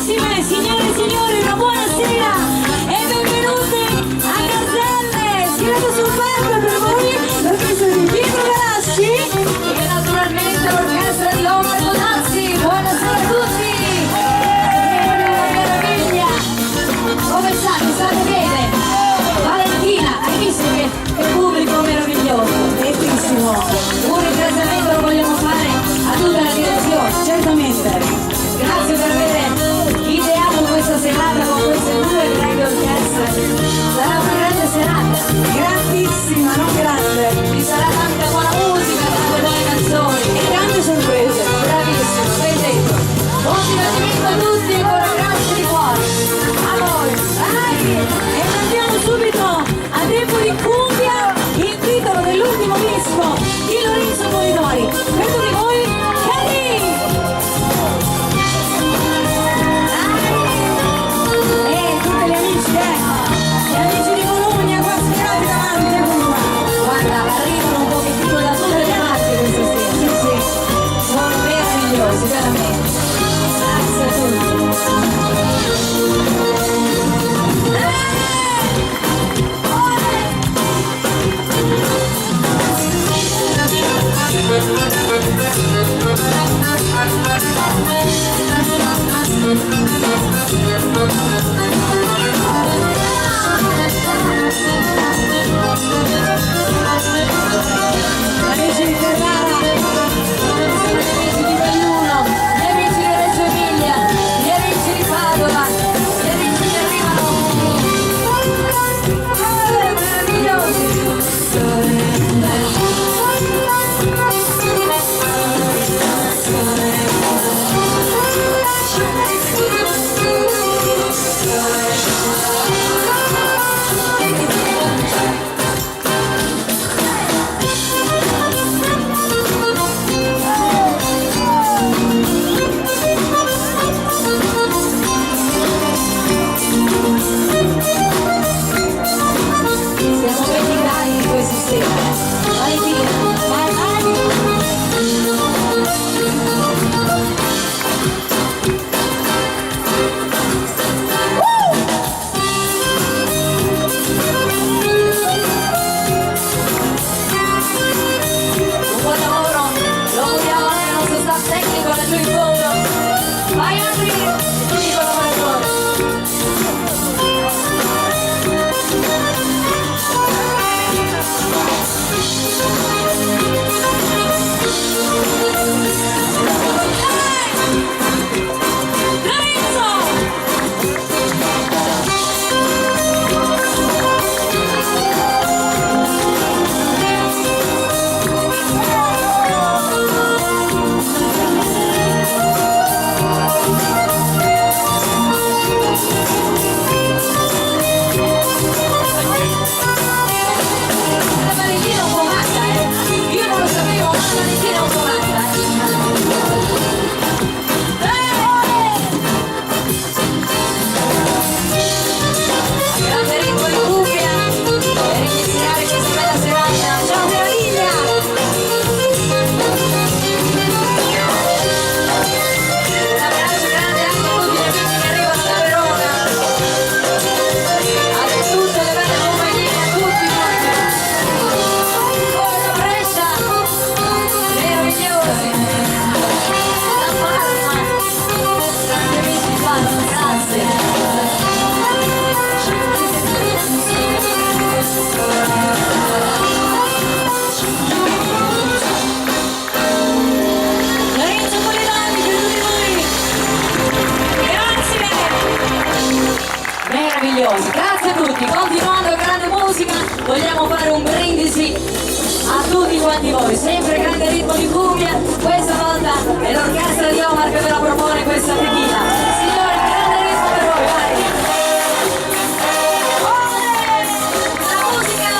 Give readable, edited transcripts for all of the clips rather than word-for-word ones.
Bravissime signore e signori, una buona sera e benvenuti a Gazelle. Schierate sul palco per voi l'orchestra di Pietro Galassi e naturalmente l'orchestra di Omar Bonazzi. Buonasera a tutti. Meraviglia. Come state bene? Valentina, hai visto che pubblico meraviglioso? Bellissimo. Un ringraziamento lo vogliamo fare a tutta la direzione. Certamente. Grazie per aver ideato questa serata con queste due grandi orchestre. Sarà una grande serata. Grandissima, non grande. Ci sarà tanta buona musica, tante buone canzoni e tante sorprese. Bravissimo, sei detto. Buon divertimento a tutti e con grazie di cuore. A voi. E andiamo subito a tempo di cumbia, il titolo dell'ultimo disco di Lorenzo Polidori. Per tutti voi, Cari! Gli amici di Bologna qua schierati davanti a Cuba. Guarda, arrivano un pochettino da tutte le parti questa sera. Sì, sì, sono meravigliosi, veramente. Grazie a tutti. Amici di Ferrara, amici di Belluno, gli amici di Reggio Emilia, gli amici di Padova, gli amici che arrivano meravigliosi. Grazie a tutti, continuando a grande musica, vogliamo fare un brindisi a tutti quanti voi, sempre grande ritmo di cumbia, questa volta è l'orchestra di Omar che ve la propone questa tequila. Signori, grande ritmo per voi, vai! La musica!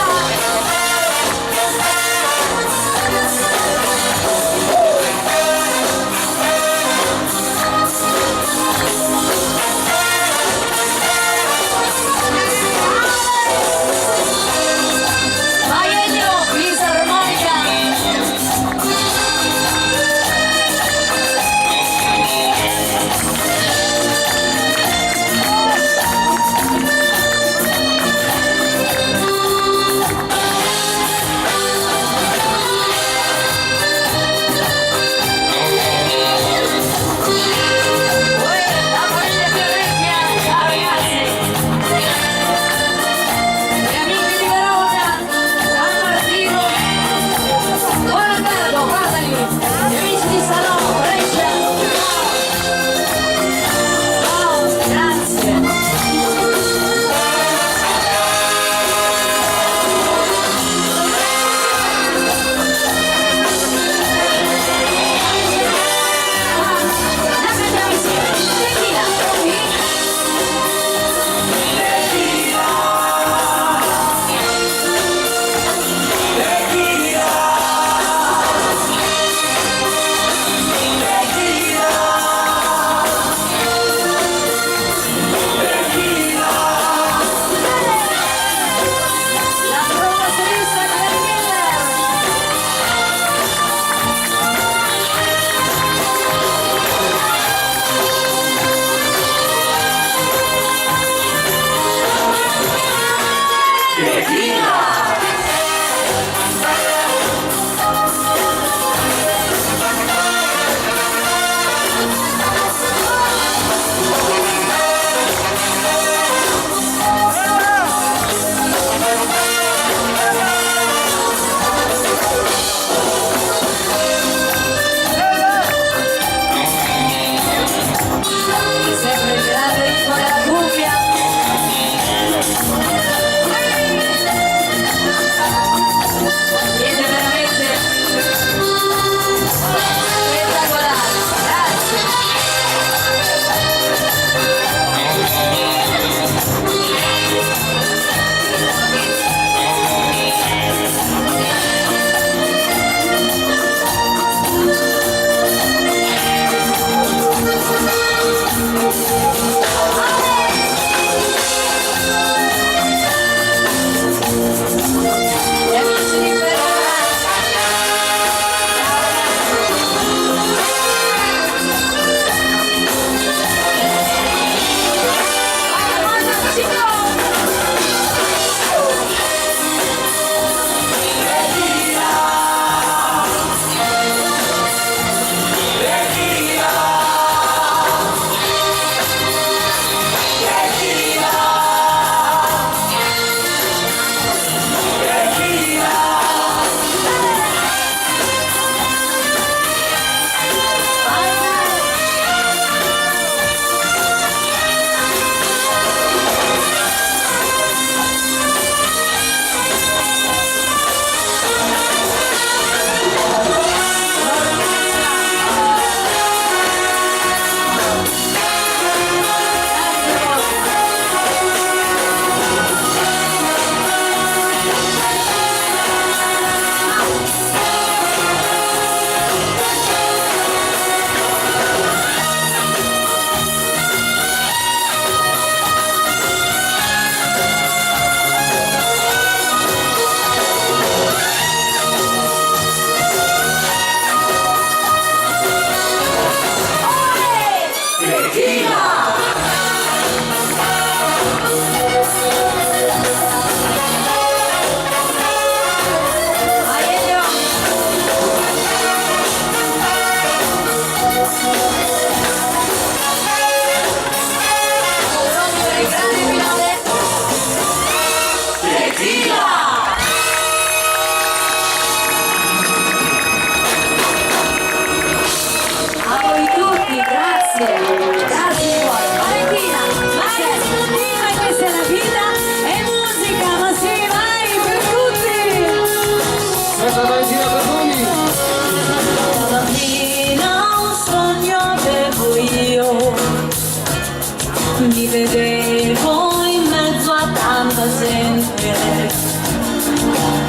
mi vedevo in mezzo a tanta gente,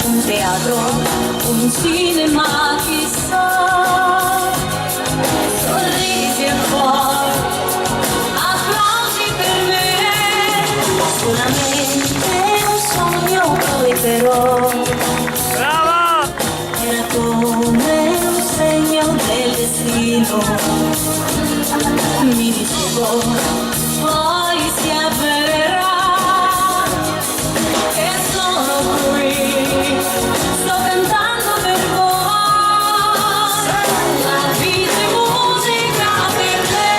un teatro, un cinema, chissà, sorrisi e poi applausi per me, solamente un sogno poi però era come un segno del destino, mi dicevo poi si avvererà che sono qui, sto cantando per voi, la vita è musica per te,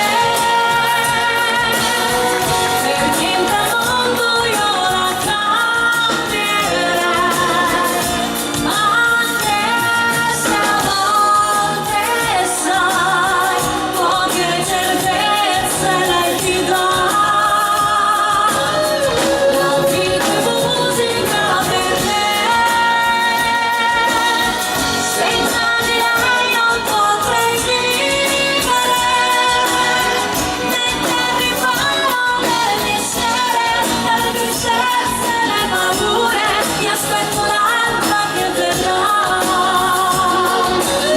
perché in mondo io la cambierei, anche se a volte sai poche certezze lei ti dà. La vita è musica per te, senza di lei non potrei vivere, mettermi in mano le mie sere, le tristezze, le paure, mi aspetto l'alba che verrà.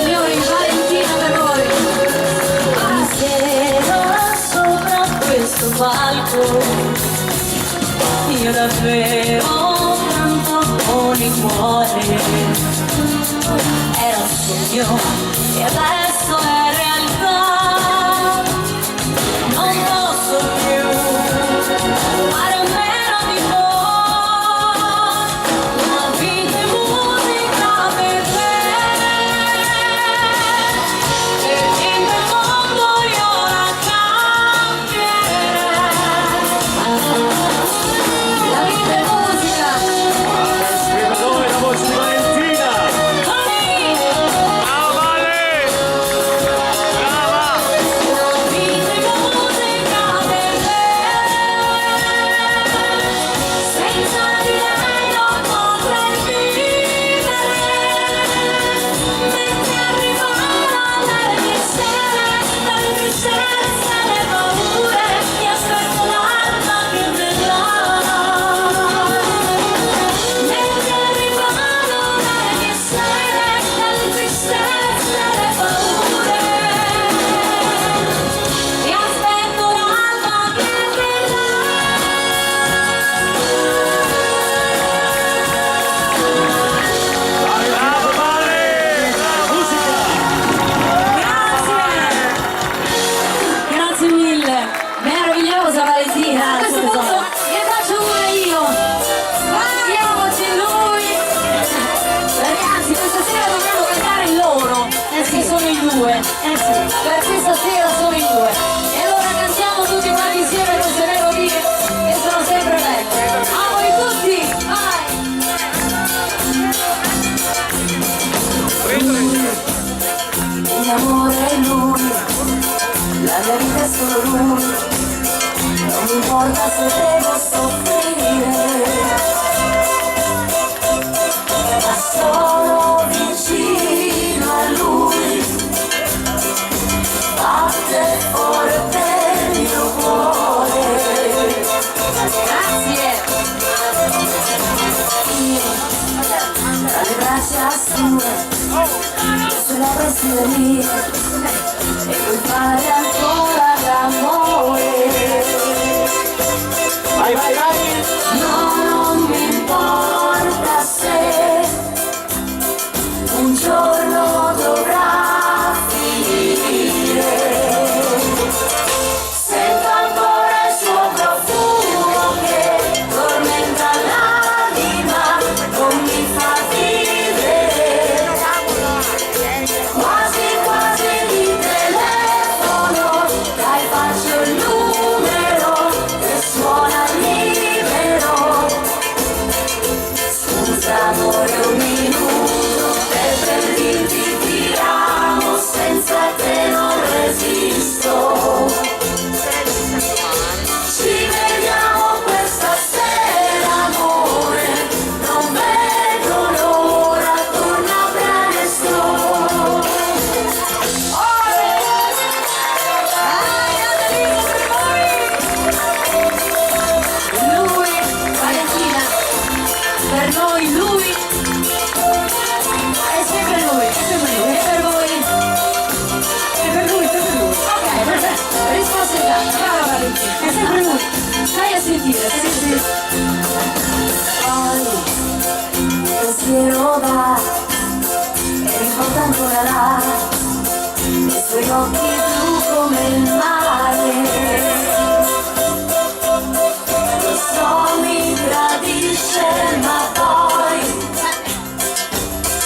Signori, Valentina per voi. Mi siedo sopra questo palco, io davvero canto con il cuore, era un sogno e adesso è realtà, non posso più fare a meno di voi, la vita è musica per te, perché in quel mondo io la cambierei. La vita è musica. Per noi la voce di Valentina! Brava Vale! Brava! La vita è musica per te, senza di lei non potrei vivere, mettermi in mano le mie sere, le tristezze, le paure, mi aspetto l'alba che verrà, mettermi in mano le mie sere, le tristezze, le paure, mi aspetto l'alba che verrà. Brava Vale! Musica! Grazie mille, meravigliosa Valentina. A questo punto ne faccio una io. Guardiamoci lui. Ragazzi, questa sera dobbiamo cantare loro, perché sono in due. Per questa sera sono in due. E allora cantiamo tutti quanti insieme queste melodie che sono sempre belle. A voi tutti, vai! Il mio amore è lui, la mia vita è solo lui, non mi importa se devo soffrire, ma sono vicino a lui, batte forte il mio cuore. Grazie! Tra le braccia sue, sulle braccia mie, e puoi fare ancora l'amore. Vai, vai, vai! No, non mi importa se un giorno dovrà finire. Sento ancora il suo profumo che tormenta l'anima, non mi fa vivere. Quasi quasi mi telefono, dai faccio occhi blu come il mare. Lo so, mi tradisce, ma poi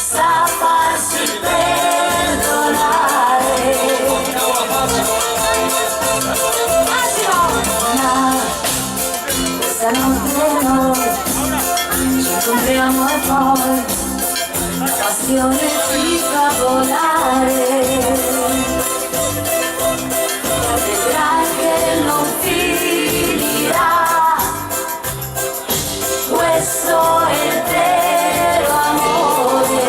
sa farsi perdonare. Questa notte noi ci incontriamo e poi la passione ci fa volare. Vedrai che non finirà, questo è il vero amore.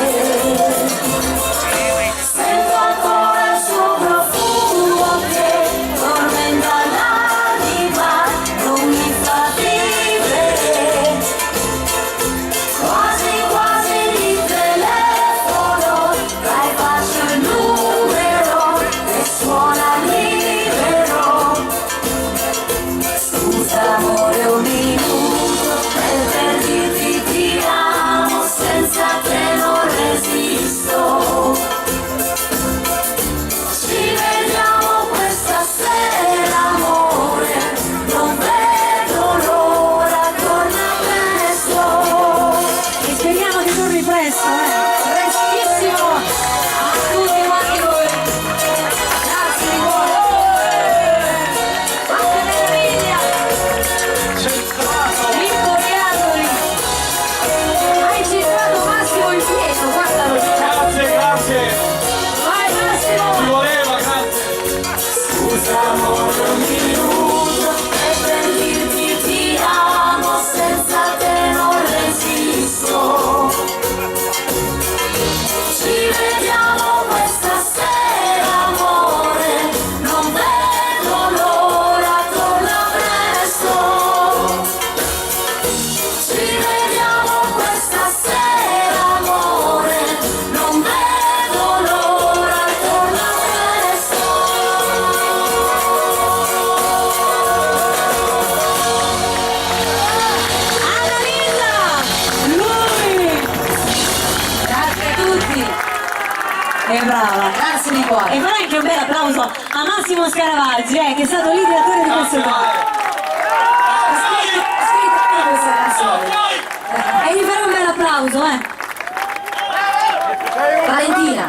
Sento ancora il suo profumo che tormenta l'anima, non mi fa vivere. Quasi quasi di telefono, dai faccio il numero e suona libero. Scusa amore, un minuto per dirti ti amo, senza te non resisto. Ci vediamo questa sera amore, non vedo l'ora, torna presto. E speriamo che torni presto, prestissimo a tutti quanti voi. Grazie di cuore. Quante meraviglia! Vittoriandoli! Hai citato Massimo in pieno, guardalo! Grazie, grazie. Vai Massimo! Ci voleva, grazie. Scusa amore, un minuto per dirti ti amo, senza te non resisto. Ci vediamo questa sera amore, non vedo l'ora, torna presto. Ci vediamo questa sera amore, non vedo l'ora, torna presto. Annalisa! Lui! Grazie a tutti! E brava, grazie di cuore! E farà anche un bel applauso a Massimo Scaravaggi, che è stato l'ideatore di questo brano. Ha scritto anche questa canzone. E gli farà un bel applauso, Valentina,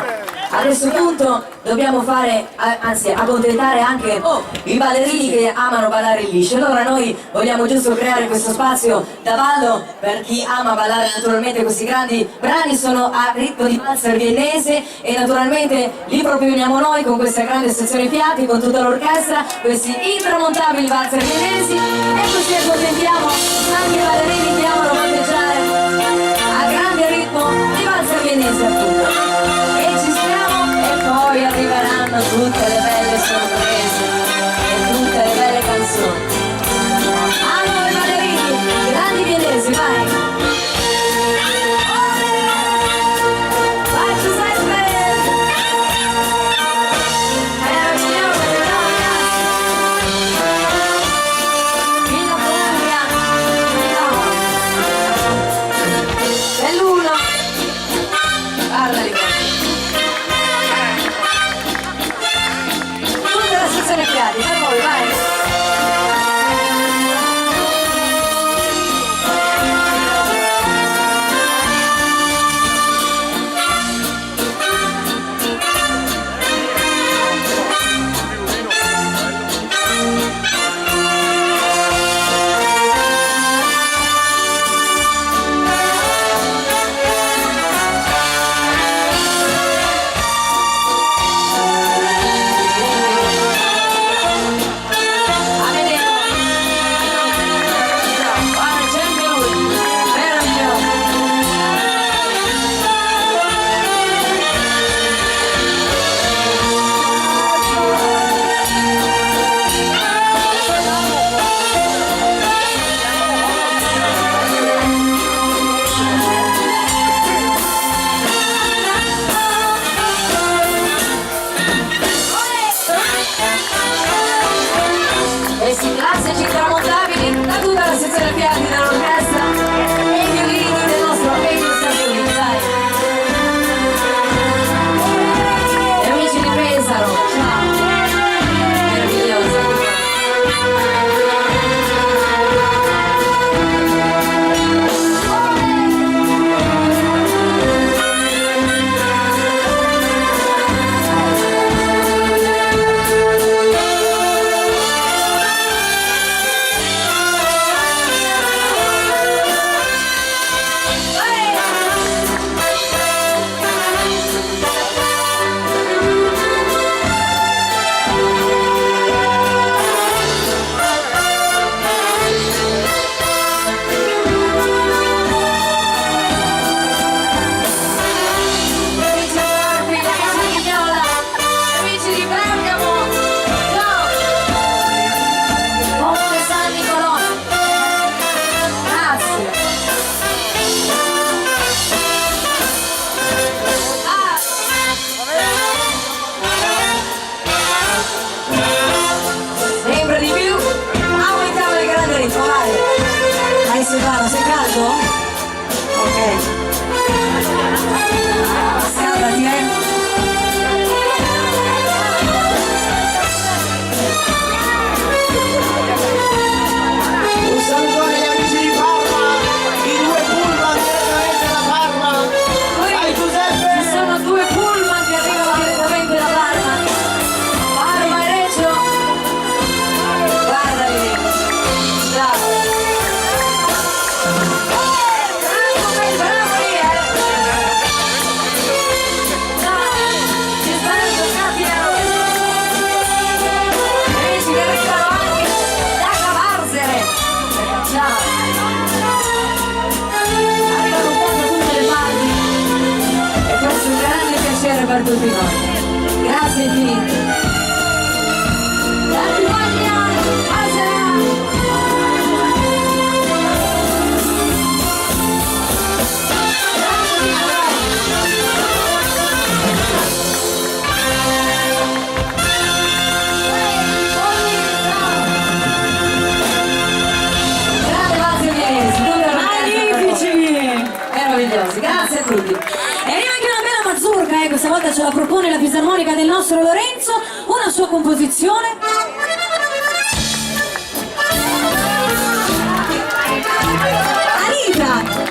a questo punto dobbiamo fare, anzi accontentare anche i ballerini che amano ballare il liscio. Allora noi vogliamo giusto creare questo spazio da ballo per chi ama ballare naturalmente questi grandi brani, sono a ritmo di valzer viennese e naturalmente li proponiamo noi con questa grande sezione fiati, con tutta l'orchestra, questi intramontabili valzer viennesi, e così accontentiamo anche i ballerini che amano batteggiare a grande ritmo di valzer viennese appunto. E ci stiamo e poi arriveranno tutte le belle sorprese e tutte le belle canzoni. A noi ballerini, grandi viennesi, vai! Vai Giuseppe! Meraviglioso, Villa Columbia, no! E l'uno! Guardali qua! Tutta la sezione fiati, per voi, vai! Questi classici tramontabili da tutta la sezione fiati dell'orchestra e i violini del nostro Pedro Sassoni, dai! Gli amici di Pesaro, ciao! per tutti noi. Grazie infinite. Meravigliosi, grazie a tutti. E arriva anche una bella mazurka, questa volta ce la propone la fisarmonica del nostro Lorenzo, una sua composizione. Anita!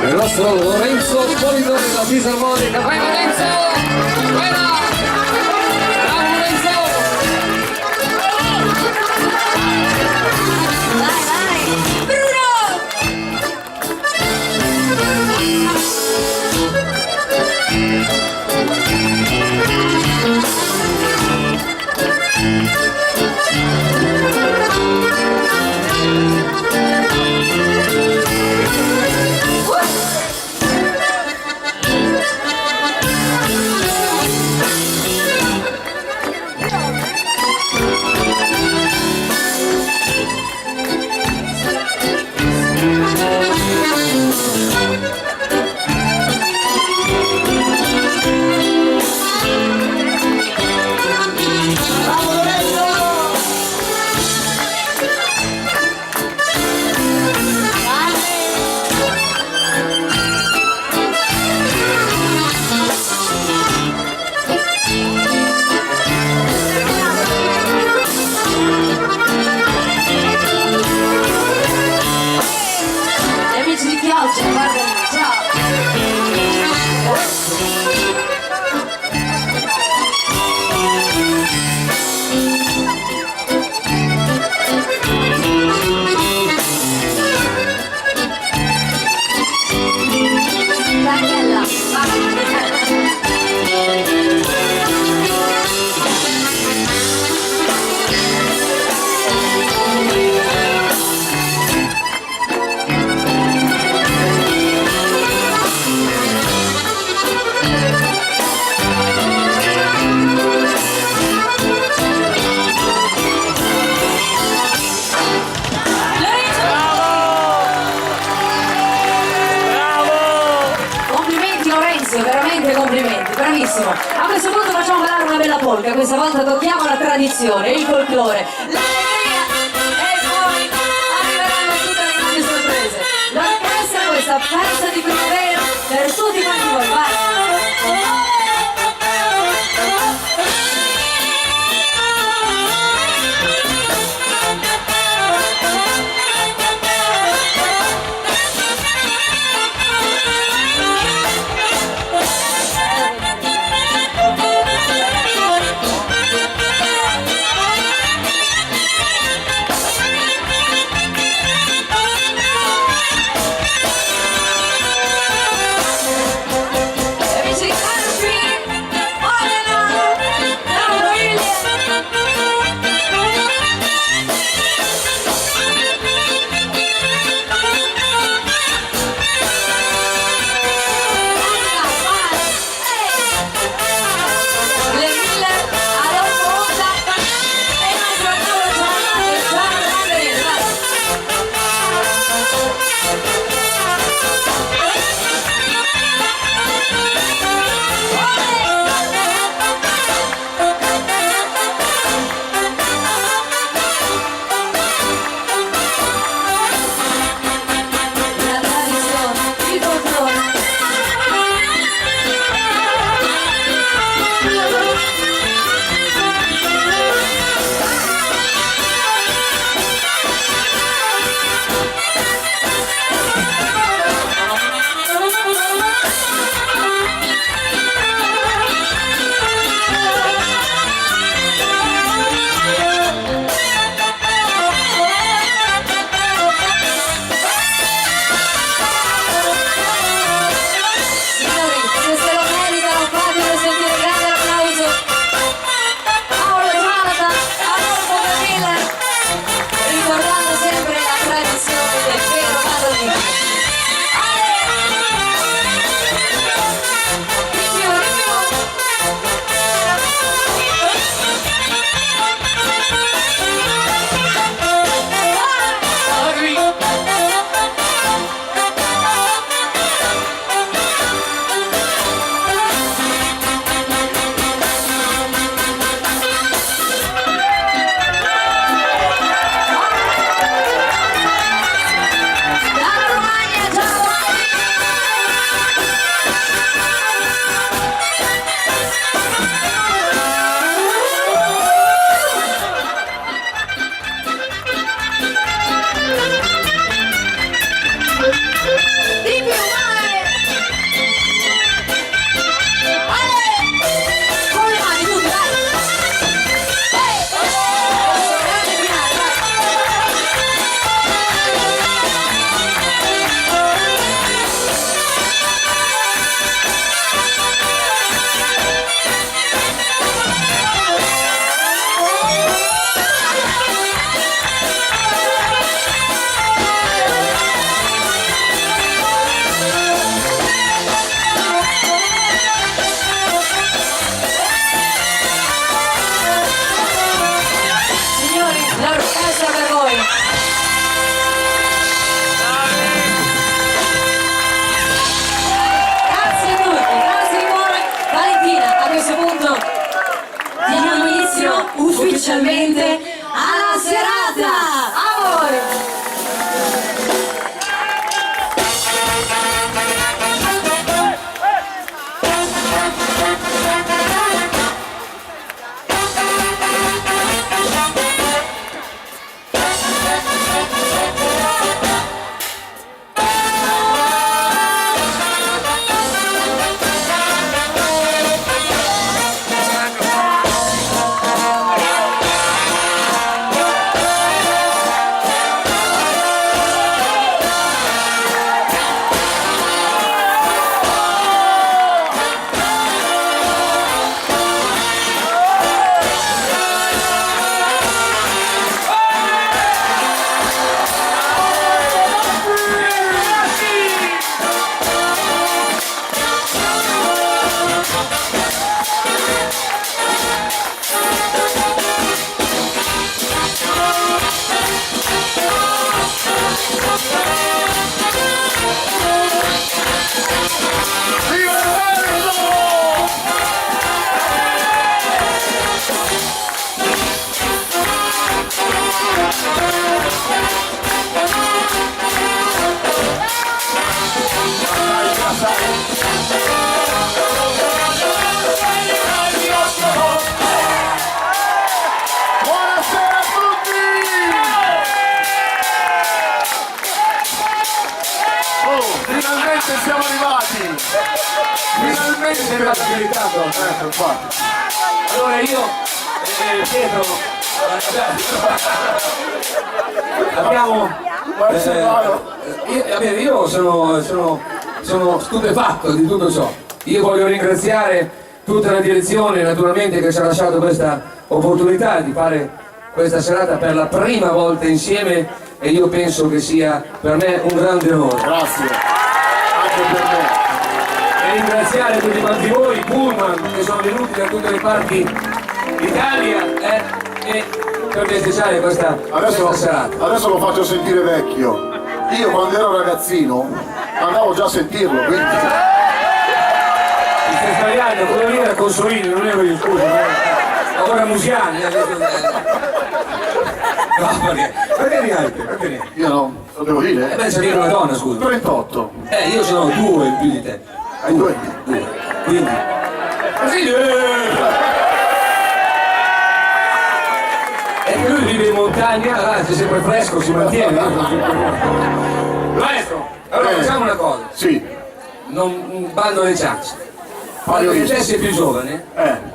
Il nostro Lorenzo Polito della fisarmonica. Vai Lorenzo! Vai là! Bravo Lorenzo! Vai, vai! Bruno! Veramente complimenti, bravissimo. A questo punto facciamo ballare una bella polka, questa volta tocchiamo la tradizione, il folklore, l'allegria e poi arriveranno tutte le grandi sorprese. L'orchestra, questa festa di primavera per tutti quanti voi, vai! ufficialmente alla serata. A voi! Finalmente siamo arrivati! Finalmente! Infatti. Allora io, Pietro, abbiamo... io sono stupefatto di tutto ciò. Io voglio ringraziare tutta la direzione, naturalmente, che ci ha lasciato questa opportunità di fare questa serata per la prima volta insieme, e io penso che sia per me un grande onore. Grazie, anche per me. E ringraziare tutti quanti voi, i Pullman, che sono venuti da tutte le parti d'Italia e per festeggiare questa serata. Adesso lo faccio sentire vecchio. Io quando ero ragazzino andavo già a sentirlo, quindi... Mi stai sbagliando, quello lì era Consolini, non ero io, scusa. Ora Musiani. No, perché neanche? Perché neanche? Io no, lo devo dire? Beh, c'è una donna, scusa. 38. Io sono 2 in più di te. Hai 2? 2. Quindi... Così... E lui vive in montagna, c'è sempre fresco, si mantiene. Maestro, allora facciamo una cosa. Sì. Non bando le ciance. Perché te sei più giovane,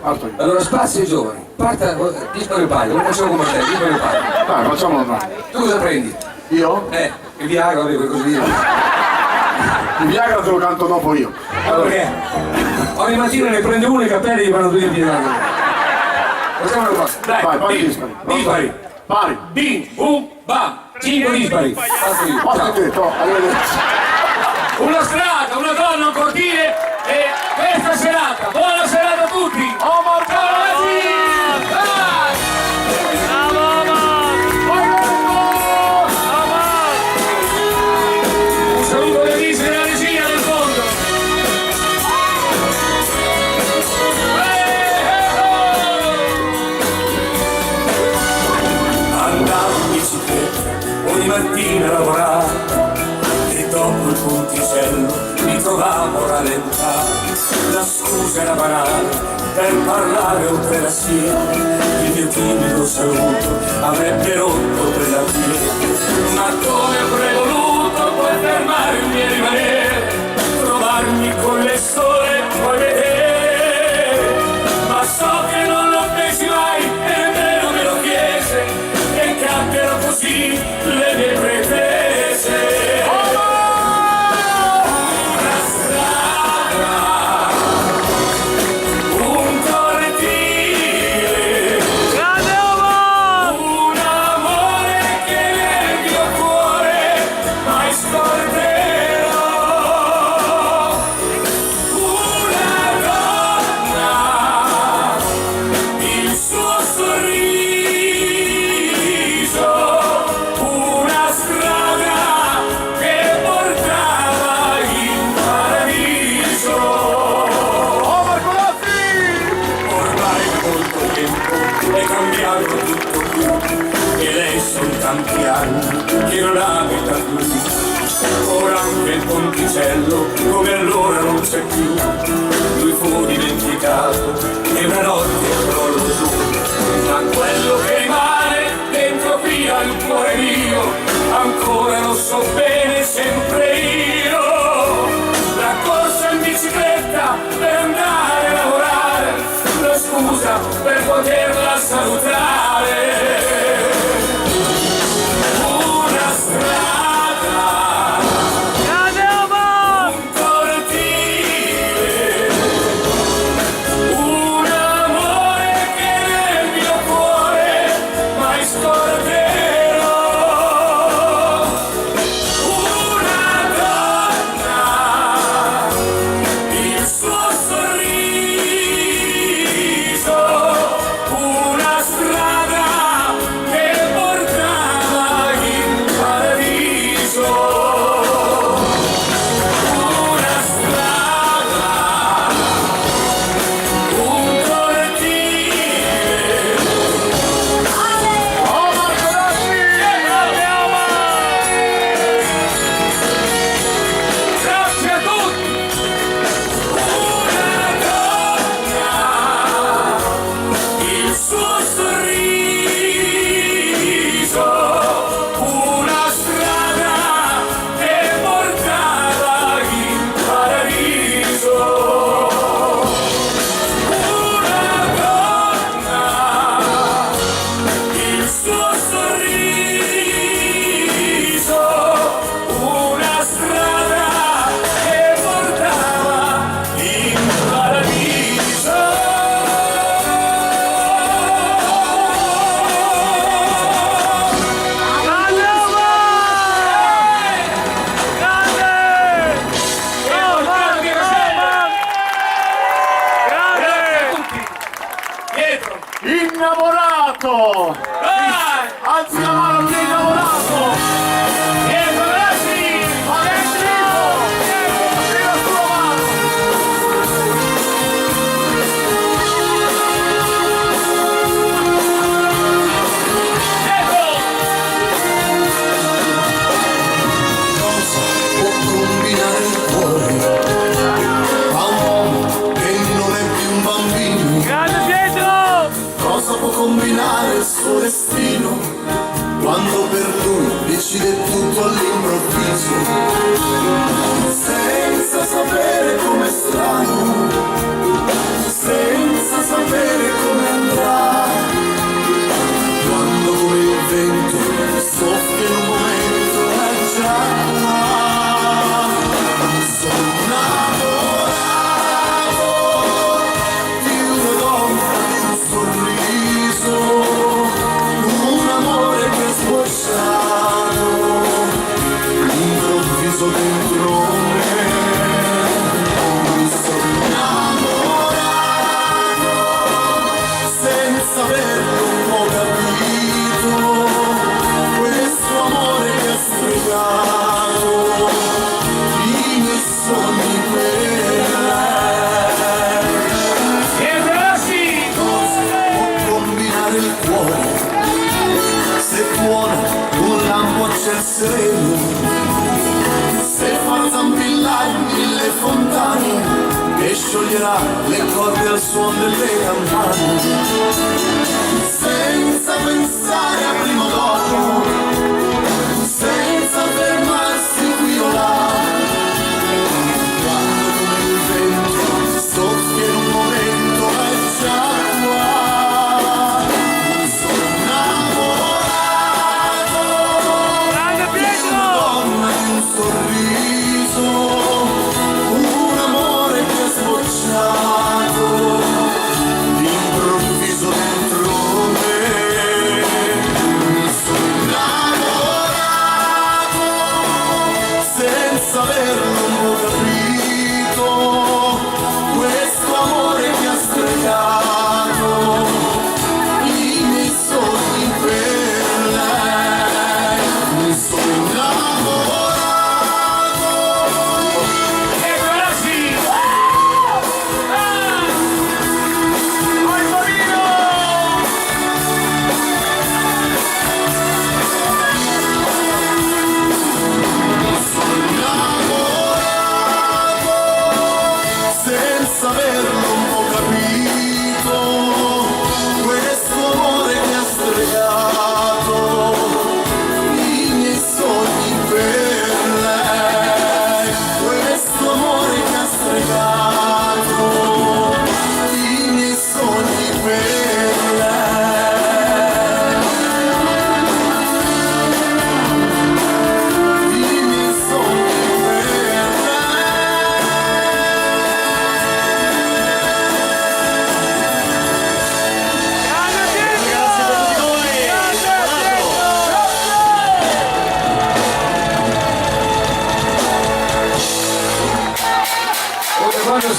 parto io. allora spazio ai giovani. Parta, dispari il paio, non facciamo come te, dispari il paio. Dai, facciamolo noi. Tu cosa prendi? Io? Il Viagra, vabbè, così via. Il Viagra te lo canto dopo io. Allora che? Ogni mattina ne prende uno e i capelli gli vanno tutti in piedi. Facciamo una cosa. Dai, Vai, pari bim, dispari. dispari. Pari. Bim, bum, bam. 5 dispari. Parto io. Basta Ciao. te, arrivederci. Una strada, una donna, un cortile e questa serata. Buona serata a tutti. Oh, Marco! Un saluto alle visi della regia del fondo. Andavo in bicicletta ogni mattina a lavorare e dopo il punticello mi trovavo a rallentare. La scusa era banale per parlare oltre la sera, il mio timido saluto avrebbe rotto quella via. Ma come avrei voluto poi fermarmi e rimanere, trovarmi con le sole poi vedere, ma so che non lo feci mai e nemmeno me lo chiese, e cambiano così le mie pretese. Una strada, un cortile, un amore che nel mio cuore mai scorderò. Una ora anche il ponticello come allora non c'è più. Lui fu dimenticato e una notte crollò giù, ma quello che rimane dentro qui al cuore mio ancora lo so bene sempre io. La corsa in bicicletta per andare a lavorare, la scusa per poterla salutare. Una strada, un cortile, un amore che nel mio cuore mai scorderò. Una donna, il suo sorriso, una strada che portava in paradiso. Una strada, un cortile. Oh Marco Rossi! Grazie a tutti! Una donna, il suo sorriso, una strada che portava in paradiso. Una donna, il suo sorriso, una strada che portava in paradiso. Grazie a tutti! Dietro! Innamorato! Alzi la mano chi è innamorato! Dietro, ragazzi! Valentino! Apri la tua mano! Cosa può combinare il cuore a un uomo che non è più un bambino? Grande Pietro! Cosa può combinare il suo destino quando per lui decide tutto all'improvviso, senza sapere come strano, senza sapere come andrà, quando come il vento soffia in un momento è già là. Sono innamorato di una donna, di un sorriso, un amore che è sbocciato, improvviso dentro me. Mi sono innamorato senza averlo un po' capito, questo amore che ha sprecato i miei sogni per lei. Dietro, ragazzi! Cosa può combinare il cuore se tuona un lampo a ciel sereno, se fa zampillare mille fontane e scioglierà le corde al suono delle campane, senza pensare a prima o dopo, senza fermarsi qui o là, quando come il vento soffia in un momento è già qua. Sono innamorato Grande di una Pietro! donna, di un sorriso, un amore che è sbocciato, improvviso dentro me.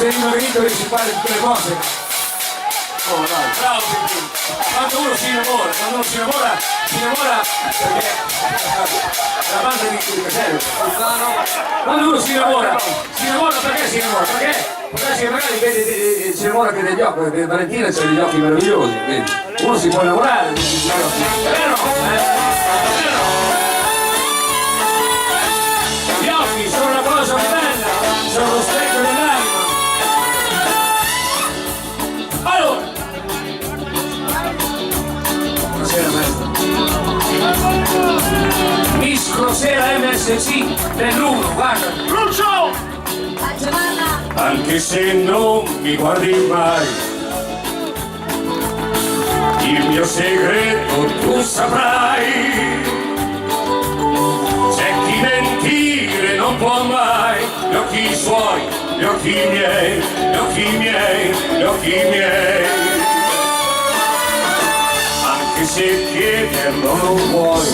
sei rimanito riesci a fare tutte le cose. Oh, dai. Bravo, Pipino. Quando uno si innamora perché la banda di Casello. Quando uno si innamora perché si innamora? Perché magari vede, si innamora anche degli occhi, perché Valentina c'ha degli occhi meravigliosi, vedi? Uno si può innamorare degli occhi. Vero? Vero? Gli occhi sono una cosa bella, sono lo specchio dell'anima. Allora, buonasera maestro. Miss Crosera MSC dell'1, guarda. Lucio! Giovanna, Anche se non mi guardi mai, il mio segreto tu saprai. C'è chi mentire non può mai, gli occhi suoi, gli occhi miei, gli occhi miei, gli occhi miei. Anche se chiederlo non puoi,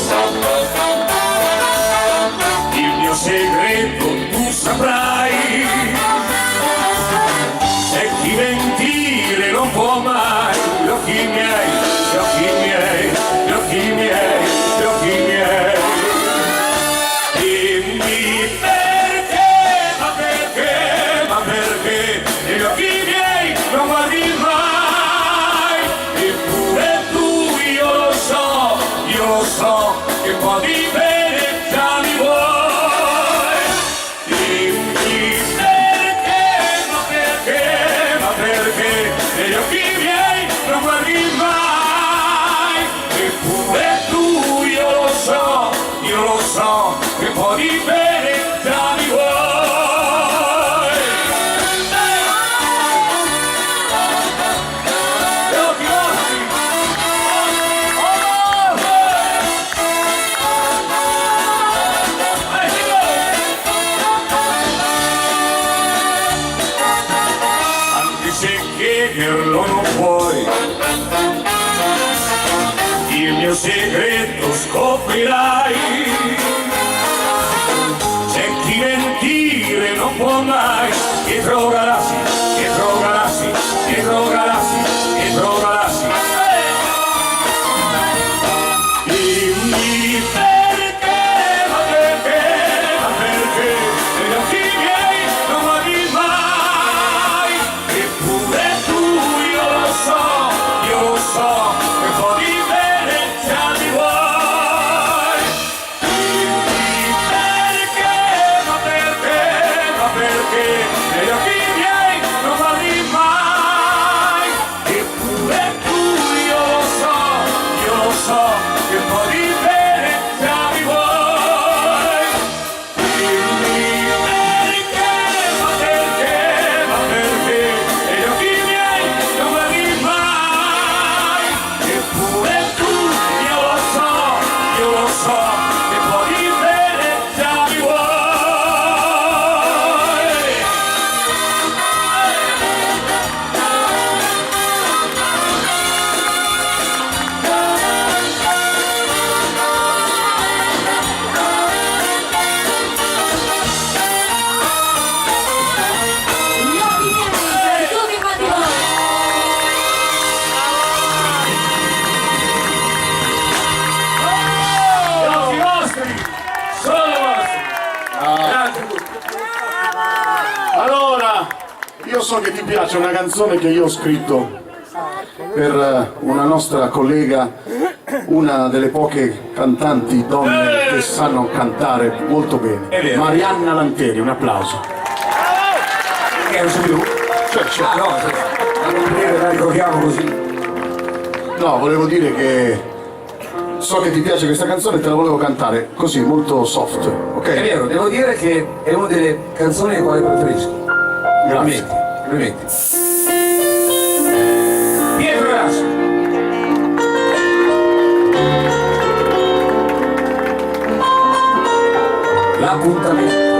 il mio segreto tu saprai. C'è chi mentire non può mai, gli occhi miei, gli occhi miei, gli occhi miei, gli occhi miei. Dimmi perché, ma perché, negli occhi miei non guardi mai. Eppure tu, io lo so, che un po' di bene già mi vuoi. Dimmi ma perché, negli occhi miei non guardi mai. Eppure tu, io lo so, che un po' di bene già mi vuoi. Gli occhi vostri. Anche se chiederlo non puoi, il mio segreto scoprirai. C'è chi mentire non può mai, dietro galassi, dietro galassi, dietro galassi, dietro galassi. Dimmi perché, ma perché, negli occhi miei non guardi mai. Eppure tu, io lo so, che un po' di bene già mi vuoi. Dimmi perché, ma perché, negli occhi miei non guardi mai. Eppure tu, io lo so, che un po' di bene già mi vuoi. Dimmi perché, ma perché, negli occhi miei non guardi mai. Eppure tu, io lo so, che un po' di bene già mi vuoi. gli occhi miei, per tutti quanti voi. Gli occhi vostri, solo vostri. Grazie a tutti. Allora, io so che ti piace una canzone che io ho scritto per una nostra collega, una delle poche cantanti donne che sanno cantare molto È bene, vero. Marianna Lanteri, un applauso. Che non so più. Ah no, a non dire, la ricordiamo così. No, volevo dire che so che ti piace questa canzone e te la volevo cantare così, molto soft, ok? È vero, devo dire che è una delle canzoni che quale preferisco. Grazie. Complimenti. Pietro Grasso. L'appuntamento.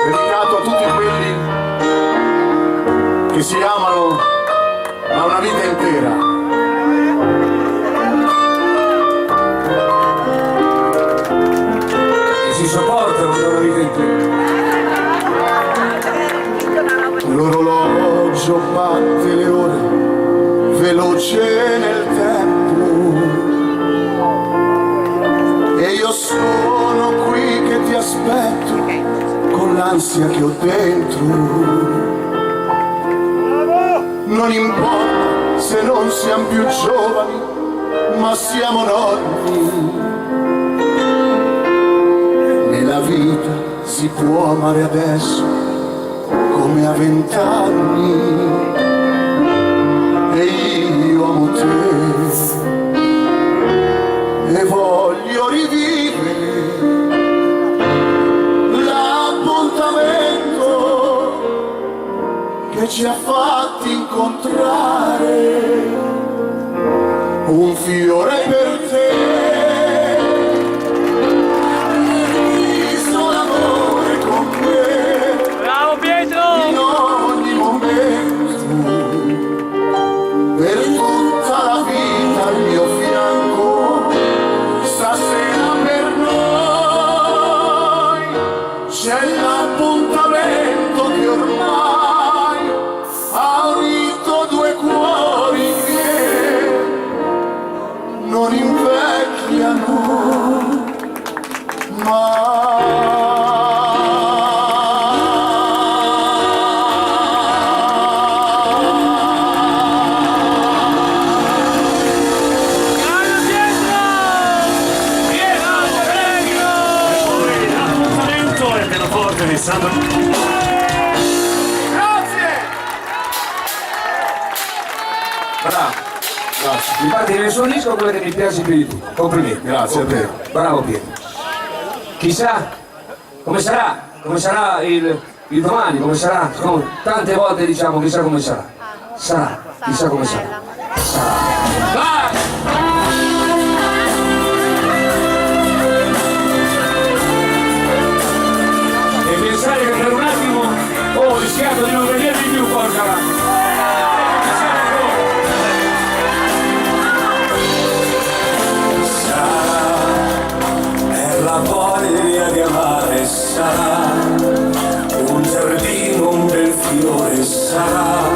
Dedicato a tutti quelli che si amano da una vita intera. E si sono l'orologio batte le ore, veloce nel tempo, e io sono qui che ti aspetto con l'ansia che ho dentro. Non importa se non siamo più giovani, ma siamo nonni. Nella vita si può amare adesso come a 20 anni, e io amo te e voglio rivivere l'appuntamento che ci ha fatti incontrare. Un fiore per te, visto l'amore con me. Bravo Pietro! In ogni momento, per tutta la vita al mio fianco, stasera per noi c'è l'appuntamento che ormai ha unito due cuori che non invecchiano L'appuntamento è il pianoforte di Sandro. Bravo. Grazie. Mi parte nel suo disco quello che mi piace più di tutto. Complimenti. Grazie a te. Bravo Pietro. Chissà come sarà il domani, come sarà, tante volte diciamo chissà come sarà. Sarà, chissà come sarà. Sarà. Vai! E pensare che per un attimo ho rischiato di non venire di più, porca vacca. Per la voglia di amare sarà un giardino, un bel fiore sarà,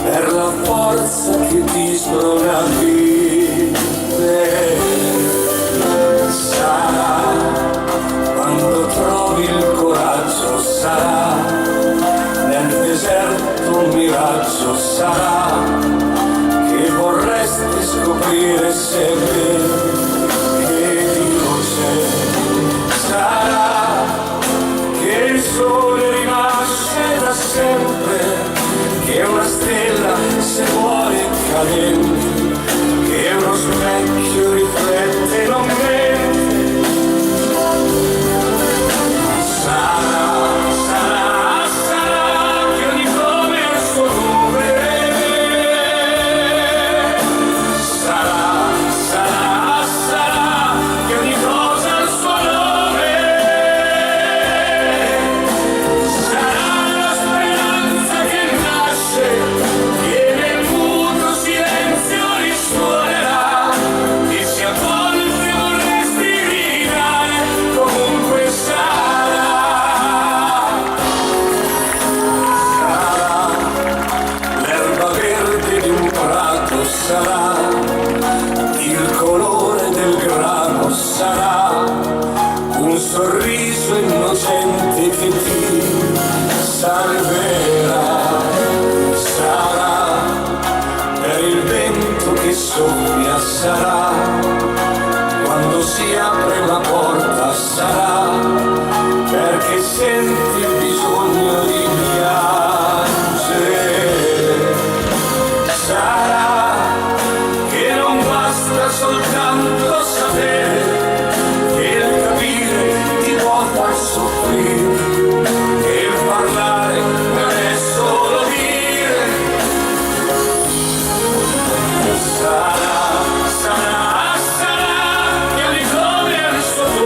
per la forza che ti sprona a vivere sarà, quando trovi il coraggio sarà, nel deserto un miraggio sarà, che vorresti scoprire se è vero. Sarà che il sole rinasce da sempre, che una stella se vuole cadente, che uno specchio riflette non mente. Sarà che ogni nome ha il suo nome. Sarà che ogni cosa ha il suo nome. Sarà la speranza che nasce, che nel muto silenzio risuonerà, che se a volte vorresti gridare, comunque sarà. L'erba verde di un prato sarà, il colore del grano sarà, un sorriso innocente che ti salverà. Sarà per il vento che soffia sarà, quando si apre la porta sarà, perché senti il bisogno di piangere. Sarà che non basta soltanto sapere, che il capire ti può far soffrire, che il parlare non è solo dire. Sarà che ogni nome ha il suo nome.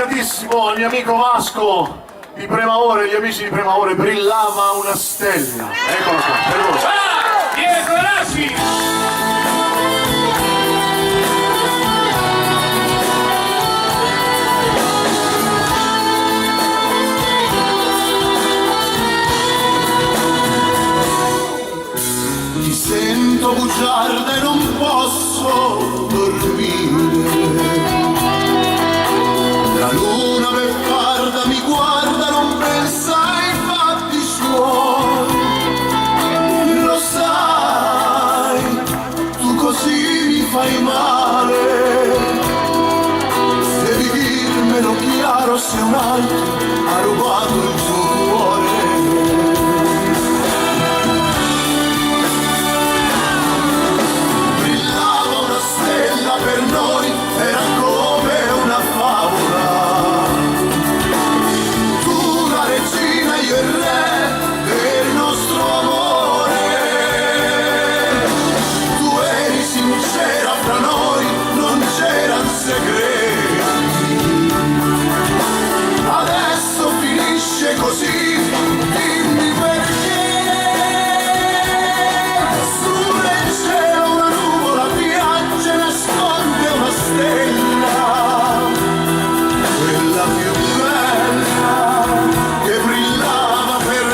grandissimo al mio amico Vasco di Premaore, gli amici di Premaore, brillava una stella. Eccolo qua, per voi. Dietro Lasci! Ti sento bugiarda e non posso dormire. La luna beffarda mi guarda, non pensa ai fatti suoi. Lo sai, tu così mi fai male. Devi dirmelo chiaro se un altro ha rubato il tuo cuore. Per noi era come una favola. Tu la regina, io il re del nostro amore. Tu eri sincera, fra noi non c'erano segreti. Adesso finisce così, dimmi perché. Sulle cielo una nuvola piange, nasconde una stella, quella più bella che brillava per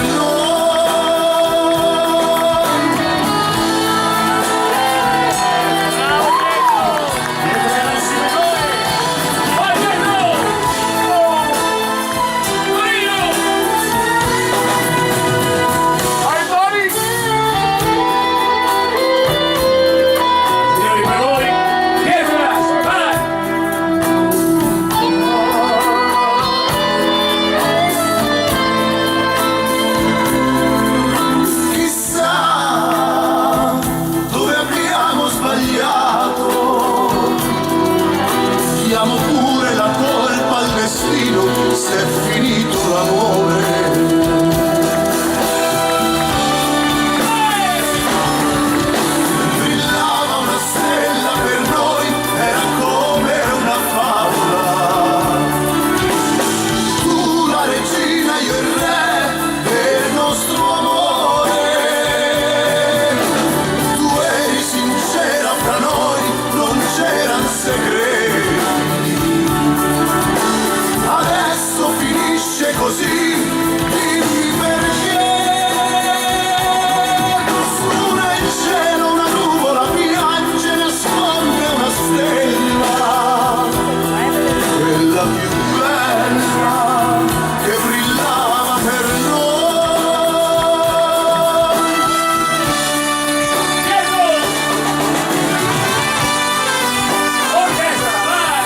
diamo pure la colpa al destino se è finito l'amore. Brillava una stella per noi, era come una favola. Tu la regina, io il re del nostro amore. Tu eri sincera, fra noi non c'erano segreti. Adesso finisce così, dimmi perché. Su nel cielo una nuvola piange, nasconde una stella, quella più bella che brillava per noi. Orchestra, vai!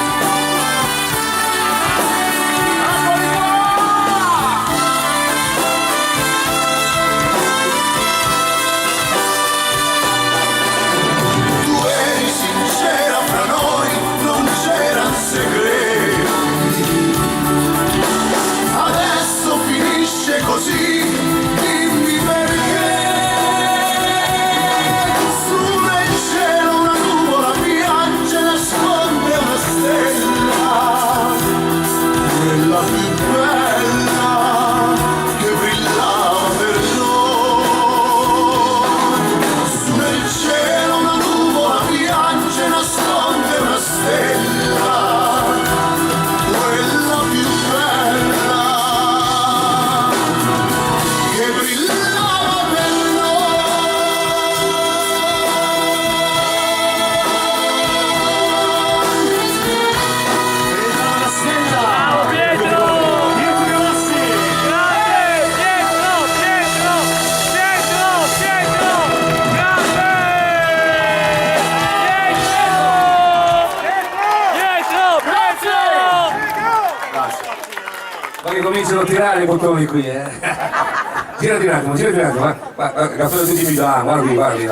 Tu eri sincera, fra noi non c'erano segreti. Adesso finisce così, dimmi perché. Su nel cielo una nuvola piange, nasconde una stella, quella più bella che brillava per noi. Su nel cielo una nuvola piange, nasconde una stella, quella più bella che brillava per Ma che cominciano a tirare i bottoni qui, Girati un attimo, guarda tutti mi dà, guardi.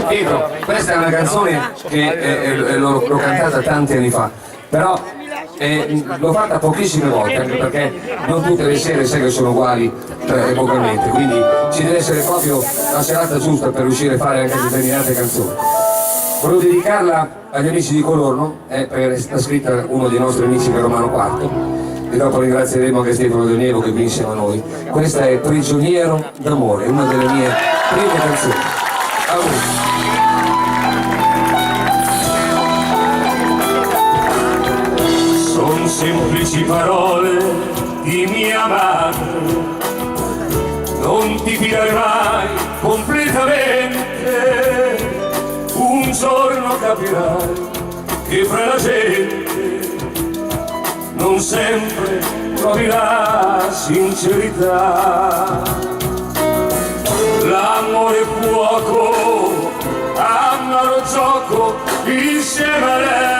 Pietro, questa è una canzone che l'ho cantata tanti anni fa, però l'ho fatta pochissime volte, anche perché non tutte le sere sai che sono uguali vocalmente, quindi ci deve essere proprio la serata giusta per riuscire a fare anche determinate canzoni. Volevo dedicarla agli amici di Colorno, perché l'ha scritta uno dei nostri amici per Romano IV, e dopo ringrazieremo anche Stefano Del Nievo che è qui insieme a noi. Questa è Prigioniero d'amore, una delle mie prime canzoni. A voi. Son semplici parole di mia madre, non ti fidare mai completamente, un giorno capirai che fra la gente non sempre trovi la sincerità. L'amore è fuoco, amaro gioco insieme a lei.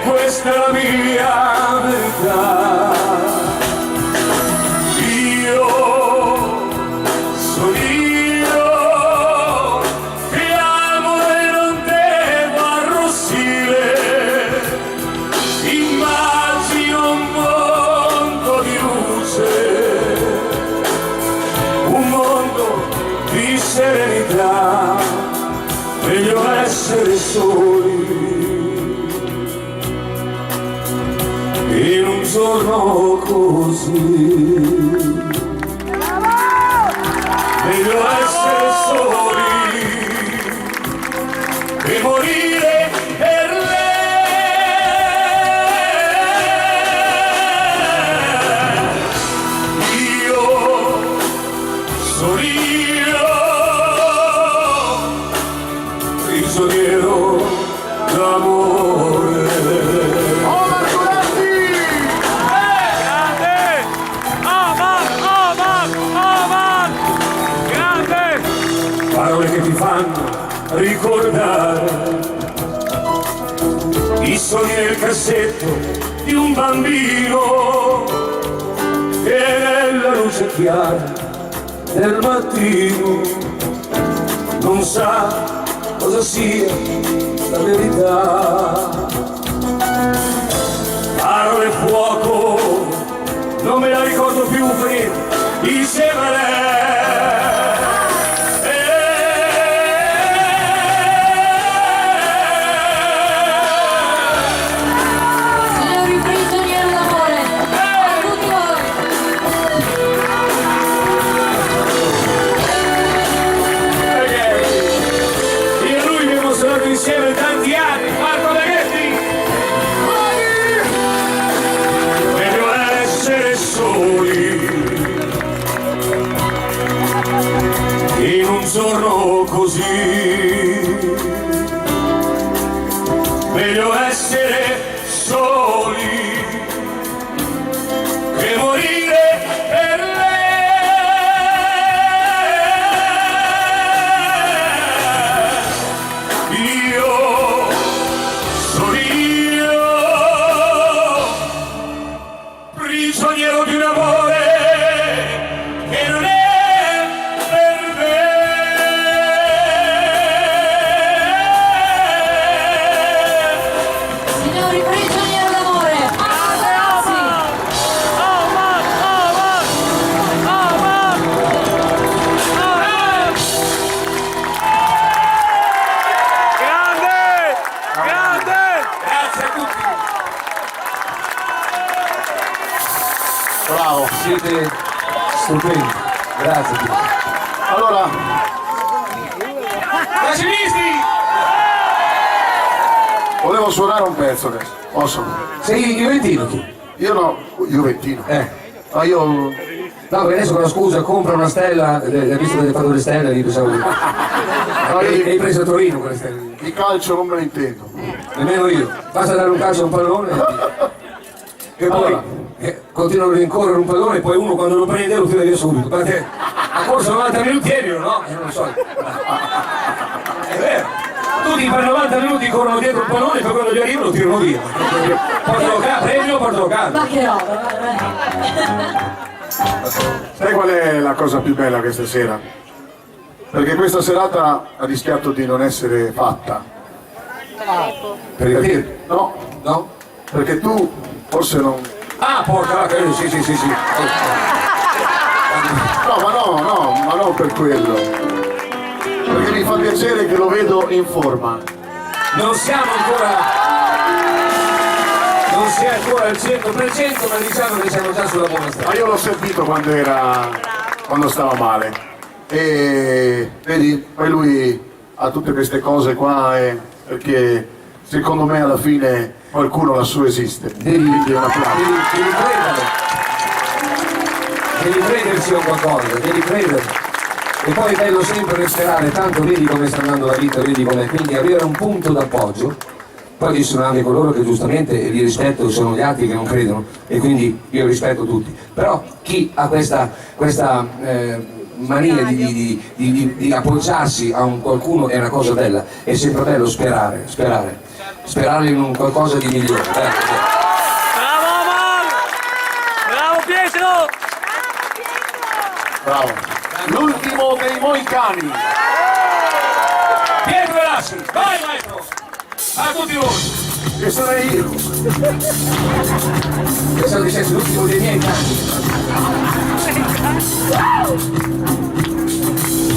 Questa è la mia verità. Io sono io che amo e non devo arrossire. Immagino un mondo di luce, un mondo di serenità. Meglio essere soli in un giorno così, meglio essere soli e morire per lei. Io sono io, prigioniero d'amore. Parole che ti fanno ricordare i sogni nel cassetto di un bambino che nella luce chiara del mattino non sa cosa sia la verità. Parole fuoco, non me la ricordo più perché insieme a lei. Insieme tanti anni, Marco Baghetti. Meglio essere soli in un giorno così, meglio essere soli che morire per lei. Prigioniero di un amore che non è per me. Signori, prigioniero d'amore. Ragazzi. Grazie a tutti. Bravo. Siete stupendi. Grazie a tutti. Allora, Brasilisti! volevo suonare un pezzo adesso. Posso? Sei juventino tu? Io no, juventino. Ma io... No, perché adesso con la scusa compra una stella, hai visto che hai fatto le stelle lì, pensavo. Hai preso a Torino quelle stelle. Di calcio non me ne intendo. Nemmeno io. Basta dare un calcio a un pallone e poi Allora. continuano a rincorrere un pallone e poi uno quando lo prende lo tira via subito. Perché ha corso 90 minuti ero, no? Non lo so. È vero. Tutti per 90 minuti corrono dietro il pallone e poi quando gli arrivano lo tirano via. Portalo a casa, premio, portalo a casa. Ma che roba, Sai qual è la cosa più bella questa sera? Perché questa serata ha rischiato di non essere fatta. Perché? No, No? perché tu forse non... Ah, porca vacca, sì, sì, sì, sì. Ma non per quello. Perché mi fa piacere che lo vedo in forma. Non siamo ancora al 100%, ma diciamo che siamo già sulla buona Ma strada. io l'ho sentito quando stava male. E vedi, poi lui ha tutte queste cose qua perché secondo me alla fine qualcuno lassù esiste. Quindi un applauso. Devi crederci a qualcosa, devi credere. E poi è bello sempre sperare, tanto vedi come sta andando la vita, vedi com'è, quindi avere un punto d'appoggio. Poi ci sono anche coloro che giustamente, e li rispetto, sono gli altri che non credono, e quindi io rispetto tutti. Però chi ha questa mania di appoggiarsi a qualcuno è una cosa bella, è sempre bello sperare in un qualcosa di migliore. Bravo Amar! Bravo Pietro! Bravo. L'ultimo dei moicani. Pietro Velassi, vai maestro! A tutti voi! Che sarei io. Pensavo che sei l'ultimo dei miei cani.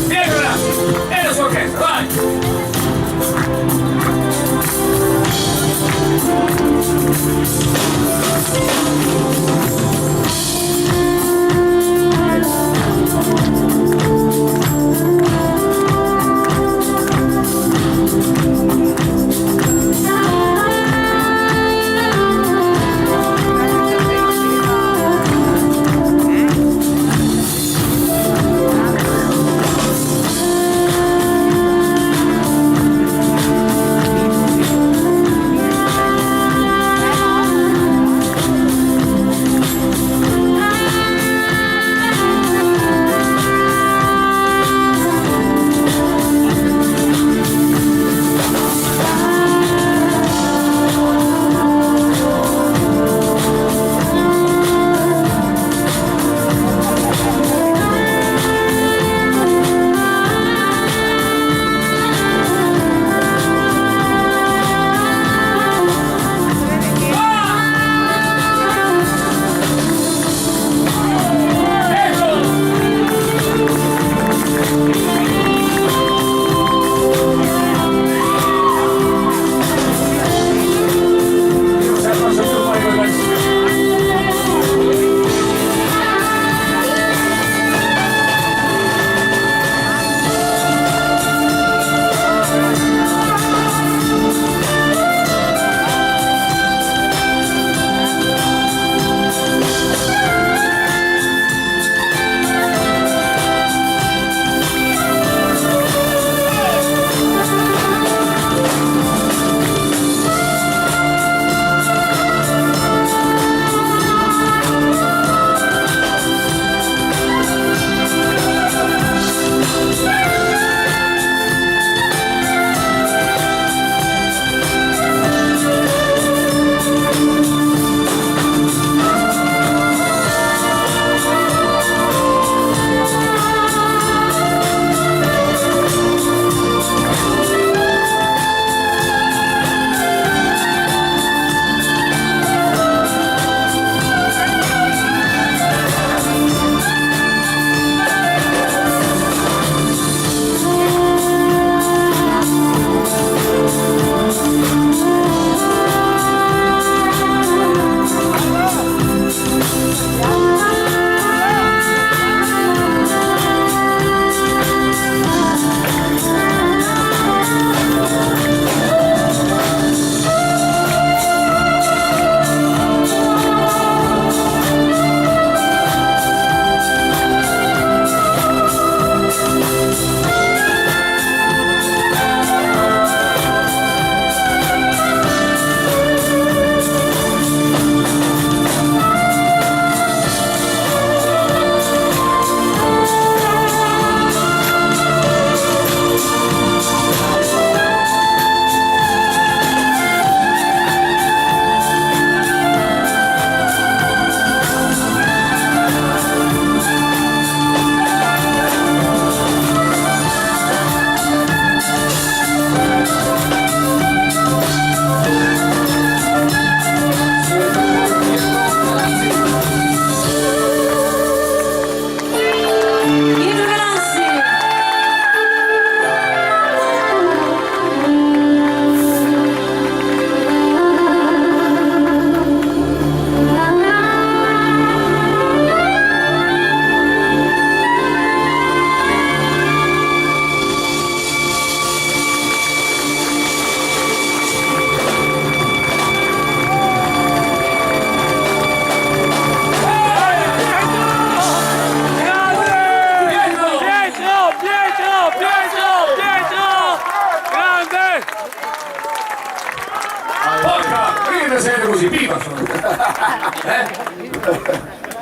Pietro Velassi, e la sua orchestra, vai!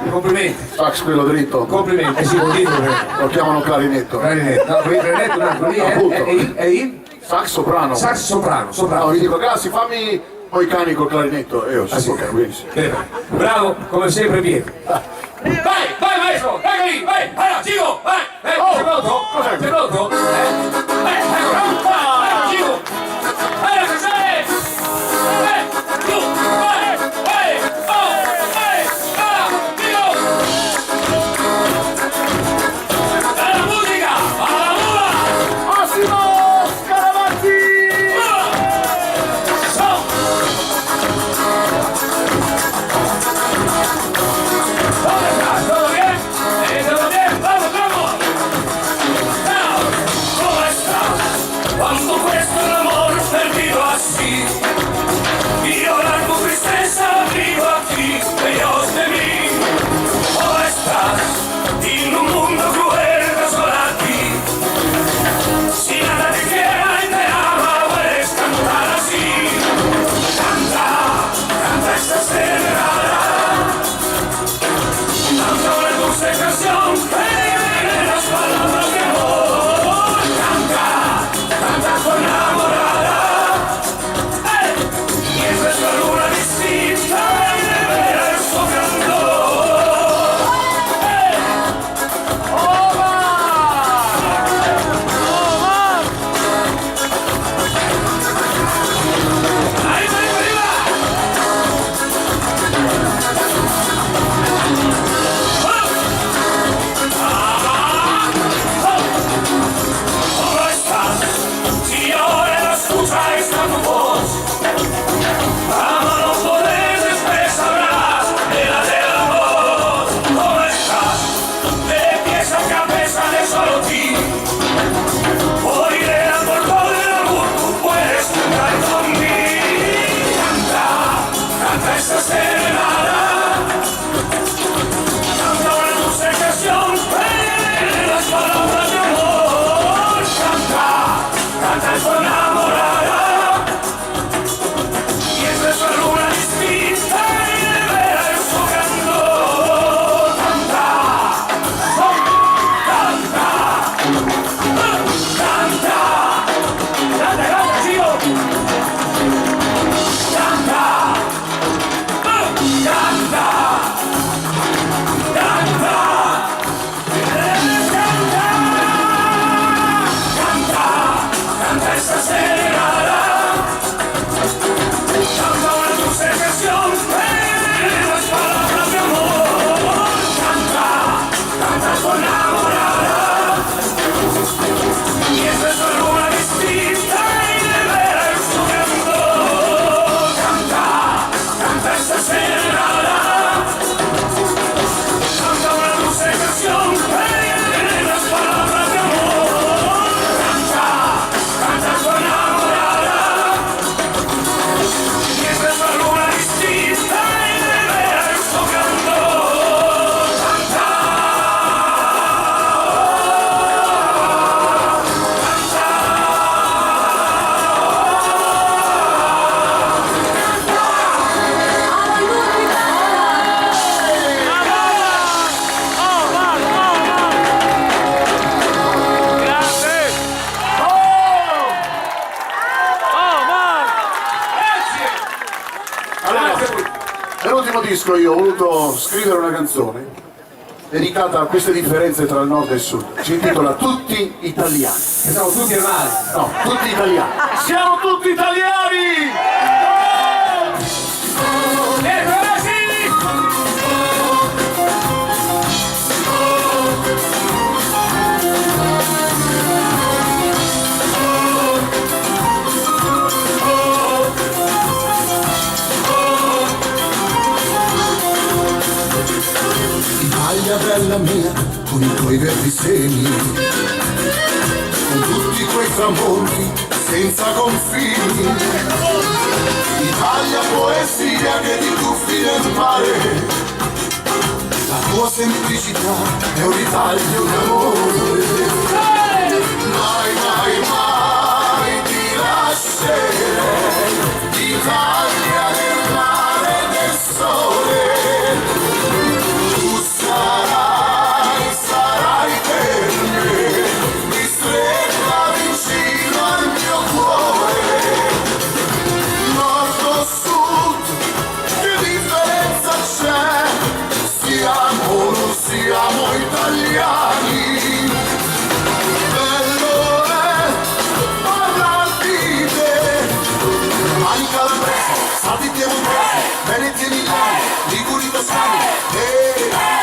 Complimenti. Sax quello dritto. Complimenti. Si può dire. Lo chiamano clarinetto. Clarinetto. No, qui clarinetto, un altro lì è il Sax soprano. sax soprano. No, gli dico, grazie, fammi poi cani col clarinetto. E io si può capire. Bravo, come sempre Pietro. Vai, vai maestro, vai lì, vai, allora, Gigo, vai, sei pronto? Cos'è? Sei pronto? Ecco, vai, Gigo, allora, che sei? Giù, vai, oh, Gigo! Alla musica, alla mula! Massimo Scaravazzi! ¿Todo bien? ¿Todo bien? ¡Vamos, vamos! Now, ¿cómo estás? Cuando questo l'amor perdido así y llorar tu tristeza vivo aquí, lejos de mí. ¿Cómo estás? En un mundo cruel que solo a ti. Si nada te quiera y te ama, puedes cantar así. Canta, canta esta serenata. Canta una dulce canción, las palabras de amor. Canta, canta con enamorada. Y es nuestra luna distinta y de ver el sobrando. ¡Ahí, ahí, arriba! ¿Cómo estás? Si ahora no escucha esta tu voz, ama no puedes expresar de la del amor. ¿Cómo estás? De pies a cabeza de solo ti. Oiré por todo el amor, tú puedes cantar conmigo. Canta, canta esta serenata. Canta una dulce canción, las palabras de amor. Canta, canta con enamorada. Y es nuestra luna distinta y de ver el sobrando. Canta, canta, canta, canta, canta, Gio. Canta, canta. Canta esta serenata. Canta una dulce canción, las palabras de amor. Canta, canta con enamorada. Y es nuestra luna distinta y de ver el sobrando. Canta, canta esta serenata. Canta una dulce canción, las palabras de amor. Canta, canta con enamorada. Y es nuestra luna distinta y de ver el sobrando. Canta, Grazie! Oh, Marco! Allora, nell'ultimo disco io ho voluto scrivere una canzone dedicata a queste differenze tra il nord e il sud. Si intitola Tutti italiani. Siamo tutti male. No, tutti italiani. Siamo tutti italiani! Italia bella mia, con i tuoi verdi seni, con tutti quei tramonti senza confini. Italia poesia che ti tuffi nel mare, la tua semplicità è un ritaglio d'amore. Mai, mai, mai ti lascerei, Italia del mare e del sole. Stati piemontesi, veneti e milani, liguri toscani, tutti italiani.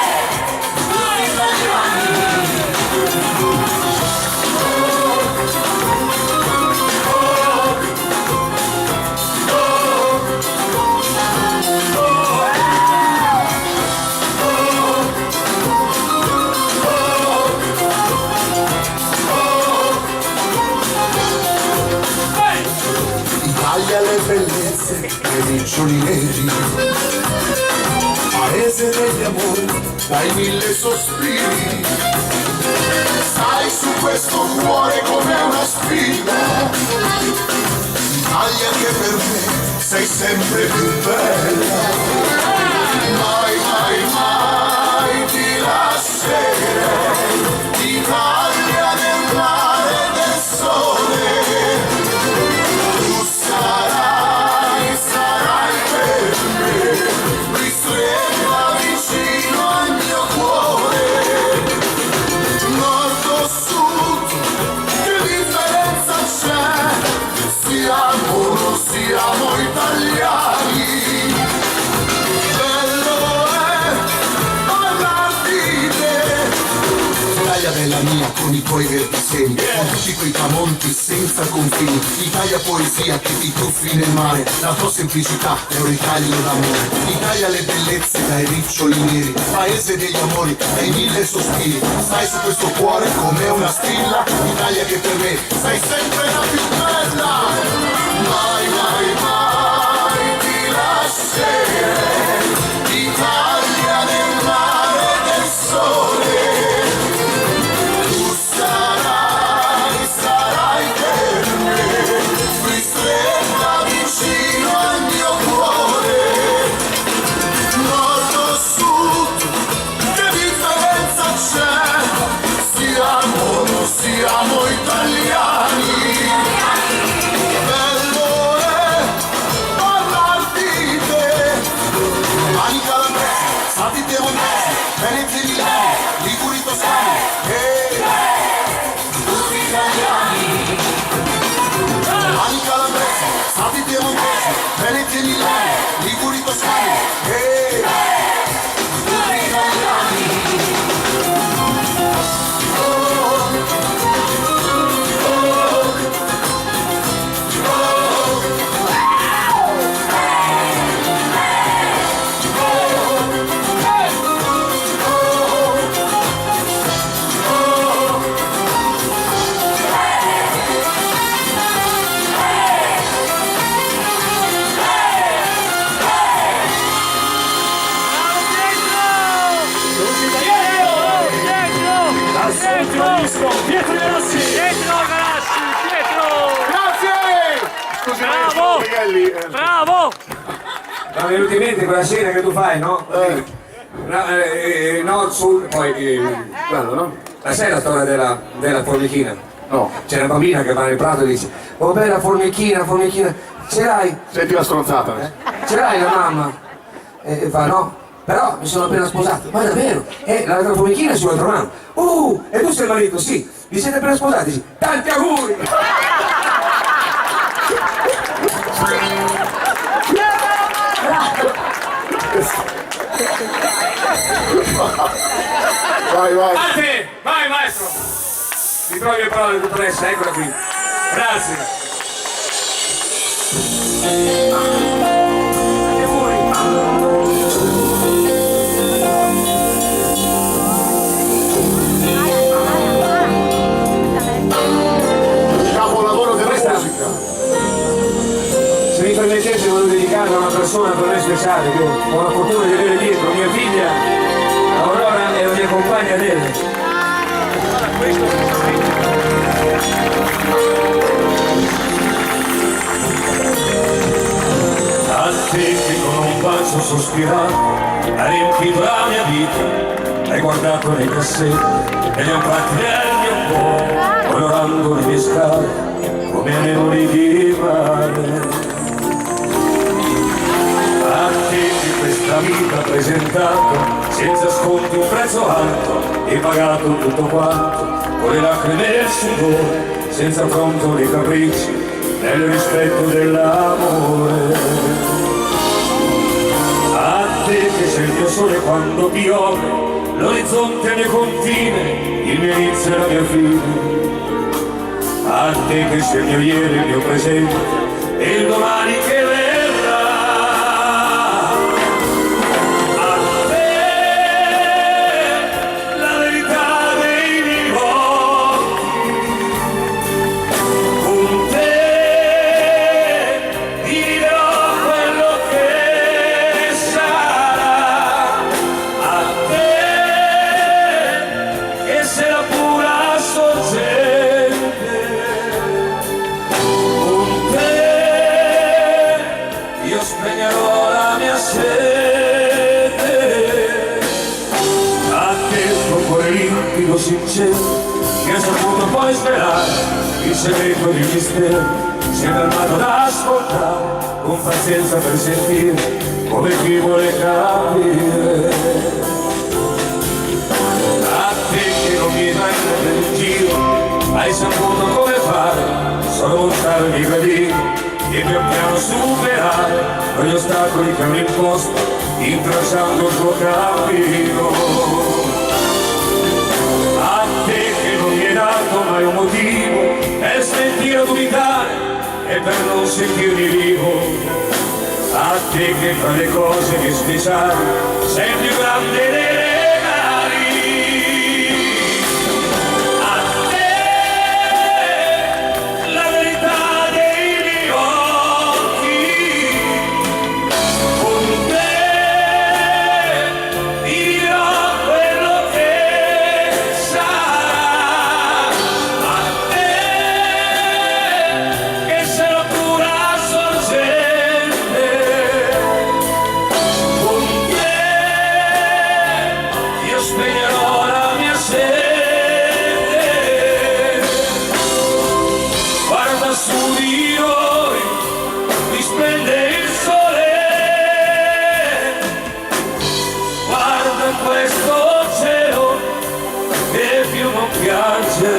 Italia le bellezze dei riccioli neri, paese degli amori dai 1000 sospiri. Stai su questo cuore come una spina, Italia che per me sei sempre più bella. Mai, mai, mai ti lascerei, Italia del mare e del sole. Sarai per me, ristretta vicino al mio cuore. Nord o sud, che differenza c'è? Siamo o non siamo italiani. Bello è parlarti di te, Italia bella mia, con i tuoi verdi semi, con tutti quei tramonti senza confini. Italia poesia che ti tuffi nel mare, la tua semplicità è un ritaglio d'amore. Italia le bellezze dai riccioli neri, paese degli amori dai 1000 sospiri. Stai su questo cuore come una stilla, Italia che per me sei sempre la più bella. Mai, mai, mai ti lascerei, Italia del mare e del sole. Sarai per me, ristretta vicino al mio cuore. Nord o sud, che differenza c'è? Siamo o non siamo italiani. Bello è parlarti di te, mani calabresi, stati piemontesi, veneti e milani, liguri toscani, tutti italiani. Mani calabresi, stati piemontesi, veneti e milani, liguri toscani, tutti italiani. Pietro Galassi! Pietro Galassi! Pietro! Grazie! Scusi, Bravo! Miguelli. Bravo! Mi è venuta in mente quella scena che tu fai, no? Nord, sud, poi Bello, no? la sai la storia della formichina? No. C'è una bambina che va nel prato e dice: oh bella formichina, formichina, ce l'hai? Senti la stronzata. Ce l'hai la mamma? E fa no, però mi sono appena sposato. Ma davvero? E l'altra formichina sull'altra mano. E tu sei il marito? Sì. Vi siete appena sposati? Sì. Tanti auguri! Vai, vai. A te! Vai maestro! Ritrovi le parole di dottoressa, eccola qui. Grazie. Andate fuori. Capolavoro della musica. Se mi permettete volevo dedicare a una persona per me speciale che ho la fortuna di avere dietro, mia figlia Aurora e la mia compagna Adele. A te che con un bacio sospirato hai riempito la mia vita, hai guardato nei cassetti e gli anfratti del mio cuore, colorando le mie scale come anemoni di mare. A te che questa vita ha presentato senza sconti un prezzo alto e pagato tutto quanto con le lacrime e il sudore, senza affronto nei capricci nel rispetto dell'amore. che sei il mio sole quando piove, l'orizzonte è il mio confine, il mio inizio e la mia fine. A te che sei il mio ieri, il mio presente e il domani che verrà. A te la verità dei miei occhi, con te vivrò quello che sarà. A te che sei la pura sorgente, con te io spegnerò la mia sete. A te il tuo cuore limpido, sincero, che ha saputo poi svelare il segreto di un mistero, si è fermato ad ascoltare con pazienza per sentire come chi vuole capire. A te che non mi dai prendere in giro, hai saputo come fare, sormontare i gradini e pian piano superare quegli ostacoli che hanno imposto, intralciando il tuo cammino. A te che non mi hai dato mai un motivo per sentire a dubitare e per non sentirmi vivo. A te che fra le cose che speciali sei il più grande dei regali. A te la verità dei miei occhi, con te vivrò quello che sarà. A te che sei la pura sorgente, con te io spegnerò la mia sete. Guarda su di noi, risplende il sole, guarda questo cielo che più non piange,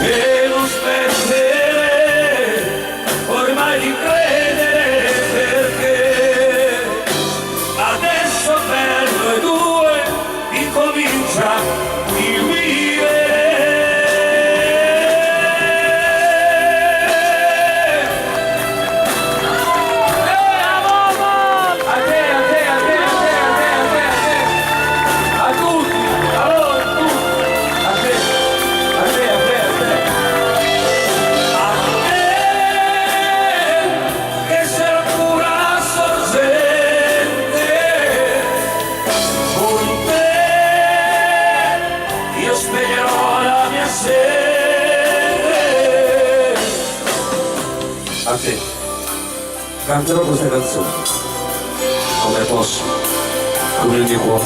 e non smettere ormai di credere, perché adesso per noi due incomincia il vivere. A te, a te, a te, a te, a te, a te, a te, a tutti, a voi, tutti, a te, a te, a te, a te. A te che sei la pura sorgente, con te io spegnerò la mia sete. A te canterò questa canzone come posso, con il mio cuore.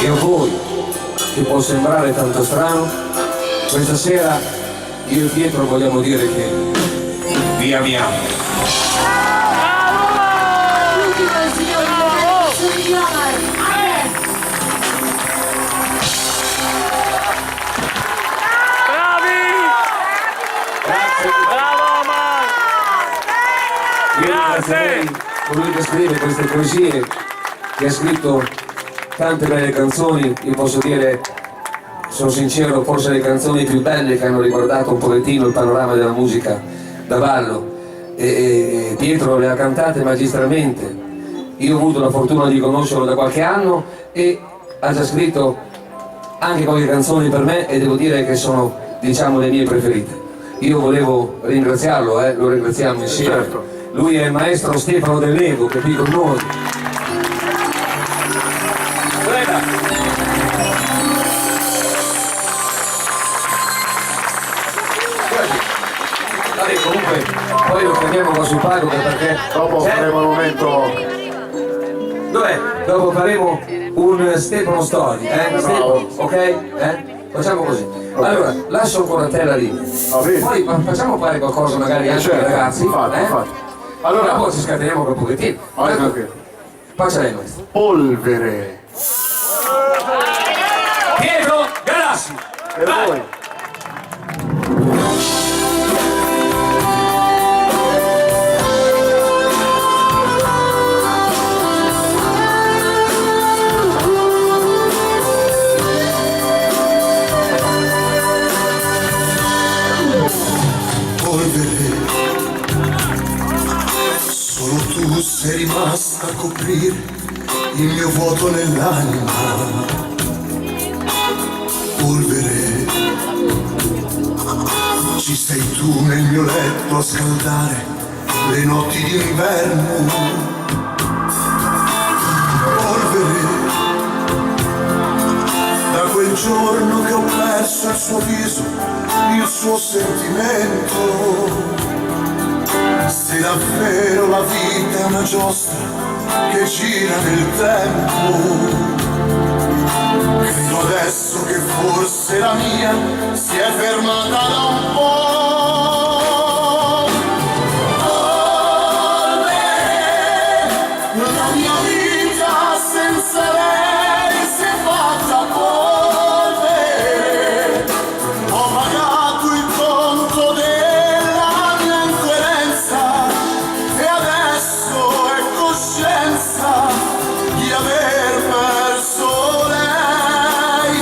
E a voi, che può sembrare tanto strano, questa sera io e Pietro vogliamo dire che vi amiamo. L'ultimo il signor Lorenzo di Omar. Bravi! Grazie. Bravo Omar! Io ringrazierei colui che scrive queste poesie, che ha scritto tante belle canzoni. Io posso dire, sono sincero, forse le canzoni più belle che hanno riguardato un pochettino il panorama della musica da ballo. E Pietro le ha cantate magistralmente. Io ho avuto la fortuna di conoscerlo da qualche anno e ha già scritto anche qualche canzone per me, e devo dire che sono, diciamo, le mie preferite. Io volevo ringraziarlo, lo ringraziamo insieme. Certo. Lui è il maestro Stefano Del Nego, che è qui con noi. Prega. Vabbè, comunque, poi lo chiamiamo qua sul palco perché... Dopo c'è? faremo il momento. Dov'è? Dopo faremo un Stefano Story, Stefano, ok? Facciamo così. Allora, lascio ancora a te la linea. bene. Poi facciamo fare qualcosa magari anche ai Certo, ragazzi. infatti, infatti. Allora, Allora, poi ci scateniamo per un pochettino. tranquillo. Faccia lei questo. Polvere. Pietro Galassi. Per Vai. voi. polvere, solo tu sei rimasta a coprire il mio vuoto nell'anima. Polvere, ci sei tu nel mio letto a scaldare le notti d'inverno. Polvere, da quel giorno che ho perso il suo viso, il suo sentimento. Se davvero la vita è una giostra che gira nel tempo, credo adesso che forse la mia si è fermata da un po'. La mia vita senza lei si è fatta polvere. Ho pagato il conto della mia incoerenza e adesso è coscienza di aver perso lei.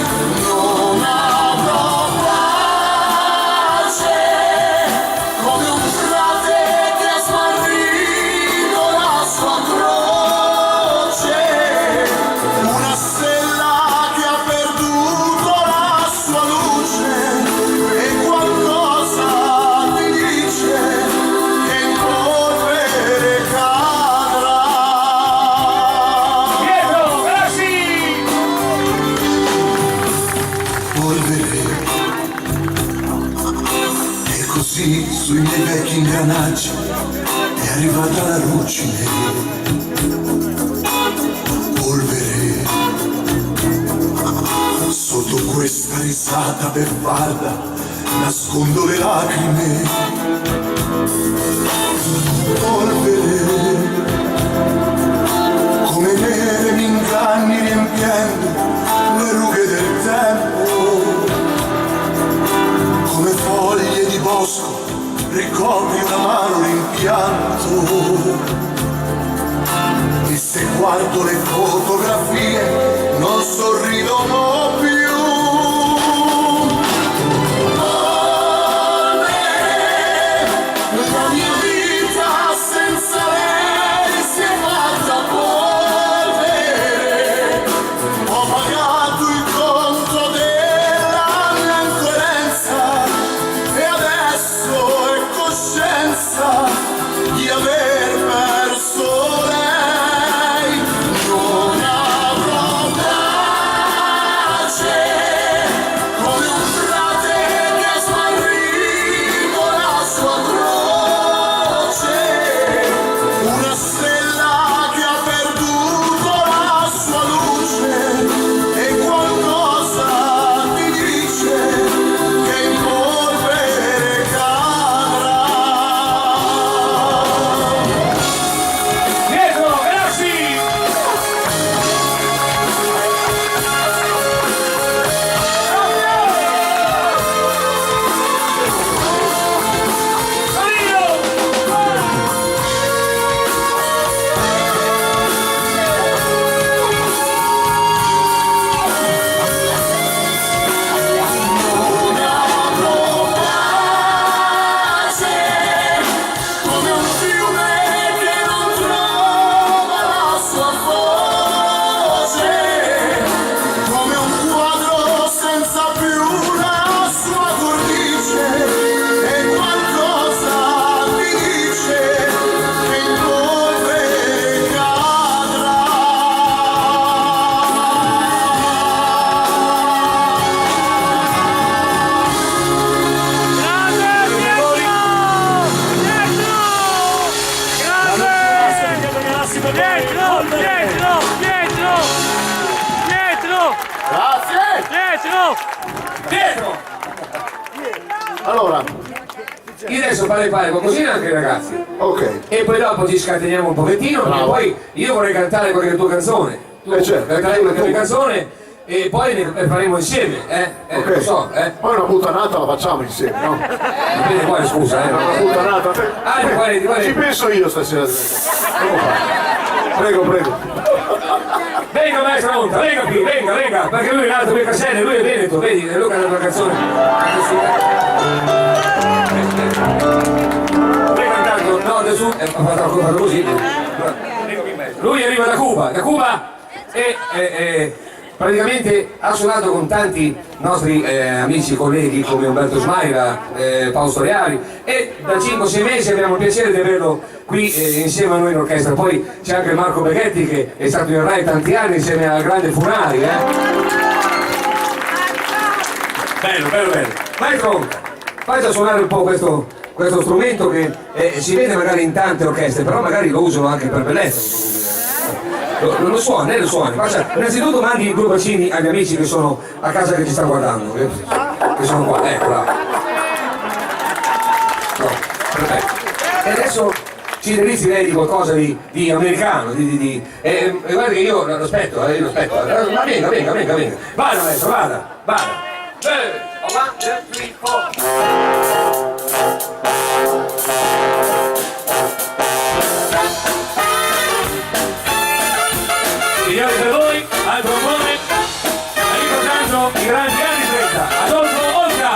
Non avrò pace come un frate che ha smarrito la sua croce, una stella che ha perduto la sua luce e qualcosa ti dice che in polvere cadrà. Pietro, Grassi! Polvere, e così sui miei vecchi ingranaggi è arrivata la ruggine. Polvere, sotto questa risata beffarda nascondo le lacrime. Polvere, come neve mi inganni riempiendo le rughe del tempo. Come foglie di bosco ricopri un amaro rimpianto. E se guardo le fotografie non sorridono più. La mia vita senza lei si è fatta polvere. Ho pagato il conto della mia incoerenza e adesso è coscienza di aver perso lei. Non avrò pace come un frate che ha smarrito la sua croce, una stella che ha perduto la sua luce e qualcosa ti dice che in polvere cadrà. Pietro, Grassi! Non avrò pace come un fiume che non trova la sua voce, come un quadro senza più la sua cornice e qualcosa ti dice che in polvere cadrà. Pietro! Allora, Io adesso farei fare qualcosina anche ai ragazzi. ok. E poi dopo ci scateniamo un pochettino, perché Bravo. poi io vorrei cantare qualche tua canzone. Tu certo. canterai qualche tua canzone e poi ne faremo insieme, Ok. lo so, Poi una puttanata la facciamo insieme, no? Dipende poi, scusa, Una puttanata. guardi. Ci penso io stasera. Come fa? Prego, prego. Venga maestro Monta, venga qui, venga, perché lui è nato qui a Caselle, lui è Veneto, vedi, e lui canta una canzone. fatto così. Lui arriva da Cuba e praticamente ha suonato con tanti nostri amici, colleghi come Umberto Smaila, Paolo Storiari, e da 5-6 mesi abbiamo il piacere di averlo qui insieme a noi in orchestra. Poi c'è anche Marco Beghetti che è stato in Rai tanti anni insieme al grande Funari. Bello. Maestro, faccia suonare un po' questo strumento che si vede magari in tante orchestre, però magari lo usano anche per bellezza. Lo suoni. Innanzitutto mandi 2 bacini agli amici che sono a casa che ci stanno guardando, che sono qua, ecco. Perfetto. E adesso ci delizi lei di qualcosa di americano, guarda che io lo aspetto. Ma venga. Vada adesso, vada. 1, 2, 3, 4. Signori per voi, al trombone, ricordando i grandi anni 30, Adolfo Olga.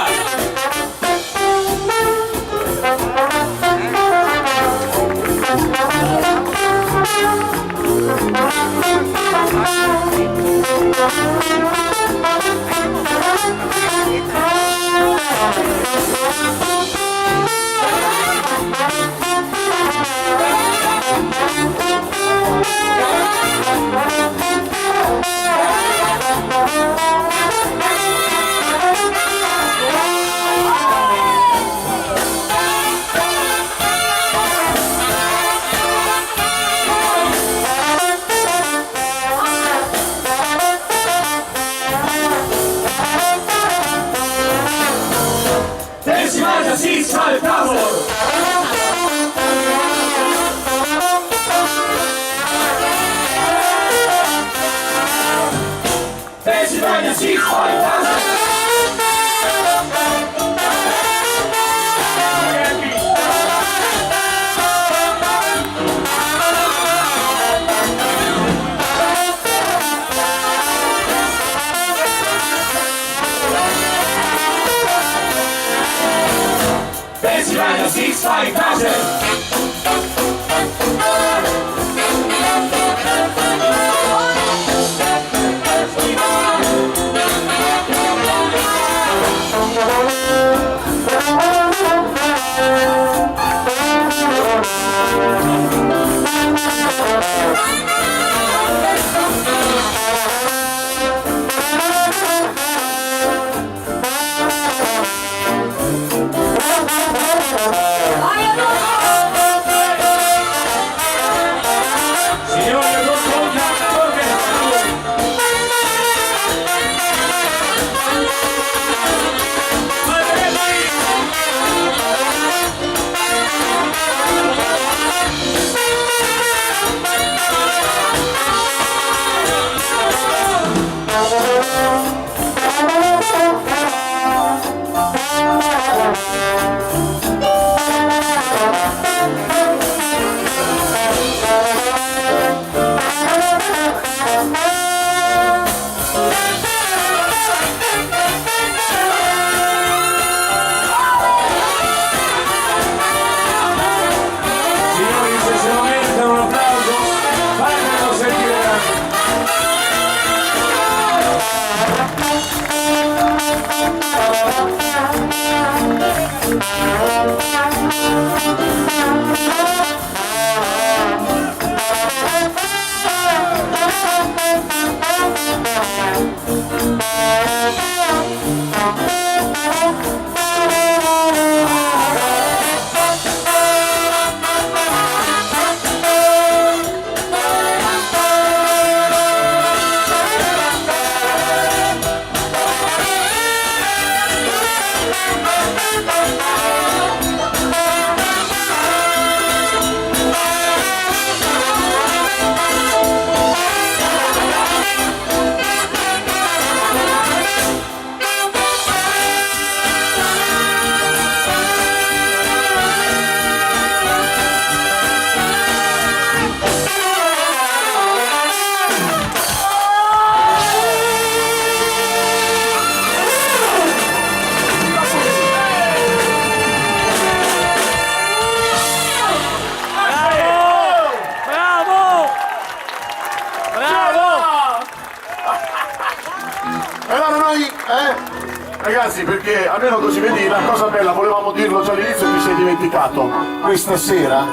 Si sale il tavolo! Pennsylvania si sale il tavolo! Pennsylvania 65000. ragazzi, perché almeno così vedi una cosa bella, volevamo dirlo già all'inizio e ti sei dimenticato. Questa sera,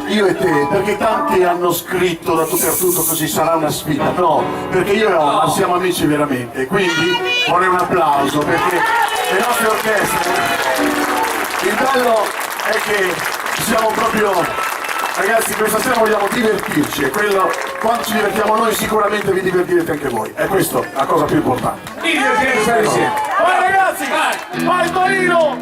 io e te, perché tanti hanno scritto da tutto e tutto così sarà una sfida, no, perché io e Omar siamo amici veramente, quindi vorrei un applauso, perché le nostre orchestre, il bello è che siamo proprio, ragazzi, questa sera vogliamo divertirci e quello, quando ci divertiamo noi sicuramente vi divertirete anche voi, è questa la cosa più importante. Mi divertirete stare insieme. Vai ragazzi, vai Torino!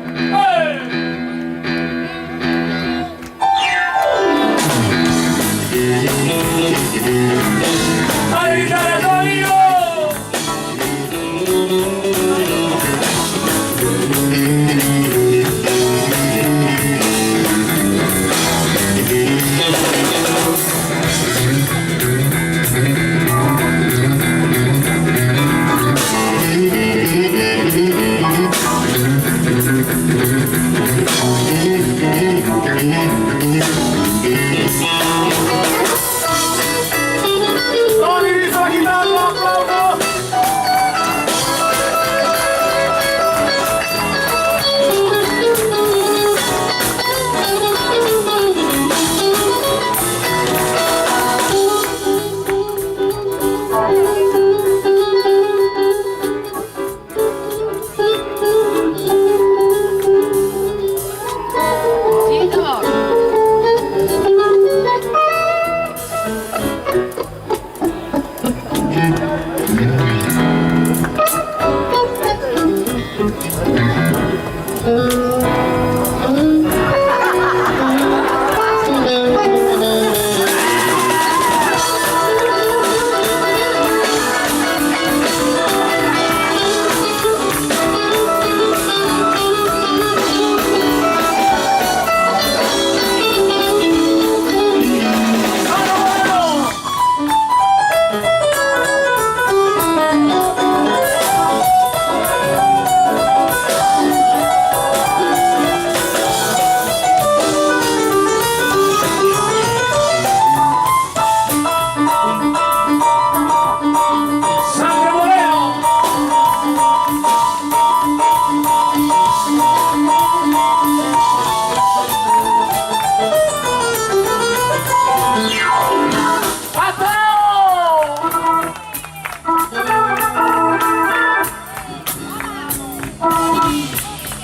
Vai l'Italia, Torino! Tony, sulla chitarra, applauso!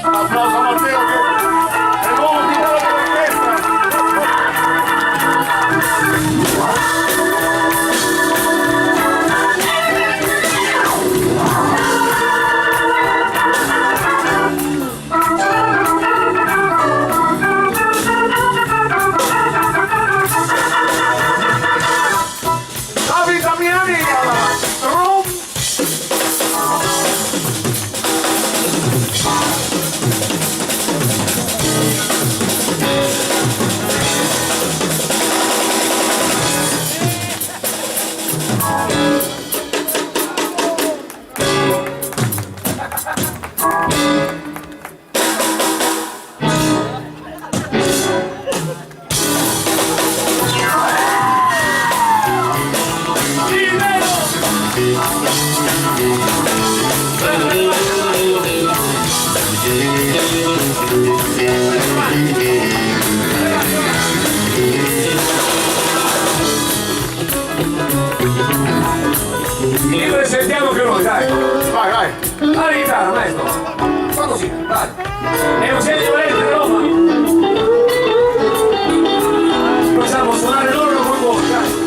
Applauso a Matteo che è l'uomo di dell'orchestra. La vita mia Li presentiamo più noi, dai! Vai, vai! La chitarra, maestro! Fa così, dai! E non siete volenti, Roma! Facciamo suonare loro con voi, dai!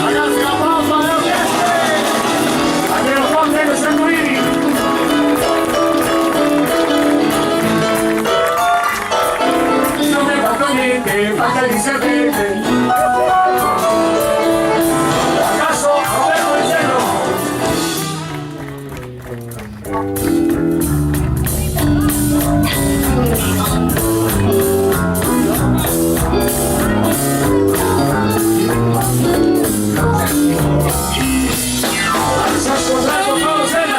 Ragazzi, l'applauso alle orchestre! Abbiamo Conte e Sanguini! Non mi ha fatto niente, fatta di sapete! Acaso, Roberto il cielo! Sassonato Paolo Sella!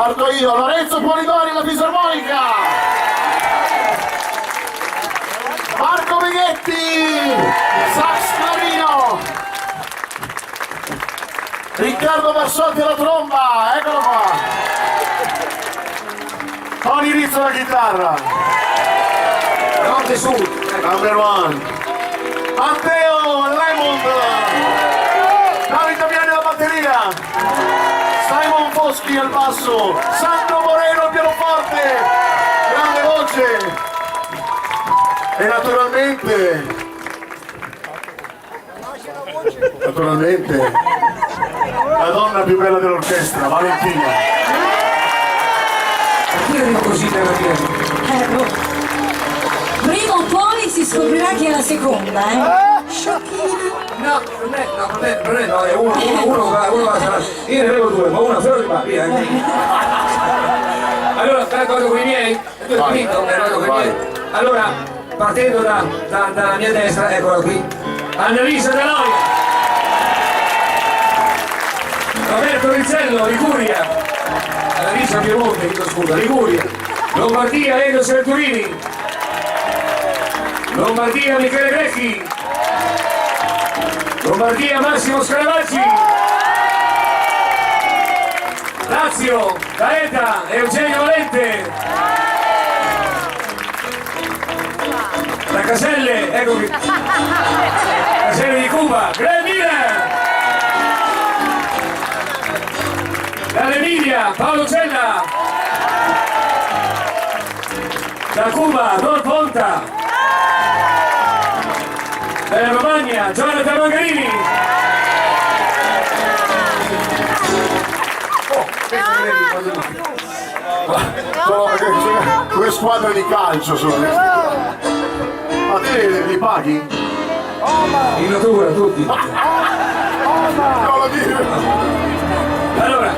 Parto io, Lorenzo Polidori, la fisarmonica! Marco Meghetti, sax clarino! Riccardo Bassotti alla tromba, eccolo qua! Tony Rizzo alla chitarra! Norte Sud. Number one! Matteo Lemond! Davide Damiani alla batteria! Simon Foschi al basso! Sandro Moreno al pianoforte! Grande voce! E naturalmente la donna più bella dell'orchestra, Valentina. Perché dico così per la fine? Ecco. Prima o poi si scoprirà chi è la seconda, No, no, è uno va io ne avevo due, ma una solo va via. Allora, d'accordo con i miei? Tu hai finito? D'accordo con i miei? Allora, partendo dalla mia destra, eccola qui, Annalisa Daloia, Roberto Rizzello, Liguria, Annalisa Piemonte, chiedo scusa, Liguria, Lombardia, Elio Serturini, Lombardia, Michele Grecchi, Lombardia, Massimo Scaravaggi, Lazio, Gaeta, Eugenio Valente, da Caselle, ecco qui, Caselle di Cuba, Greg Miller, dall'Emilia, Paolo Cella, da Cuba, Don Ponta, dalla Romagna, Jonathan Mangarini. Sono due squadre di calcio sono. Ma te li paghi? In natura tutti. Non lo dire. Allora,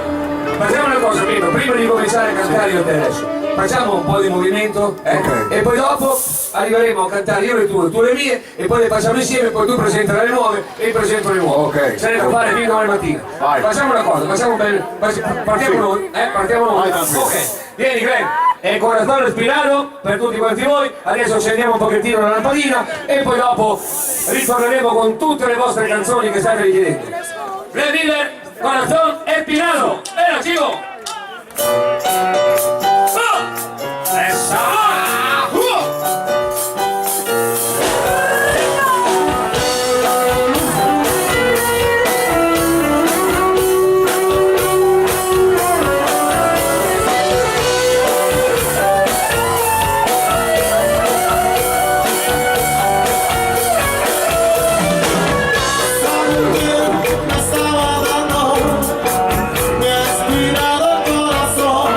facciamo una cosa, Pino, prima di cominciare a cantare io e te adesso. Facciamo un po' di movimento, Ok. E poi dopo arriveremo a cantare io le tue, tu le mie, e poi le facciamo insieme, poi tu presenti le nuove e io presento le nuove. Ok. Se ne può fare fino a domani mattina. Vai. Facciamo una cosa, facciamo bene. Partiamo Sì. noi, partiamo noi. Vai, tranquillo. Ok, vieni Greg. E corazon spinato per tutti quanti voi, adesso accendiamo un pochettino la lampadina e poi dopo ritorneremo con tutte le vostre canzoni che state richiedendo. Greg Miller, corazon spinato. Era chico! Me estaba dando, me ha inspirado el corazón.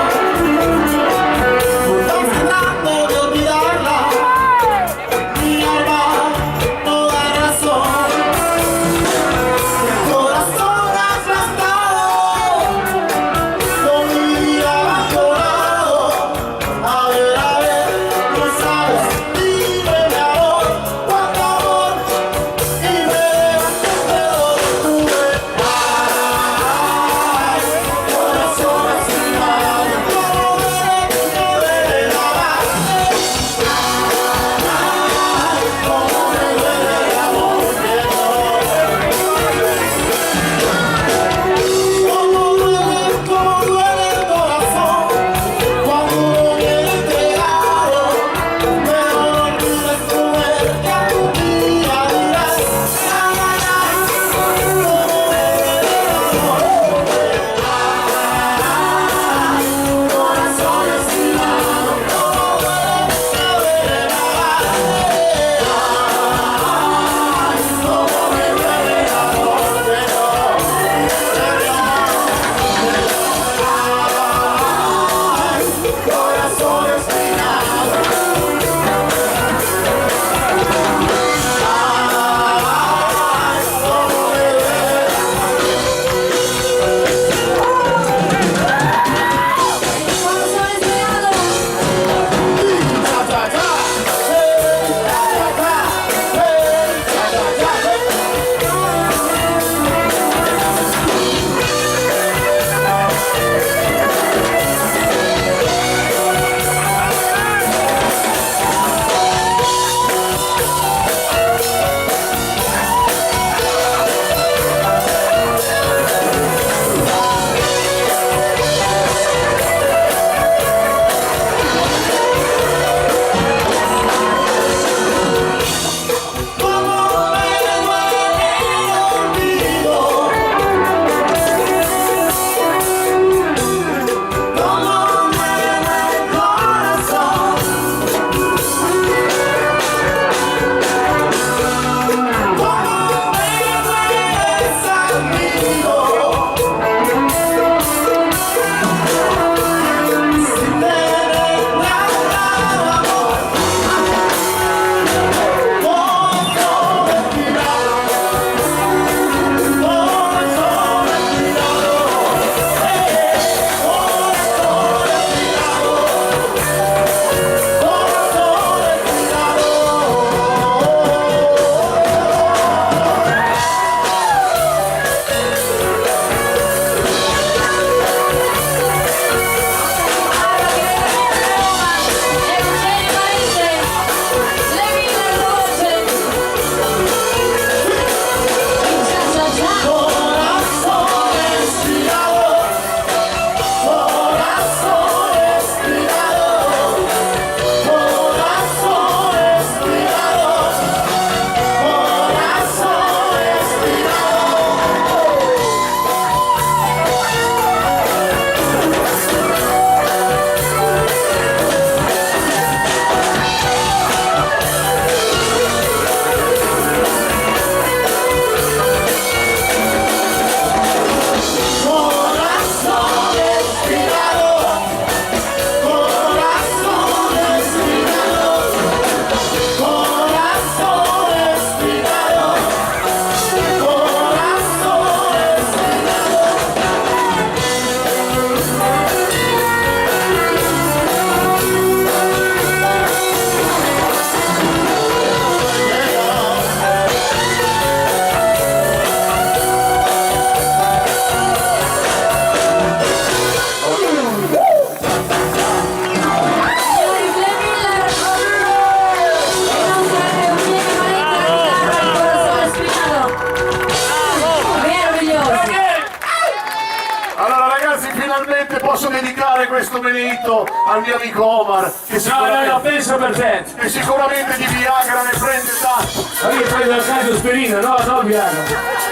questo benedetto al mio amico Omar, che No, penso per te. sicuramente di Viagra ne prende tanto. Ma io prendo il caso aspirina, no, Viagra.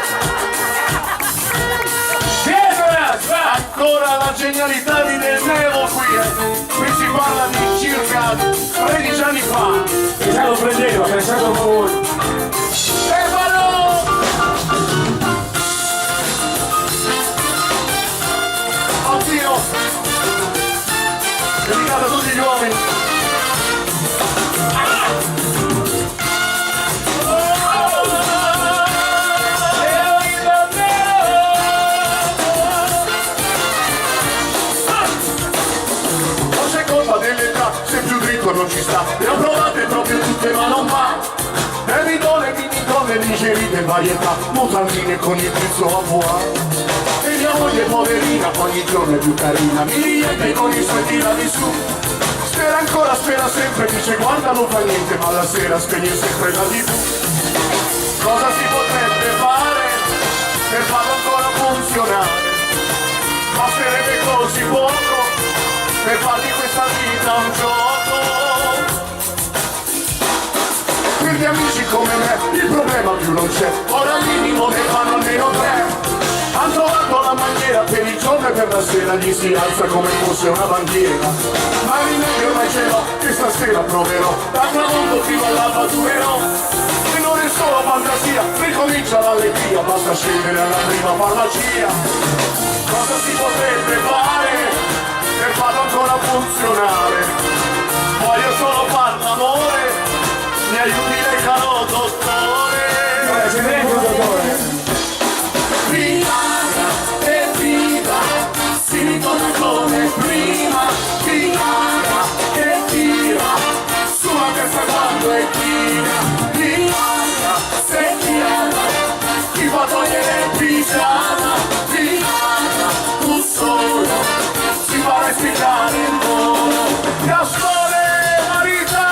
Ancora la genialità di Del Nevo qui si parla di circa 13 anni fa. Già lo prendeva, pensate un po' voi. Stefano! Oddio! Dedicato a tutti gli uomini. Se più dritto non ci sta, le ho provate proprio tutte ma non va. Bevitone, minitone, digerite varietà, mutandine con il pizzo a buona. E mia moglie poverina ogni giorno è più carina, mi riempie con i suoi tiramisù. Spera ancora, spera sempre, dice guarda non fa niente, ma la sera spegne sempre la TV. Cosa si potrebbe fare per farlo ancora funzionare? Basterebbe così poco per farti questa vita un gioco. Per gli amici come me il problema più non c'è, ora al minimo ne fanno almeno 3. Han trovato la maniera per il giorno e per la sera gli si alza come fosse una bandiera. Ma rimedio mai ce l'ho, che stasera proverò, dal tramonto fino all'alba durerò. E non è solo fantasia, ricomincia l'allegria, basta scendere alla prima farmacia. Cosa si potrebbe fare per farlo ancora funzionare? Voglio solo far l'amore, mi aiuti lei caro dottore. C'è dentro, dottore. Viagra e viva, si ritorna come prima. Viagra e viva, sulla testa quando è china. Viagra se ti ama, ti fa togliere il pigiama. Viagra, tu solo, ti fa respirare il volo. Gastone Marita,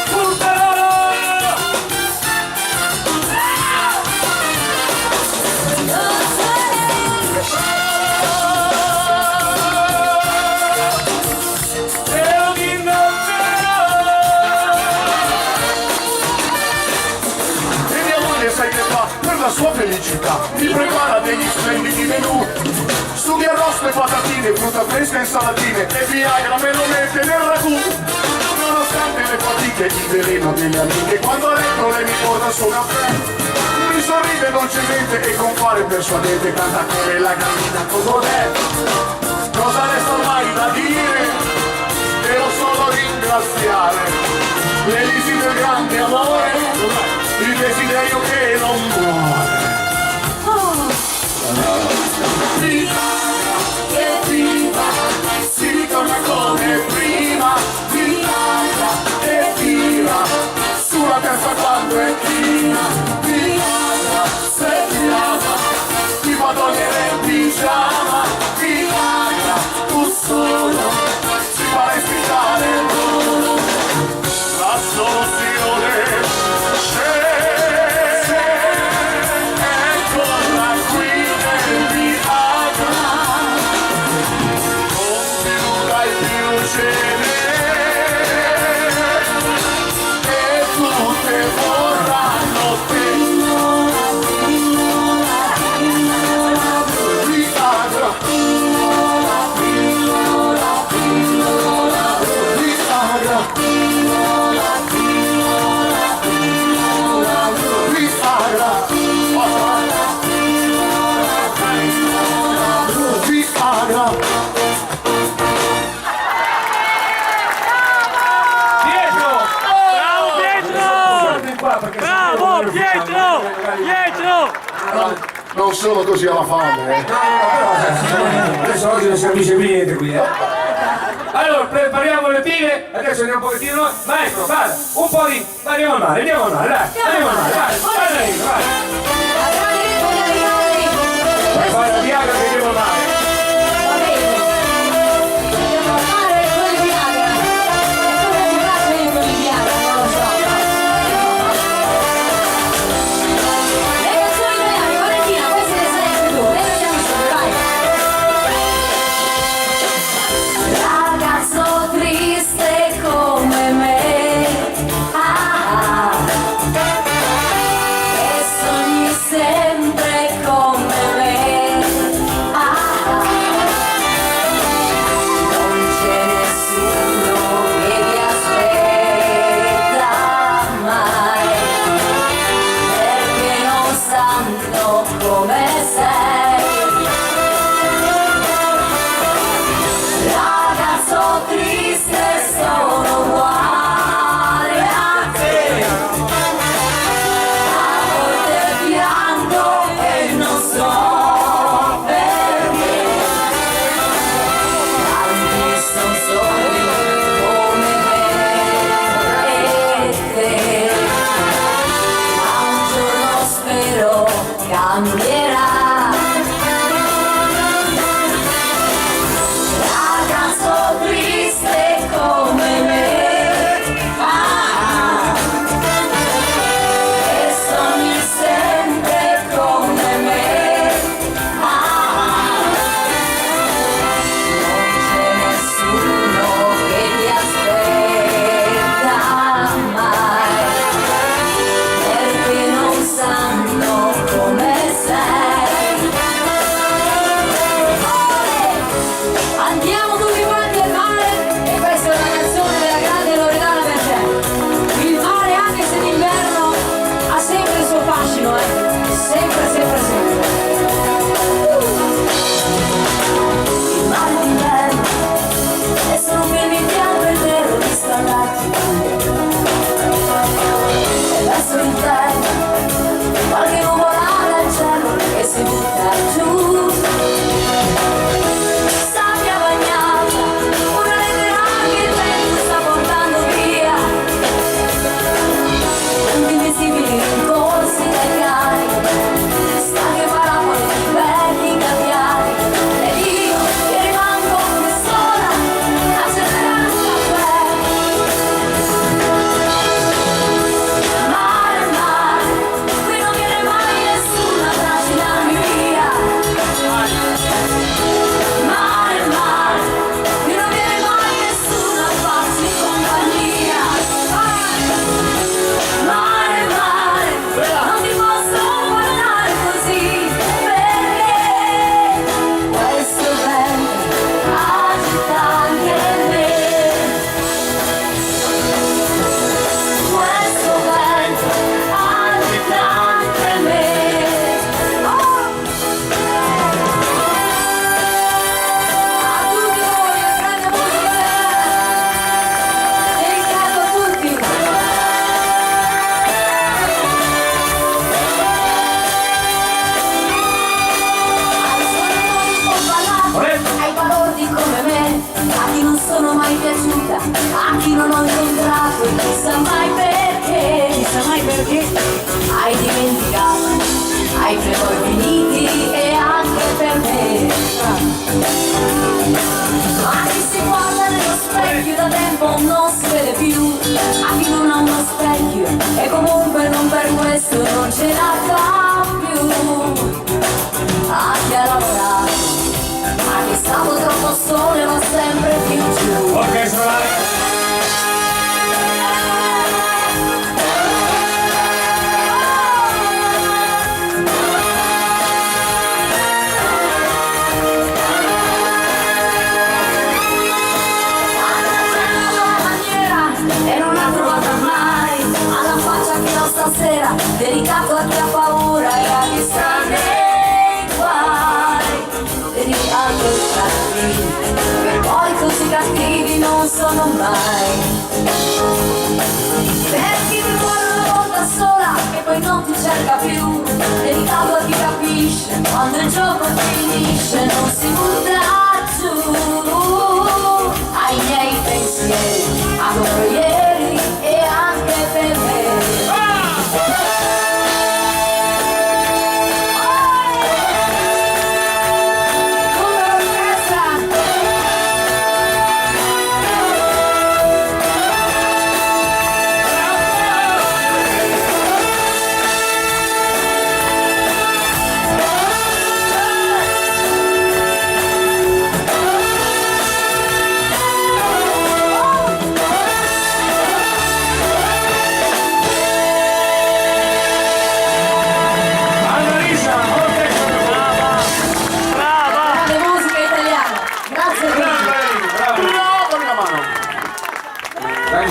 Purterolo! E mia moglie sai che fa per la sua felicità, mi prepara degli splendidi menù. Studi arrosto e patatine, frutta fresca e insalatine, e Viagra me lo mette nel ragù. Nonostante le fatiche, il veleno delle amiche, quando a letto lei mi porta su un caffè. Mi sorride dolcemente e compare persuadente, canta come la gallina cocodè. Cosa resta ormai da dire? Devo solo ringraziare l'elisi del grande amore, il desiderio che non muore. Viagra e viva, si ritorna come prima. Viagra e viva, sulla testa quando è china. Viagra se ti ama, ti fa togliere il pigiama. Viagra, tu solo, ti fa respirare il volo. La soluzione c'è. E tutte vorranno te. Viagra, Bravo Pietro! Pietro! Non sono così alla fame, Adesso oggi non si capisce più niente qui, Allora, prepariamo le pile, adesso andiamo un pochettino noi. Maestro, vada, un po' di. Andiamo al mare, dai, andiamo al mare, vai. Vai a fare la Viagra che andiamo al mare. non ce la fa più anche a lavorare, ma che stavo troppo sole va sempre più giù. Orchestra. Stasera, dedicato a chi ha paura e a chi sta nei guai, dedicato ai cattivi, che poi così cattivi non sono mai. Per chi ti vuole una volta sola e poi non ti cerca più, dedicato a chi capisce quando il gioco finisce, non si butta giù. Ai miei pensieri, adoro ieri e anche per me.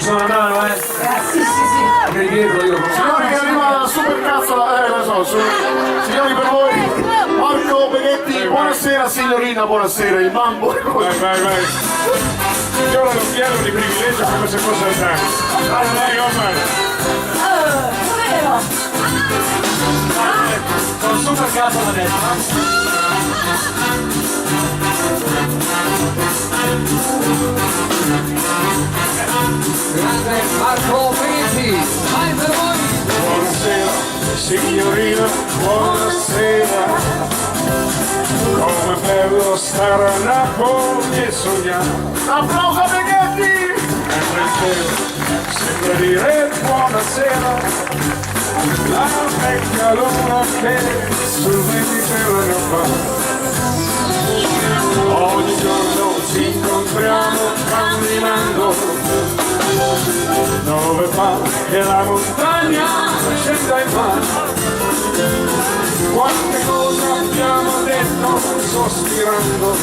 Sono una mano, Sì. Signori che arriva la super cazzola, lo so, signori per voi, Marco Beghetti, buonasera signorina, buonasera, il mambo è così. vai. Io ora lo chiedo di privilegio come se fosse il tempo. Vai, Omar. Dov'ero? Con super cazzo da destra. Grande Marco Beghetti, vai per voi! Buonasera, signorina, buonasera. Come bello stare a Napoli e sognare. Applauso a Beghetti! Mentre il cielo sembra dire buonasera. La vecchia luna che sul Mediterraneo va. Ogni giorno ci incontriamo camminando, dove fa che la montagna scenda in mare. Quante cose abbiamo detto sospirando,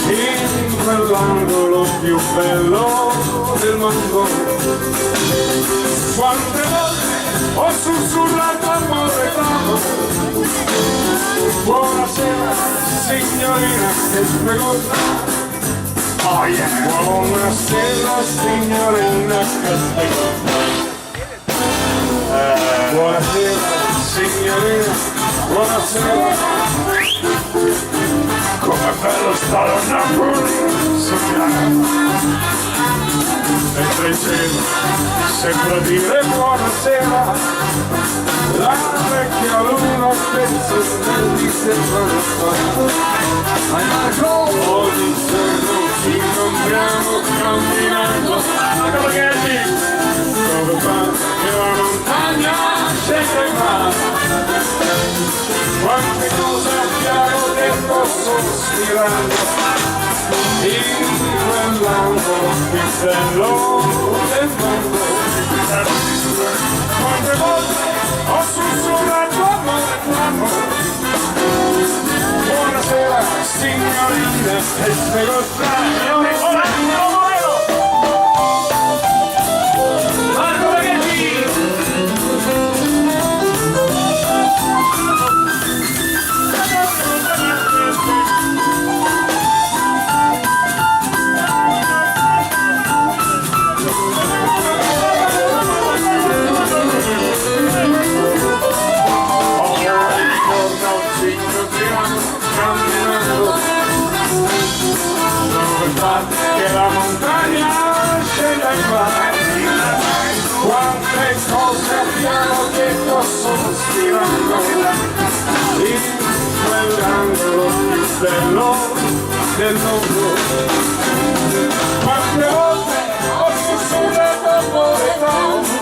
in quell'angolo più bello del mondo. Quante volte ho sussurrato amore d'amore. Buonasera signorina, che spegosa. Oh yeah. Buonasera signorina, che spegosa. Buonasera signorina, buonasera. Com'è bello stare a Napoli, sognare. Mentre il cielo sembra dire buonasera, la vecchia luna pensa nel sembrano fa. Ogni giorno ci incontriamo camminando, dove fa che la montagna scende in mare. Quante cose abbiamo detto sospirando, in quell'angolo più bello del mondo. Quante volte ho sussurrato amore d'amore. Buonasera signorina, e se lo sai, Marco Beghetti! Che la montagna scenda in mare. Quante cose abbiamo detto sospirando, in quell'angolo più bello del mondo. Quante volte ho sussurrato amore d'amore.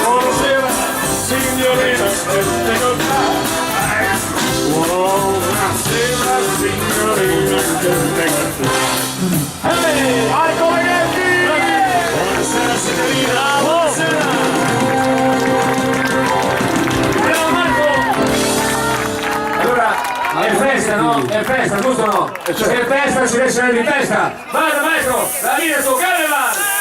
Buonasera signorina stette con te. Buonasera signorina stette con te. Ehi, Marco Meghetti! Buonasera signorina, buonasera! Bravo Marco! Allora, è festa, no? È festa, giusto o no? Se è festa ci deve essere di festa! Vada maestro, la linea su Caravan!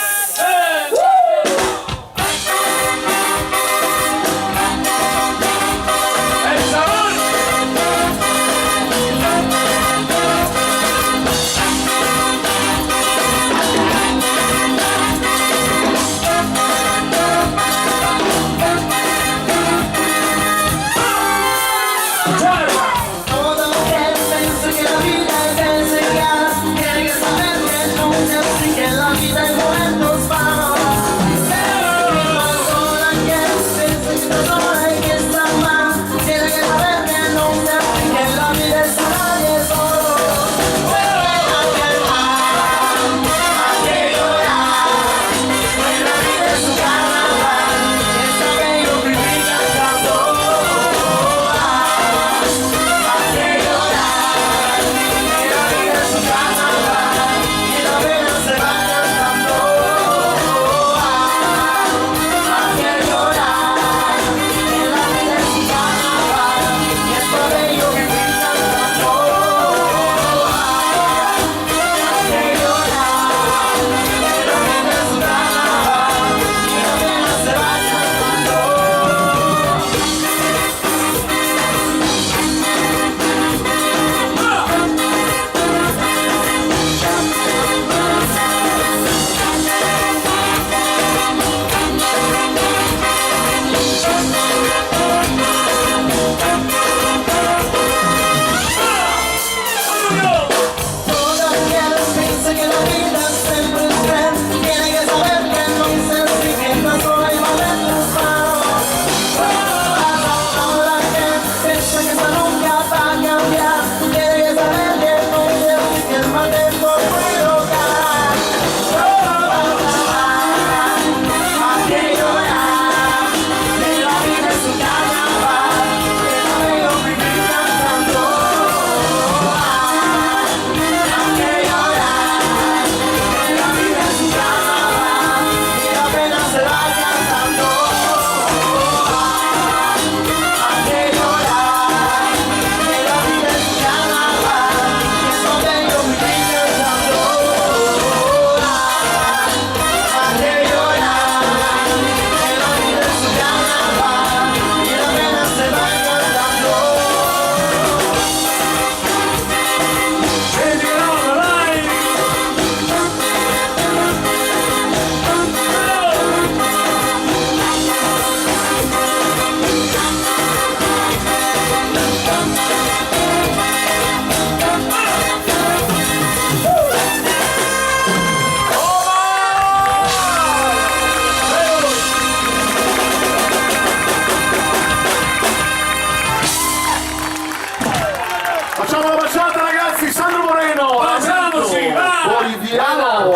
Facciamo la baciata ragazzi, Sandro Moreno! Baciamoci, va! Boliviano!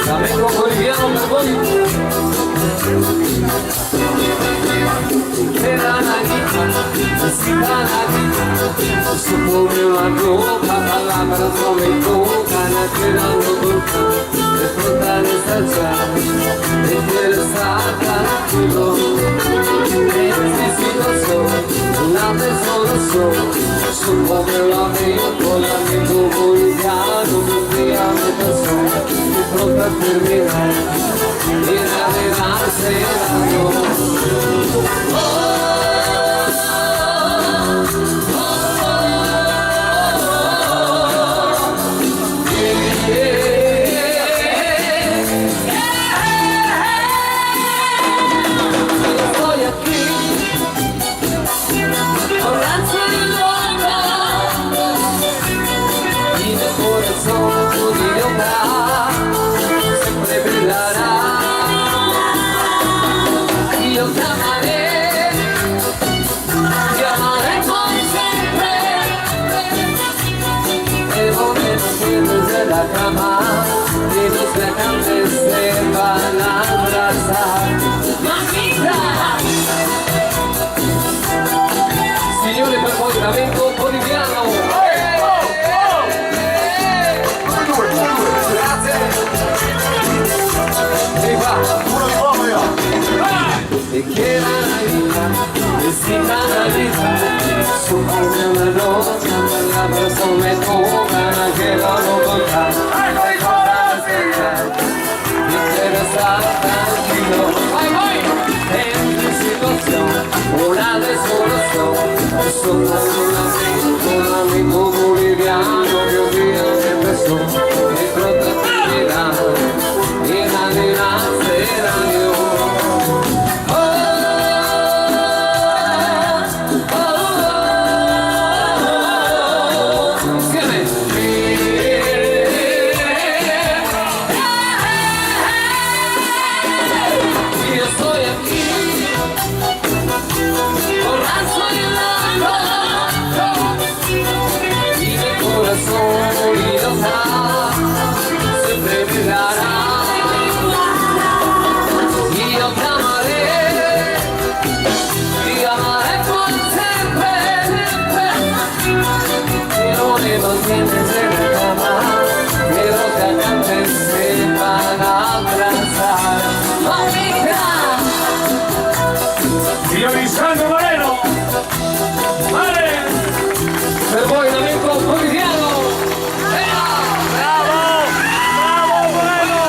Flamenco boliviano per voi. Era la vita, si va la vita, su come una roca, palabra come toca, nacerando tocca, e frontale stagione, e interessata nacido, e necesito solo, una persona sola, su come l'amico boliviano, un dia a metà sola, e pronta a terminare, e navigarsi si canalizza su come una rosa la persona tocca che la volontà di stare tranquillo en situación una desolación solo un amigo boliviano que un día me empezó y pronto terminará y nadie será yo. Signor Alessandro Moreno! Mare! Per voi un amico boliviano! Bravo! Bravo Moreno!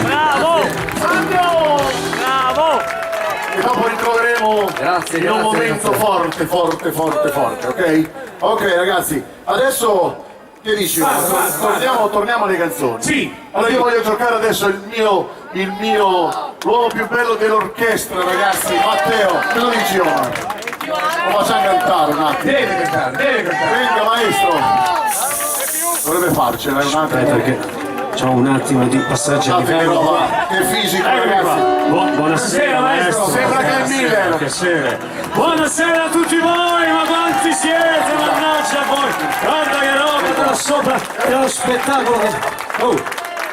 Bravo! Bravo! E dopo ritroveremo Grazie, in un momento grazie. forte, ok? Ok ragazzi, adesso che dici? Torniamo alle canzoni. Sì. Allora io voglio giocare adesso l'uomo più bello dell'orchestra, ragazzi, Matteo, che lo dici Omar? Lo facciamo cantare un attimo. Deve cantare! Venga maestro! Dovrebbe farcela un attimo. Perché c'ho un attimo di passaggio di Guardate che ferro. roba, che fisico Eccomi ragazzi. Buonasera maestro. Sembra che è il Miller. Piacere. Buonasera a tutti voi, ma quanti siete, mannaggia voi. Guarda che roba da sopra, è lo spettacolo. Oh,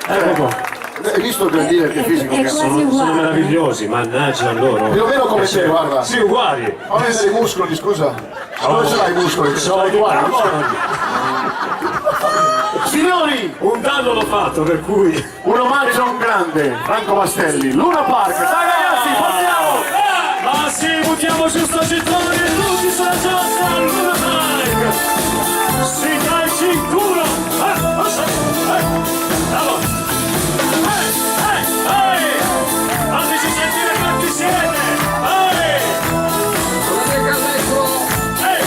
ecco qua. Hai visto che il Miller che fisico che è? Sono meravigliosi, mannaggia loro. Più o meno come te, guarda. Sì, uguali. Fammi vedere i muscoli, scusa. Dove ce l'hai i muscoli? Sono uguali. Signori, Un danno l'ho fatto, per cui... un omaggio a un grande, Franco Mastelli, Luna Park. Dai ragazzi, partiamo! Ma sì, buttiamo giù sto gettone e tutti sulla giostra al Luna Park. Si calci in culo. Bravo. Fateci sentire quanti siete.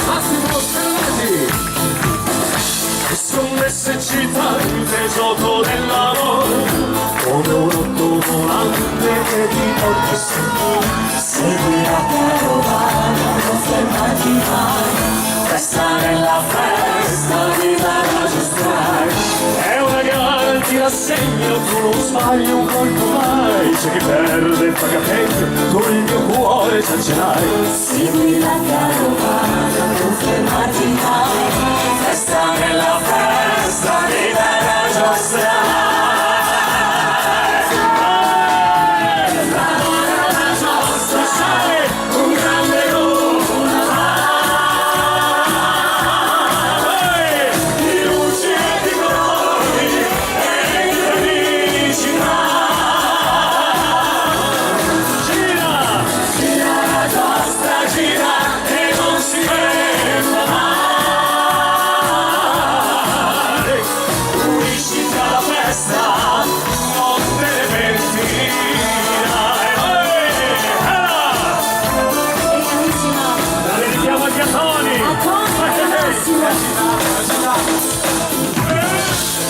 Massimo Scarlatti! Sommessicità il gioco del lavoro come un otto volante che ti porta su. Segui la carovana, non fermarti mai. Resta nella festa, viva la giusta. È una gara, ti rassegno, tu non sbagli un colpo mai. C'è chi perde il pagamento, tu il mio cuore già ce l'hai. Segui la carovana, non fermarti mai. Resta nella festa, viva la giusta.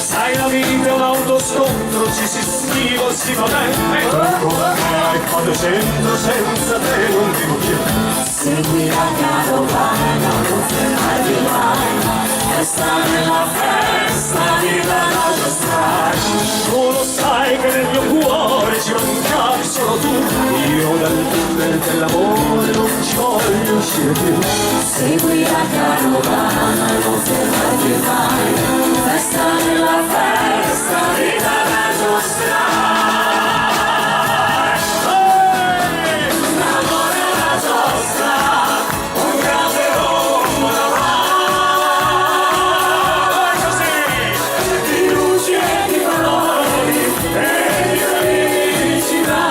Sai la vita è un autoscontro, ci si schiva, si va bene. Ancora hai fatto 100 senza te non vivo più. Segui la carovana, non fermarti mai. Resta nella festa, viva la giostra. Tu lo sai che nel mio cuore ci mancavi solo tu. Io dal tunnel dell'amore non ci voglio uscire più. Segui la carovana, non fermarti mai. Resta nella festa, viva la giostra. L'amore è la giostra, un grande rumore così, di luci e di colori e di felicità.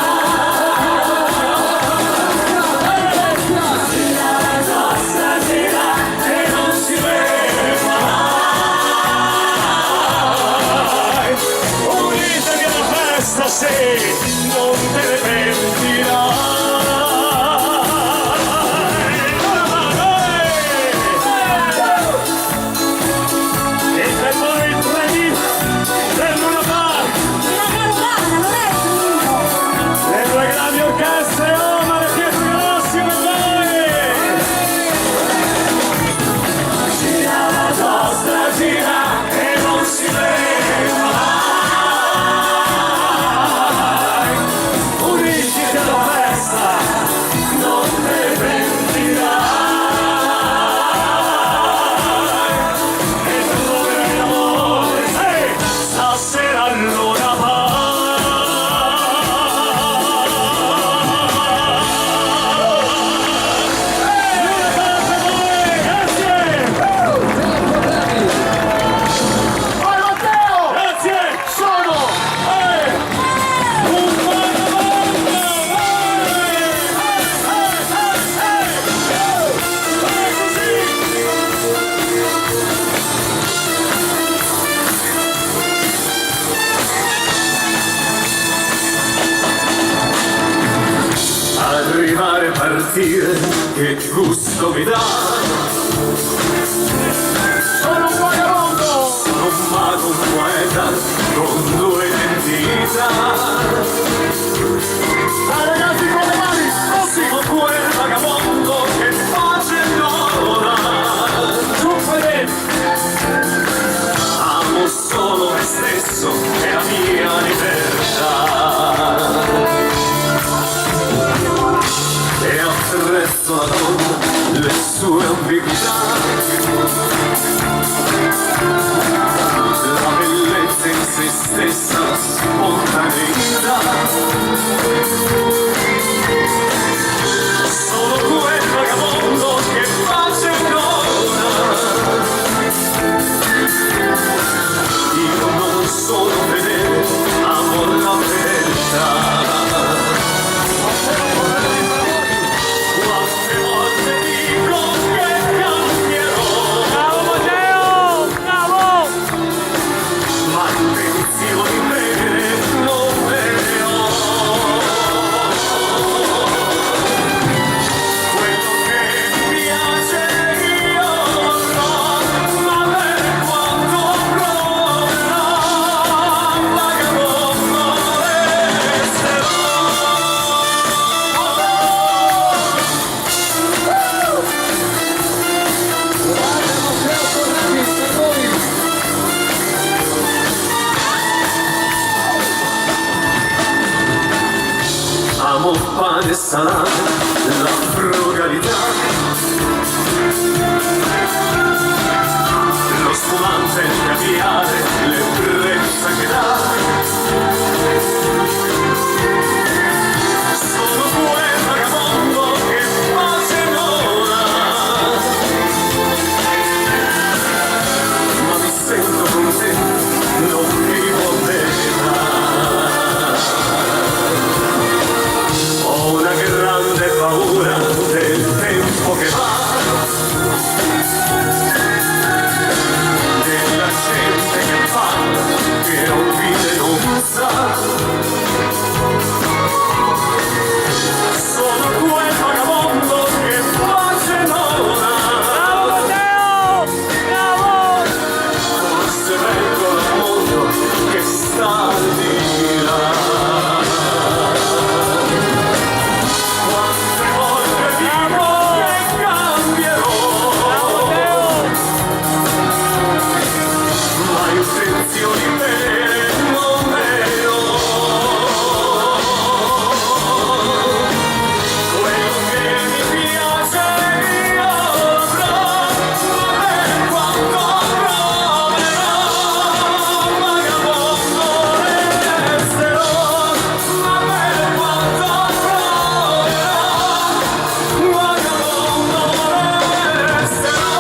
verità. Sono un vagabondo! Sono un mago, un poeta con due identità. Dai ragazzi con le mani! Sono quel vagabondo che pace non ha. Giù fedele! Amo solo me stesso e la mia libertà. E apprezzo la donna, le sue ambiguità. La bellezza in se stessa, la spontaneità. Sono quel vagabondo che pace non ha. Io non sono fedele, amo la fedeltà. Quante volte dico che cambierò, Bravo Matteo! Bravo! ma intenzioni vere non ne ho. Quello che mi piace io no, ma per quanto proverò, vagabondo resterò. Amo pane e salame, la frugalità, lo spumante, il caviale, l'ebbrezza che dà. Sono quel vagabondo che pace non ha, ma mi sento contento, non vivo metà. Ho una grande paura del tempo che va, della gente che parla, che non vide non sa. Sono quel vagabondo che pace non ha. Bravo Matteo! Bravo! Forse vengo dal mondo che sta al di là. Quante volte dico che cambierò, ma intenzioni vere non ne ho. Quello che mi piace io avrò, ma per quanto proverò, vagabondo resterò. Ma per quanto proverò, vagabondo resterò.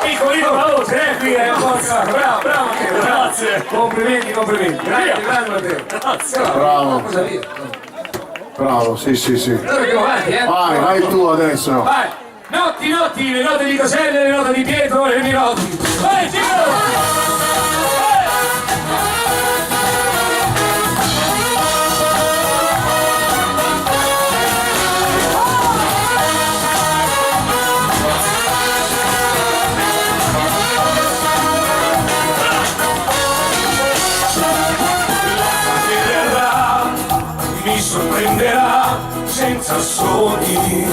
Piccolino veloce, qui porca, bravo, bravo Matteo, grazie. Complimenti, complimenti. Grazie, grande Matteo. Grazie. Bravo. Cosa via? Bravo, sì, sì, sì. Allora andiamo avanti, Vai tu adesso. Vai. Notti, notti, le note di Coselle, le note di Pietro, le mie noti. Vai, Giro! Mi sorprenderà senza sogni. Il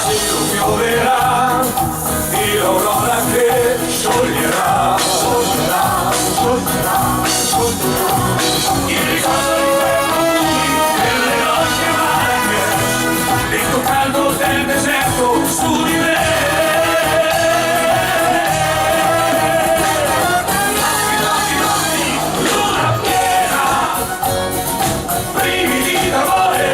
cielo pioverà e l'aurora che scioglierà. Il ricordo di quei profumi delle notti bianche, vento caldo del deserto su di me. Luna piena, brividi d'amore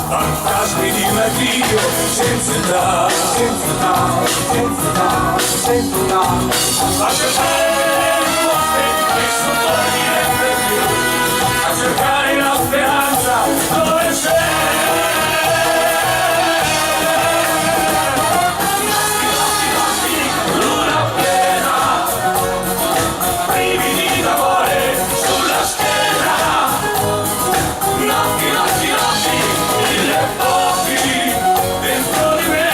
fantasmi di un addio senza età, senza età, senza età, senza età. A cercare risposte che sono niente più, a cercare la speranza dove c'è. Luna piena, brividi d'amore sulla schiena, notti, notti, notti, mille pochi dentro di me.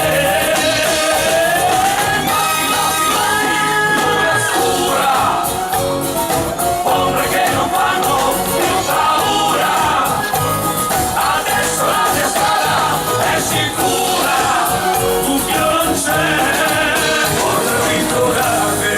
Notti, notti, notti, luna scura, ombre che non fanno più paura. Adesso la mia strada è sicura, dubbio non c'è, ho vinto da te.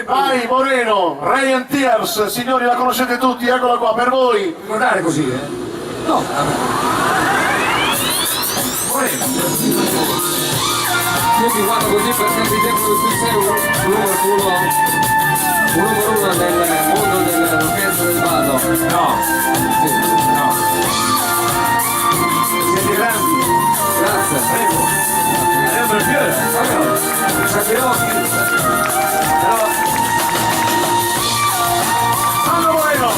Vai Moreno, Ryan Tears, signori la conoscete tutti, eccola qua per voi. Guardare così, No. Moreno. Io ti guardo così per sempre tempo che tu sei un numero uno nel mondo dell'orchestra del ballo. No. Sì. No. Siete grandi. Grazie. Prego. Per piacere. Sappiamo però Sandro Moreno.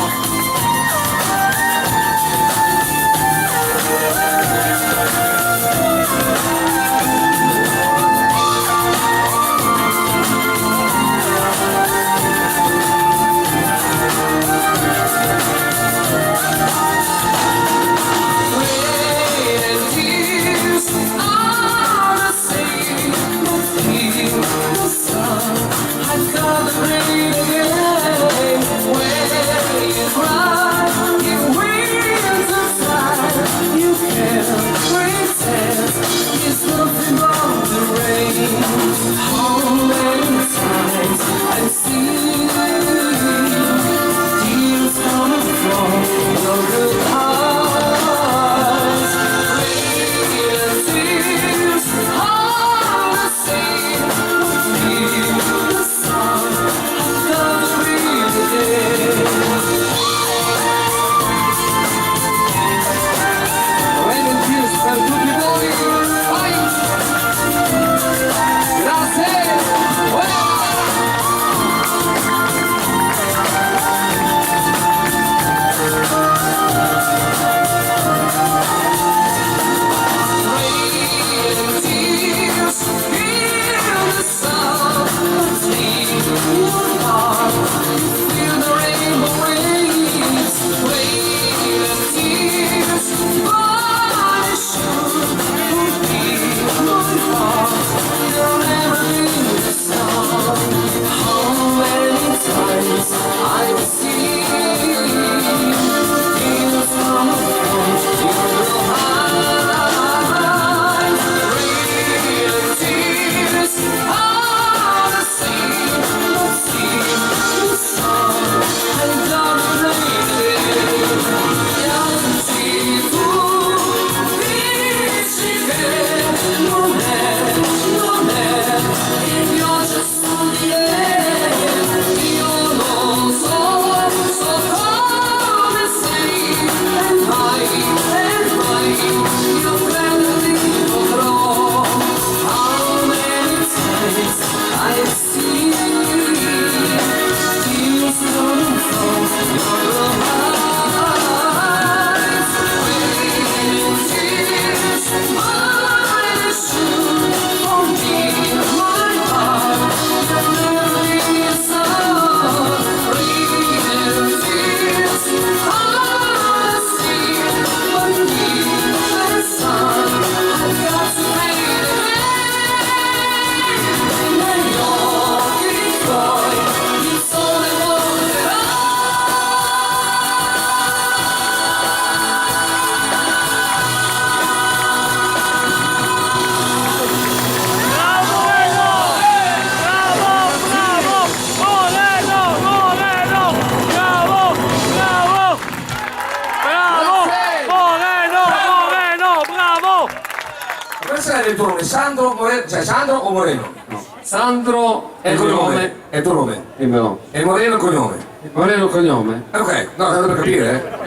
Come sarebbe il tuo nome? Sandro Moreno? Cioè Sandro o Moreno? Sandro È il cognome? È il tuo nome? Il mio nome. E Moreno il cognome? Moreno il cognome? Ok, no, tanto per capire,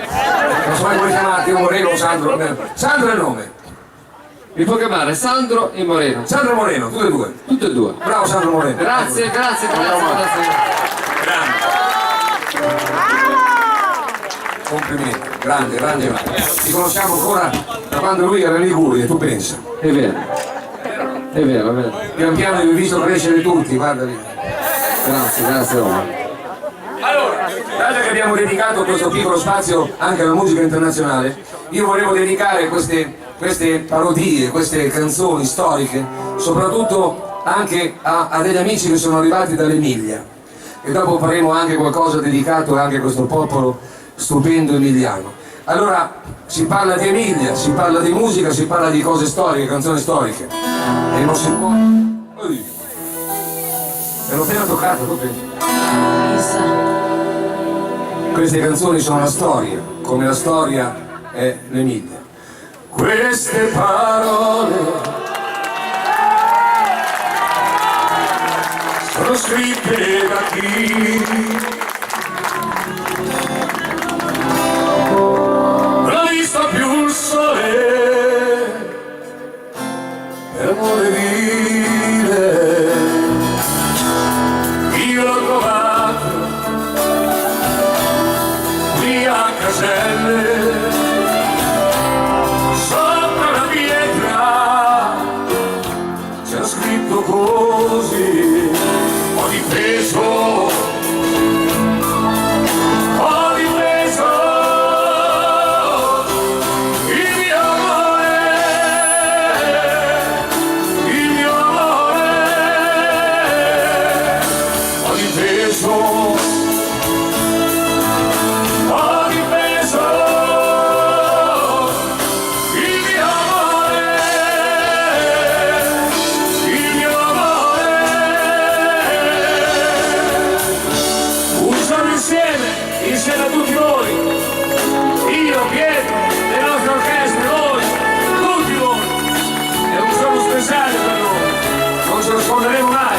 non so mai come chiamarti, o Moreno o Sandro. Sandro è il nome. Mi può chiamare Sandro e Moreno. Sandro Moreno, tutti e due. Tutti e due. Bravo Sandro Moreno. Grazie. Grande. Complimenti, grande. Ci conosciamo ancora da quando lui era in Liguria, tu pensa. È vero. Pian piano vi ho visto crescere tutti, guarda lì. Grazie Roma. Allora, dato che abbiamo dedicato questo piccolo spazio anche alla musica internazionale, io volevo dedicare queste parodie, queste canzoni storiche, soprattutto anche a degli amici che sono arrivati dall'Emilia. E dopo faremo anche qualcosa dedicato anche a questo popolo stupendo emiliano. Allora, si parla di Emilia, si parla di musica, si parla di cose storiche, canzoni storiche. E non si può... Me l'ho appena toccato, tu pensi? Queste canzoni sono la storia, come la storia è l'Emilia. Queste parole sono scritte da chi non ha visto più il sole per amore vive. Io l'ho trovato qui a Caselle, sopra la pietra c'era scritto così: ho difeso il mio amore, ho difeso insieme a tutti voi, io, Pietro, le nostre orchestre, voi, tutti voi, è un giorno speciale per noi, non ce lo scorderemo mai.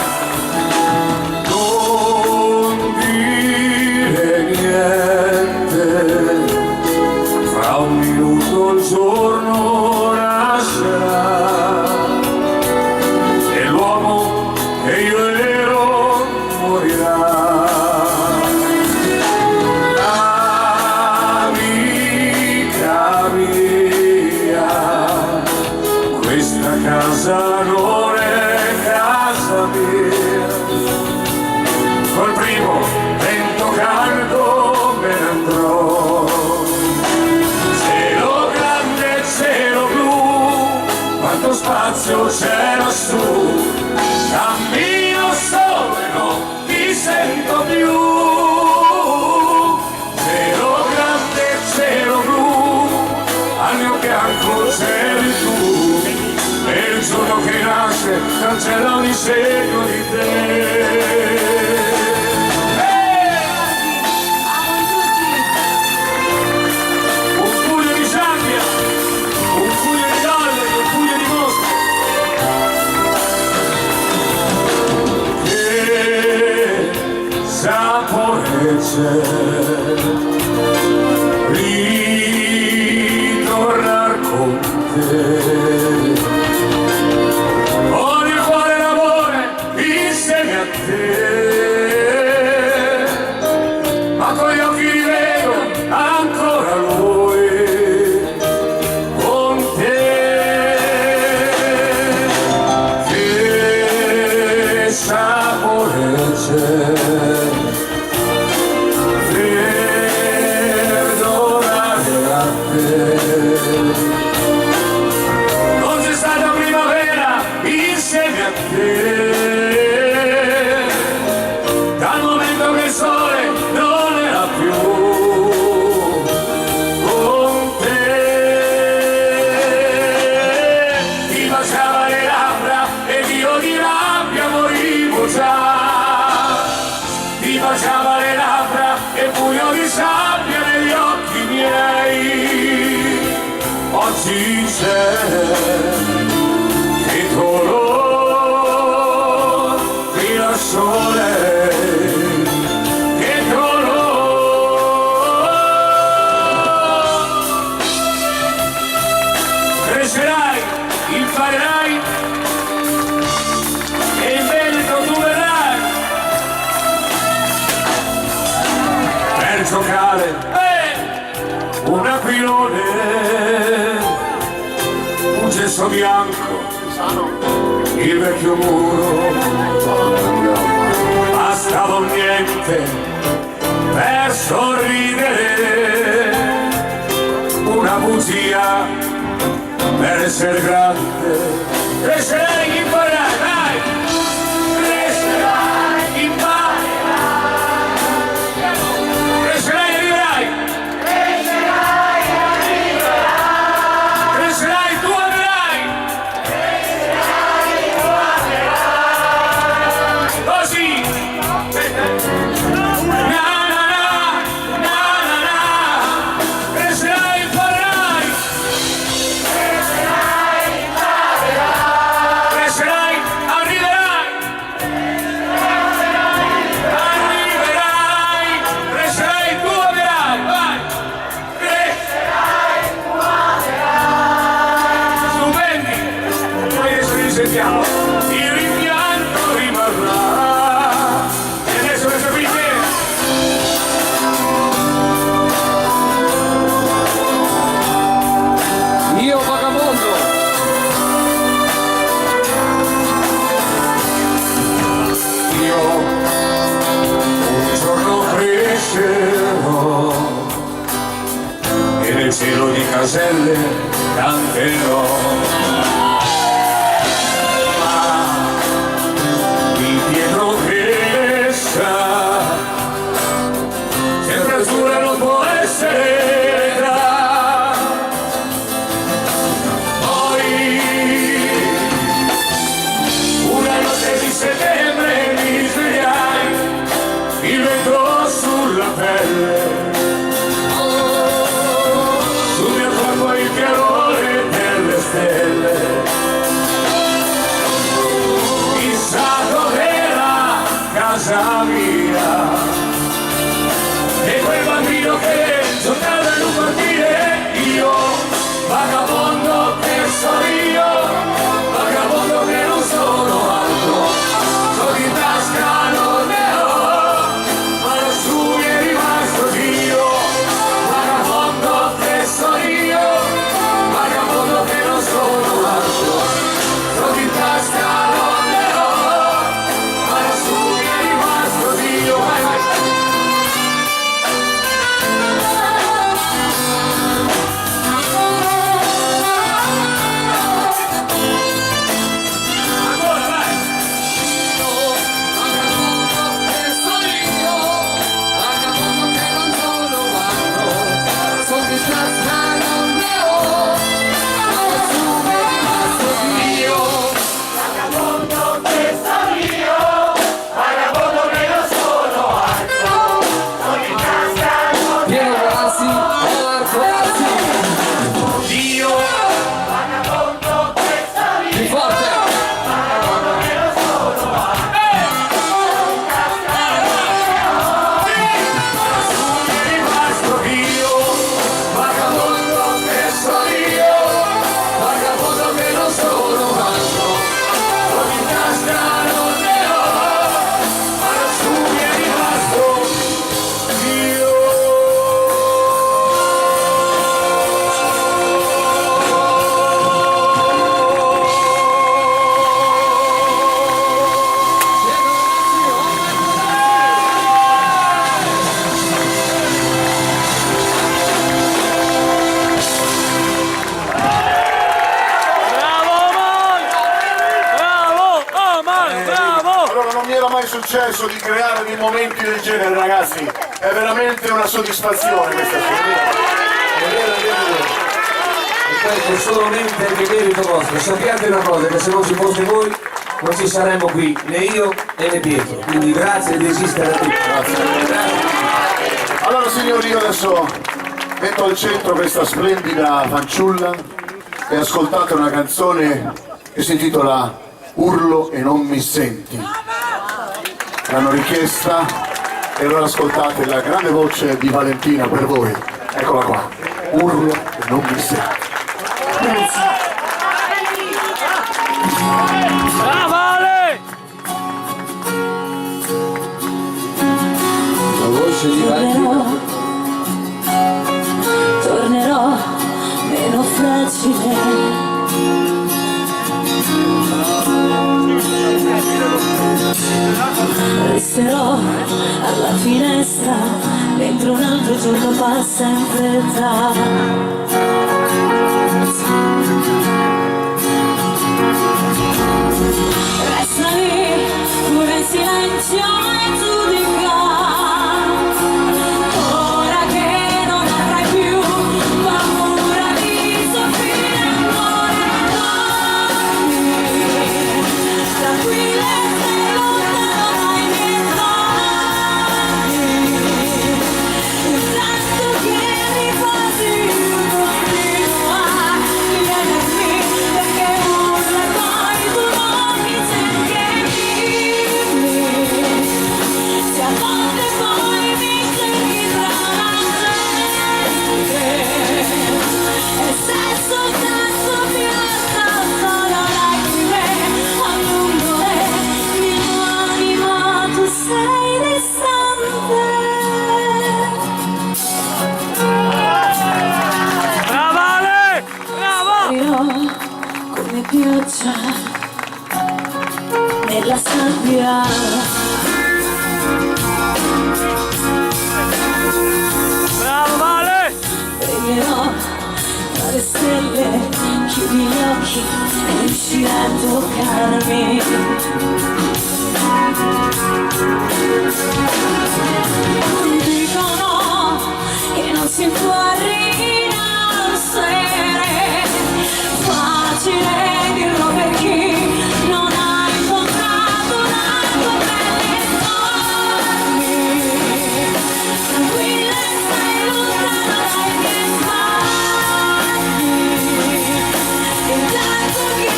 Non dire niente, fra un minuto il giorno nascerà e l'uomo che io ero morirà. Casa non è casa mia, col primo vento caldo me ne andrò. Cielo grande, cielo blu, quanto spazio c'è lassù, cammino solo e non ti sento più. Cielo grande, cielo blu, al mio fianco c'eri tu. E il giorno che nasce cancella ogni segno di te. Un pugno di sabbia, un pugno di dollari, un pugno di mosche. Che sapore c'è ritornar con te. Ma con gli occhi rivedo ancora lui, con te. Che sapore c'è perdonare a te. Non c'è stata primavera insieme a te. Ti baciava le labbra e pugno di sabbia negli occhi miei. Oggi c'è che color il sole, che color. Crescerai, imparerai e in merito tu verrai per giocare un aquilone, un gesso bianco, il vecchio muro, bastava un niente per sorridere, una bugia per essere grande. Crescerai, imparerai, vai! Crescerai, imparerai, crescerai e arriverai, crescerai, tu amerai, così. Na na na, crescerai, imparerai, crescerai, arriverai, arriverai, crescerai, tu amerai, vai, crescerai, tu amerai. Stupendi, noi adesso li sentiamo, il rimpianto rimarrà, e adesso le sapete. Io vagabondo. Io un giorno crescerò e nel cielo di caselle canterò, ma il Pietro Cressa sempre azzurra non può essere età. Poi una notte di settembre mi svegliai, il vento sulla pelle, sul mio corpo il chiarore delle stelle. Chissà dov'era casa mia e quel bambino che giocava in un cortile. Io, vagabondo che sono io, vagabondo che non sono altro, soldi in tasca non ne ho, ma lassù mi è rimasto Dio. Vagabondo che sono io, vagabondo che non sono altro, soldi in tasca non ne ho, ma lassù mi è rimasto Dio. Vai, vai. Ancora, vai. Piero Rossi, Marco Rossi. Dio, Più forte. è rimasto Dio, vagabondo che sono io, vagabondo che non sono altro, soldi in tasca non ne ho, ma lassù mi è rimasto Dio. Bravo, Omar, bravo. Allora, non mi era mai successo di creare dei momenti del genere, ragazzi. È veramente una soddisfazione questa sera. E questo è solamente il merito vostro. Sappiate una cosa, che se non ci foste voi non ci saremmo qui, né io né Pietro. Quindi grazie di esistere a tutti. Allora, signori, io adesso metto al centro questa splendida fanciulla e ascoltate una canzone che si intitola Urlo e non mi senti. L'hanno richiesta e allora ascoltate la grande voce di Valentina per voi. Eccola qua, Urlo e non mi senti. Brava Ale! La voce di Valentina. Tornerò meno fragile. Resterò alla finestra mentre un altro giorno passa in fretta. Resta lì pure in silenzio e giudica. Ora che non avrai più paura di soffrire ancora, tranquilla e sei lontano dai miei sogni. Intanto che ripasi continua a chiedermi perché urla poi tu non mi senti e dimmi se a volte poi mi cerchi tra la gente e se soltanto pianta solo lacrime a lungo le mie mani, ma tu sei distante. Brava Ale! Brava! Io come pioggia nella sabbia. Brava Ale! Pregherò tra le stelle, chiudi gli occhi e riuscirai a toccarmi. Dicono che non si può rinascere, facile dirlo per chi non ha incontrato una tua pelle stormi. Tranquilla e stai lontano dai miei sbagli. Intanto che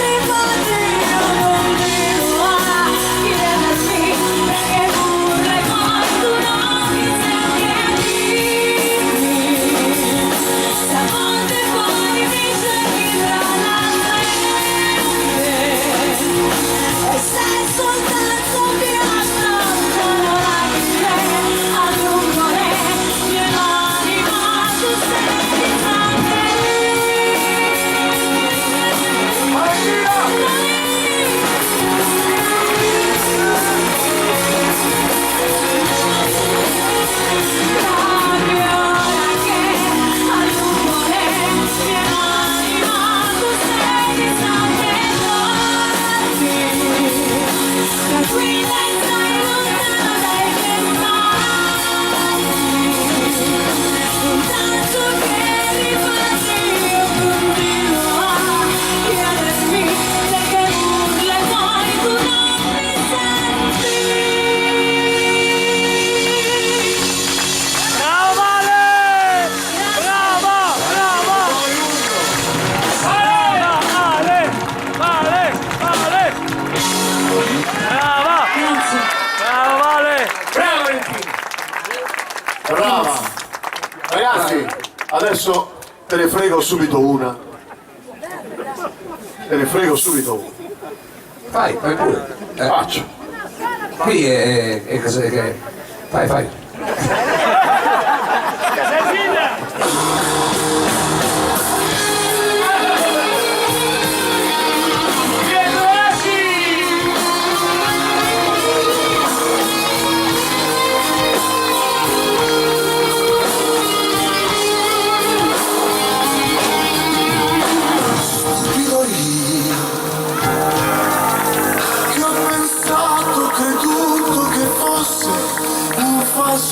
ripoti io continuo a chiedermi perché urla e poi tu non mi senti e dimmi se a volte poi mi cerchi tra la gente e sei soltanto pianta solo lacrime a lungo le mie mani, ma tu sei distante. Proprio ora che a lungo le mie mani, ma tu sei distante. Dormi, tranquilla e stai lontano dai miei sbagli. Intanto che ripassi io continuo a chiedermi perché urla e poi tu non mi senti. Brava Ale! Brava! Brava! Brava Ale! Ale! Ale! Brava! Grazie. Brava Ale! Bravo Valentina! Brava! Ragazzi, adesso te ne frego subito una. Te ne frego subito una. Fai pure. Faccio. Qui è cosa che... Fai. Io che ho pensato, creduto che fosse un falso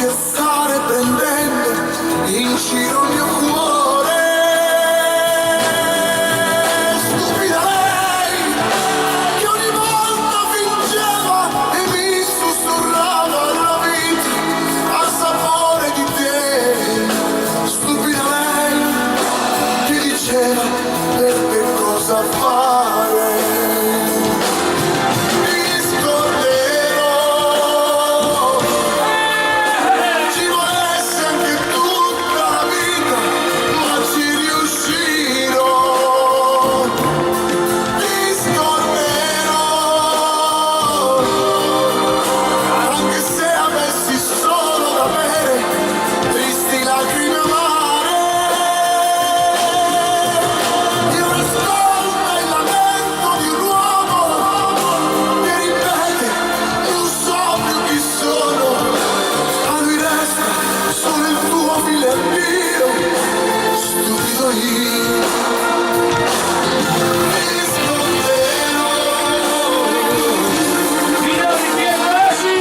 scherzare prendendo in giro il mio cuore. Stupida lei che ogni volta fingeva e mi sussurrava la vita al sapore di te. Stupida lei che diceva per te cosa fare. Mi scorderò, ci volesse anche tutta la vita, ma ci riuscirò. Mi scorderò, anche se avessi solo da bere tristi lacrime amare. Io ascolto il lamento di un uomo che ripete non so più chi sono, a lui resta solo il tuo filo addio, stupido io. Mi scorderò, Signori, Pierosi!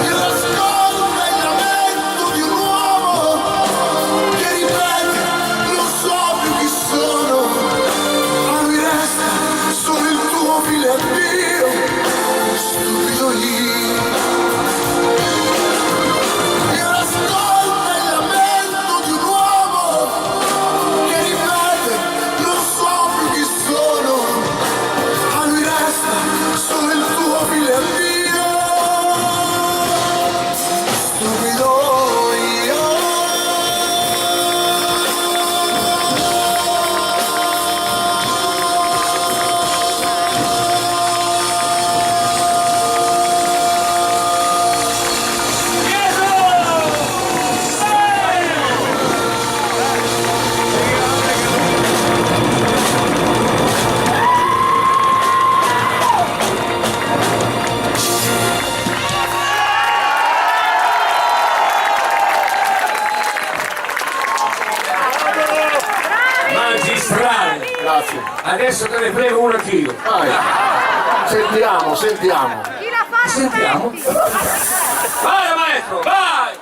io ascolto il lamento di un uomo che ripete non so più chi sono, a lui resta solo il tuo filo addio, stupido io. Io ascolto il lamento di un uomo che ripete non so più chi sono, a lui resta solo il tuo filo addio, stupido io. Magistrale! Grazie. Adesso te ne prego una anch'io. Vai. Sentiamo, sentiamo. Sentiamo. Vai maestro, vai!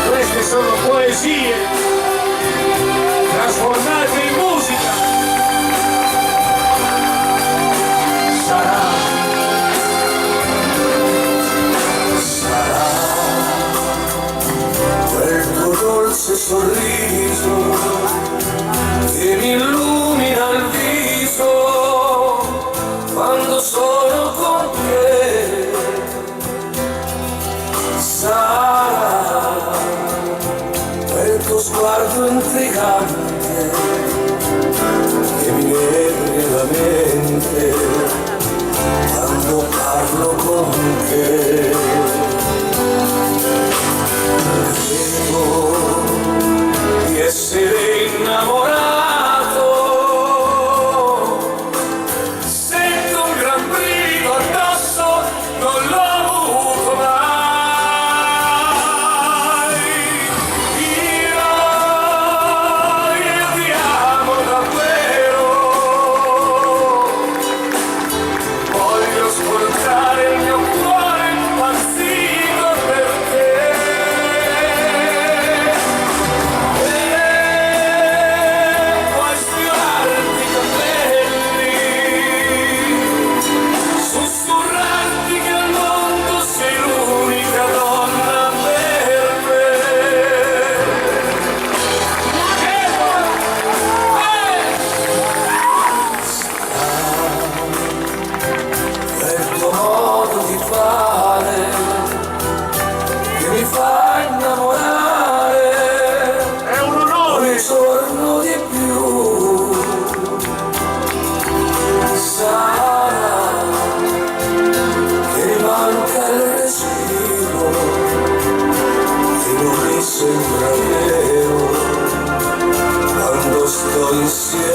Queste sono poesie trasformate in musica. Sarà quel tuo dolce sorriso che mi illumina il viso quando sono con te. Sarà quel tuo sguardo intrigante che mi nega la mente quando parlo con te. Credo di essere innamorato, sento un gran brivido addosso, non l'ho avuto mai. Io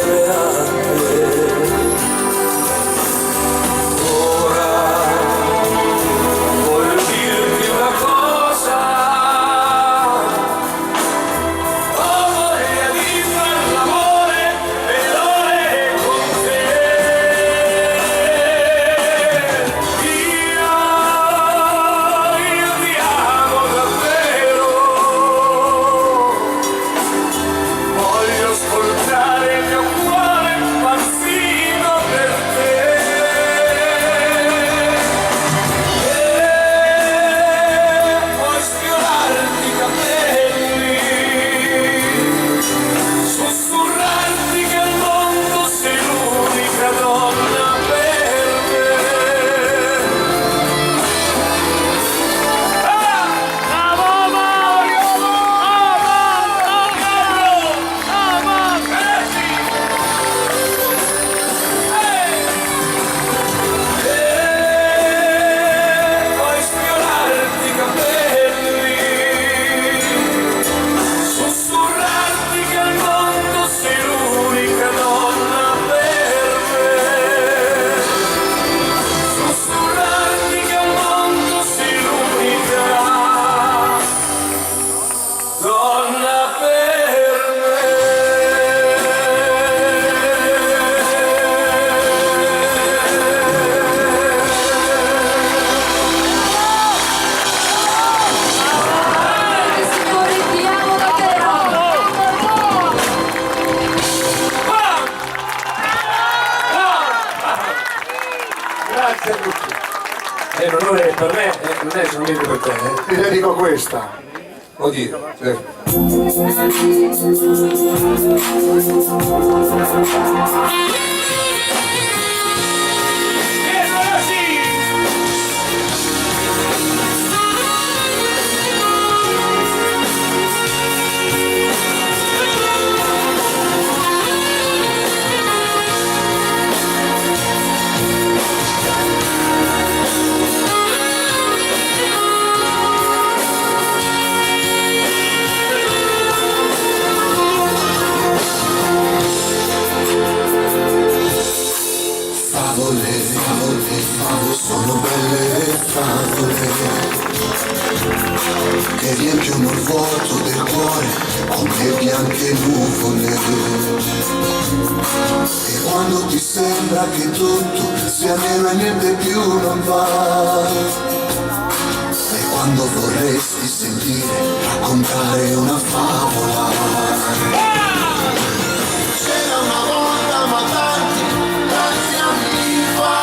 bene anche. Ora voglio dirti una cosa, ho voglia di far l'amore per ore con te. Io ti amo davvero, voglio ascoltare il mio cuore perfino per te. E puoi sfiorarti i capelli, sussurrarti che al mondo sei l'unica donna per me. Bravo Mario! Puoi sfiorarti i capelli, sussurrarti che al mondo sei l'unica donna per me. Sussurrarti che al mondo sei l'unica donna per Signori, ti amo davvero. Grazie a tutti. È un onore per me, non è solamente per te. Ti dedico questa. Oddio, sì. Favole, favole, favole, sono belle favole che riempiono il vuoto del cuore come bianche nuvole. E quando ti sembra che tutto sia nero e niente più non va, e quando vorresti sentire raccontare una favola. C'era una volta ma tanti anni fa,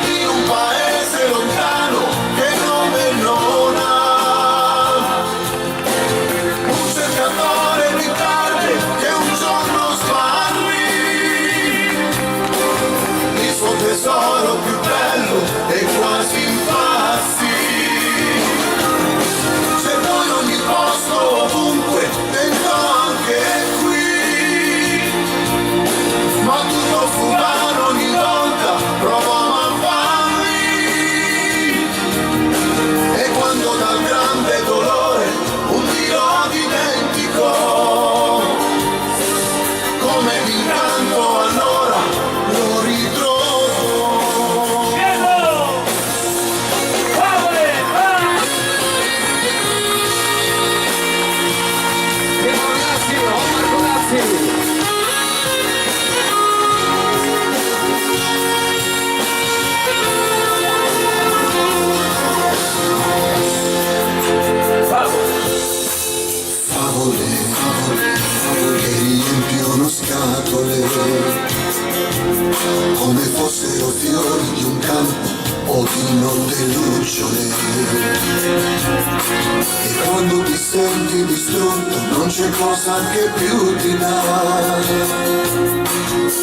in un paese lontano che nome non ha, un cercatore di tarde che un giorno sbarrì il suo tesoro più bello e quasi impazzì. Cercò in ogni posto, ovunque, tentò anche qui, ma tutto fu vano, ogni volta provò a farli. E quando dal grande dolore un Dio dimenticò, come d'incanto allora lo ritrovò. Marco Lazzi. Favole, favole, favole che riempiono scatole come fossero fiori di un campo o di notte lucciole. E quando ti senti distrutto non c'è cosa che più ti dà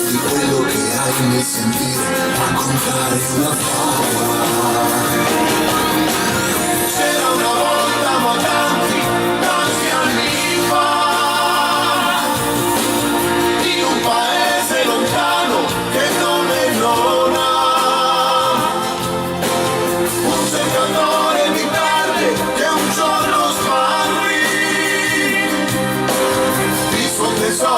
di quello che hai nel sentire raccontare una favola. C'era una volta ma tanti anni fa, in un paese lontano che nome non ha, un cercatore di tarde che un giorno sbarrì il suo tesoro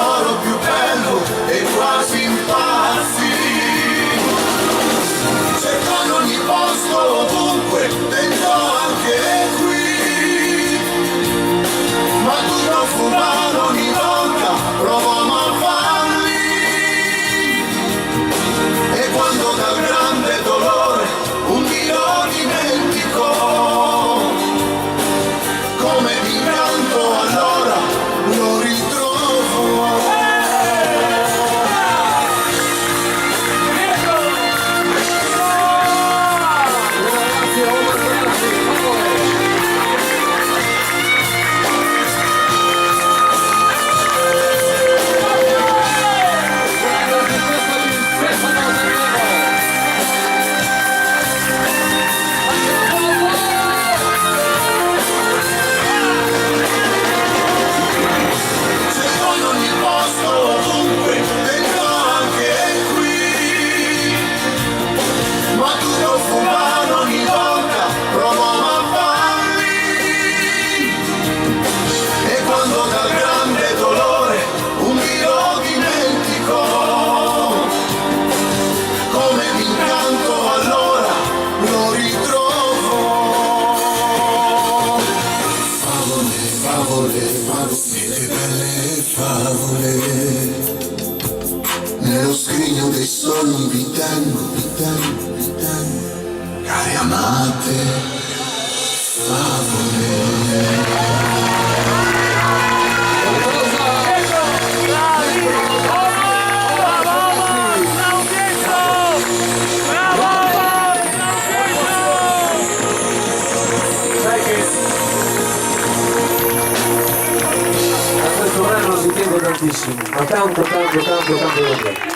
nello scrigno dei sogni vi tengo, care amate favole. Sai che a questo brano ci tengo tantissimo, ma tanto davvero.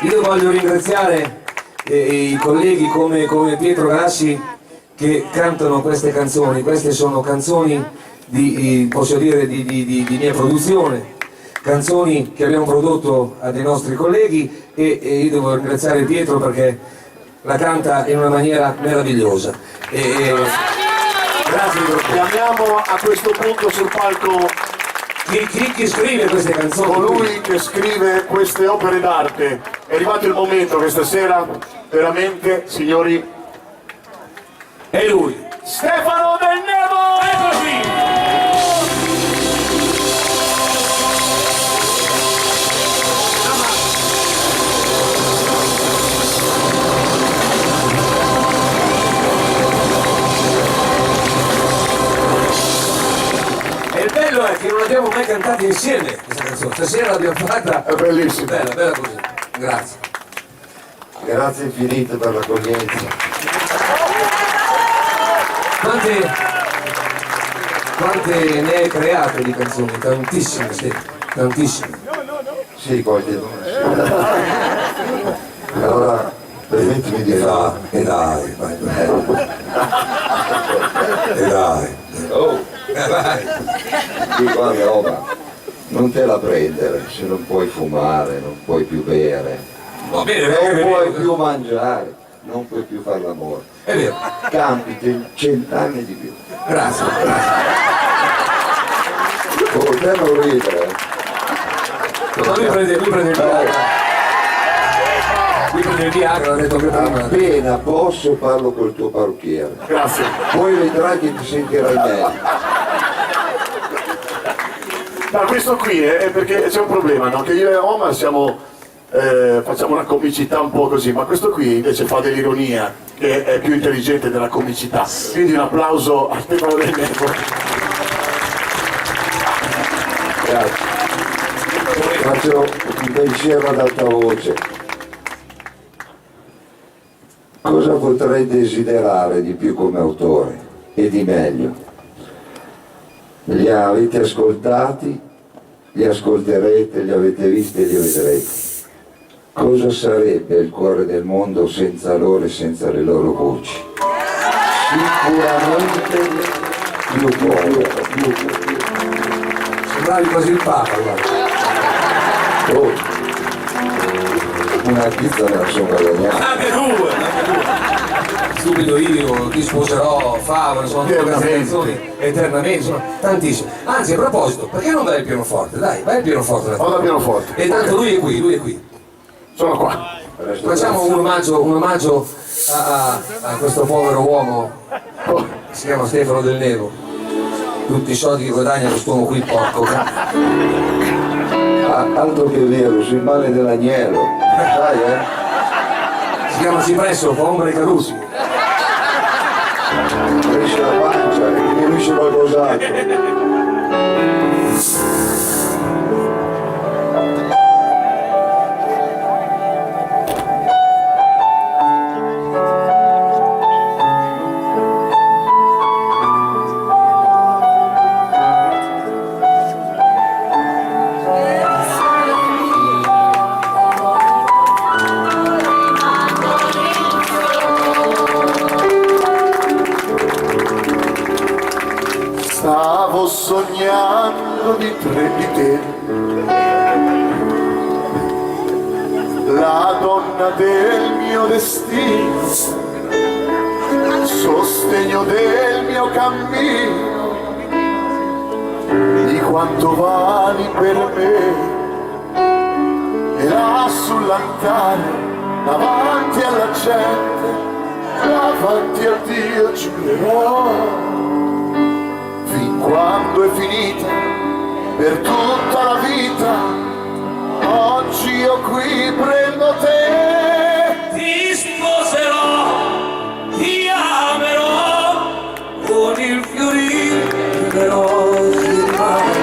Io voglio ringraziare i colleghi come Pietro Grassi che cantano queste canzoni. Queste sono canzoni posso dire di mia produzione, canzoni che abbiamo prodotto a dei nostri colleghi e io devo ringraziare Pietro perché la canta in una maniera meravigliosa. Grazie. Chiamiamo a questo punto sul palco Chi scrive queste canzoni? colui che scrive queste opere d'arte. È arrivato il momento questa sera, veramente, signori, È lui. Stefano Del Nevo! Ecco qui! E il bello è che non abbiamo mai cantato insieme questa canzone. Stasera l'abbiamo fatta. È bellissimo. Bella così. Grazie. Grazie infinite per l'accoglienza. Quante ne hai create di canzoni? Tantissime, Stefano. Tantissime. Sì, qualche allora, permettimi di fare. E dai, vai. E dai. Vai. Qui qua roba, non te la prendere, se non puoi fumare, non puoi più bere, Va bene, non puoi vero. più mangiare, non puoi più fare l'amore. È vero. Campi 100 anni di più. Grazie. Oh, te non ridere. Ma lui prende il Viagra. Lui prende il Viagra, l'ha detto che prima. Appena posso parlo col tuo parrucchiere. Grazie. Poi vedrai che ti sentirai meglio. Ma questo qui è perché c'è un problema, no? Che io e Omar facciamo una comicità un po' così, ma questo qui invece fa dell'ironia, che è più intelligente della comicità. Quindi un applauso a Stefano Del Nevo. Grazie. Faccio un pensiero ad alta voce. Cosa potrei desiderare di più come autore e di meglio? Li avete ascoltati, li ascolterete, li avete visti e li vedrete. Cosa sarebbe il cuore del mondo senza loro e senza le loro voci? Sicuramente più povero. Sembravi quasi il Papa, guarda. Oh, una pizza me la sono guadagnata. Anche due. Subito io ti sposerò, Favre, sono tutte queste canzoni eternamente, sono tantissime. Anzi, a proposito, perché non vai al pianoforte? Dai, vai al pianoforte. Vado al pianoforte. E tanto lui è qui. Sono qua. Facciamo un omaggio a questo povero uomo, si chiama Stefano Del Nevo. Tutti i soldi che guadagna quest'uomo qui, porco Altro che vero, sul male dell'agnello. Sai, Si chiama Cipresso, fa ombra ai Carusi. Cresce la pancia e diminuisce qualcos'altro. Stavo sognando di te, la donna del mio destino, sostegno del mio cammino, di quanto vali per me. E là sull'altare, davanti alla gente, davanti a Dio giurerò. Quando è finita per tutta la vita, oggi io qui prendo te. Ti sposerò, ti amerò, con il fiorire delle rose di maggio.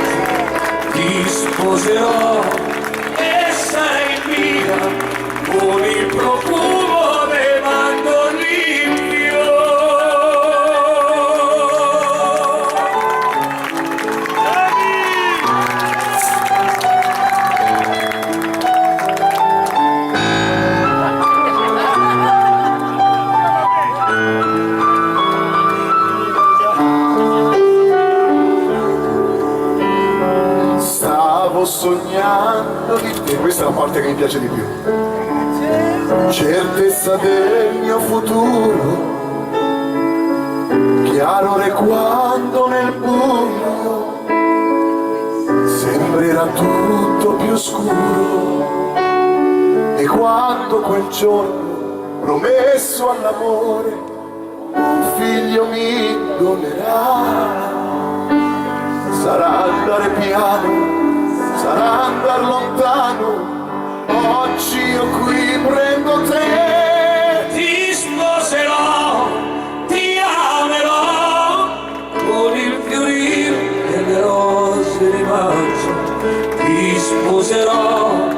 Ti sposerò e sarai mia, con il profumo dei mandorlini in fiore. Stavo sognando di te, questa è la parte che mi piace di più. Certezza del mio futuro, chiarore quando nel buio sembrerà tutto più scuro. E quando quel giorno promesso all'amore un figlio mi donerà, sarà andare piano, sarà andare lontano, oggi io qui prendo te. Ti sposerò, ti amerò, con il fiorire delle rose di maggio. Ti sposerò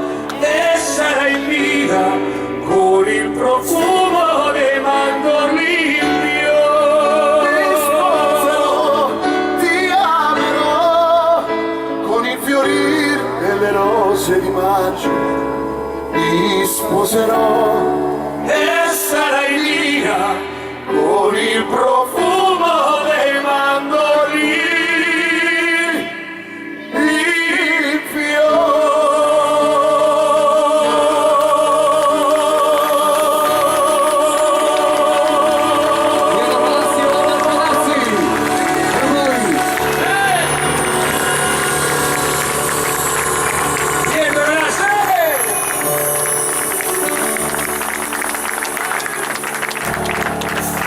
e sarai mia, con il profumo dei mandorlini in fiore. Ti sposerò, ti amerò, con il fiorire delle rose di maggio. Ti sposerò E sarai mia, con il profumo dei mandorlini in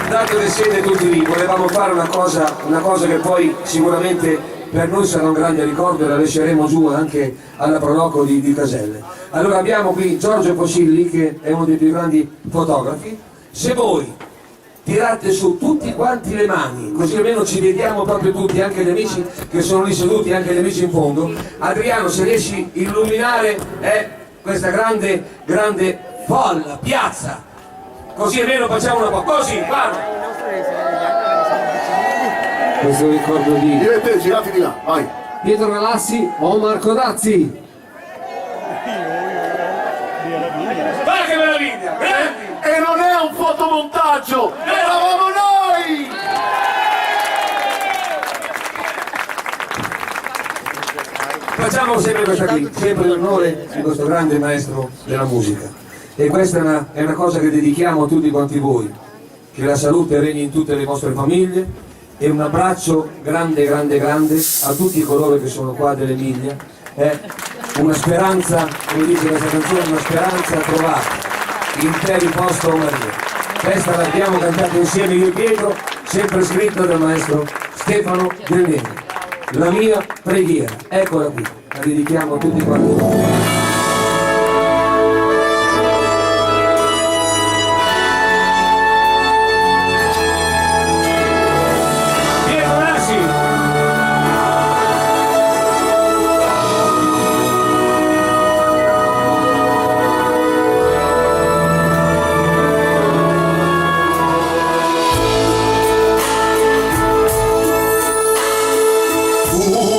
Dato che siete tutti lì, volevamo fare una cosa che poi sicuramente per noi sarà un grande ricordo e la lasceremo giù anche alla Proloco di Caselle. Allora abbiamo qui Giorgio Posilli, che è uno dei più grandi fotografi. Se voi tirate su tutti quanti le mani, così almeno ci vediamo proprio tutti, anche gli amici che sono lì seduti, anche gli amici in fondo. Adriano, se riesci a illuminare questa grande folla, piazza, così almeno facciamo una po', così, guarda! Questo ricordo di Io e te, girati di là, vai. Pietro Galassi o Marco Dazzi. Guarda che meraviglia! Grandi! E non è un fotomontaggio, eravamo noi! Facciamo sempre questa qui, sempre l'onore di questo grande maestro della musica. E questa è una cosa che dedichiamo a tutti quanti voi. Che la salute regni in tutte le vostre famiglie, e un abbraccio grande a tutti coloro che sono qua dell'Emilia. È una speranza, come dice questa canzone, una speranza trovata in te riposto, o Maria. Questa l'abbiamo cantata insieme io e Pietro, sempre scritta dal maestro Stefano Del Negri. La mia preghiera, eccola qui, la dedichiamo a tutti quanti voi.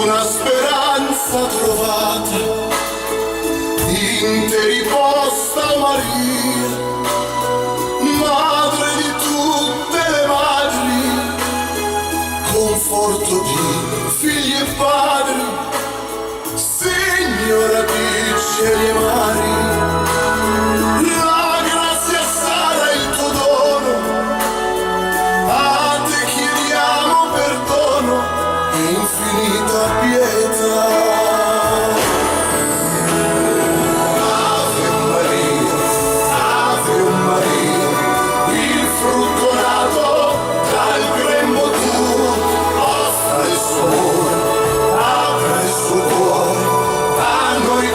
una speranza trovata, in te riposta, o Maria, madre di tutte le madri, conforto di figli e padri, signora di cieli e mari. La grazia sarà il tuo dono, a te chiediamo perdono e infinita pietà. Ave Maria, il frutto nato dal grembo tuo, offre il suo amore, apre il suo cuore, a noi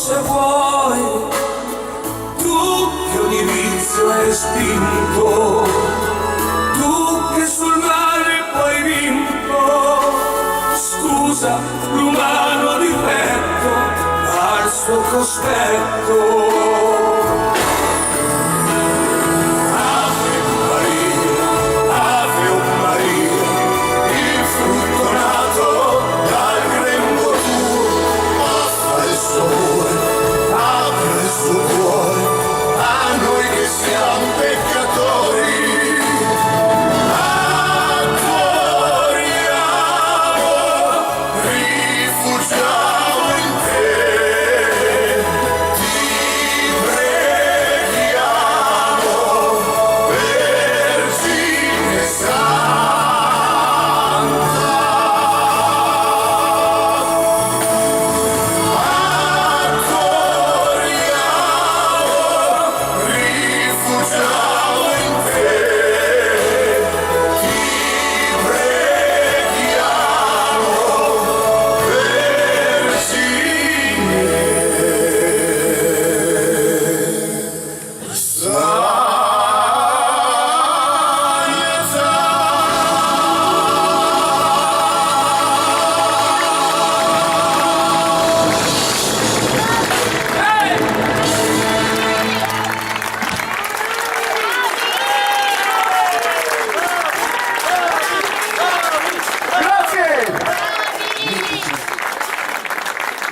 se vuoi, tu che ogni vizio hai respinto, tu che sul mare poi hai vinto, scusa l'umano difetto al suo cospetto.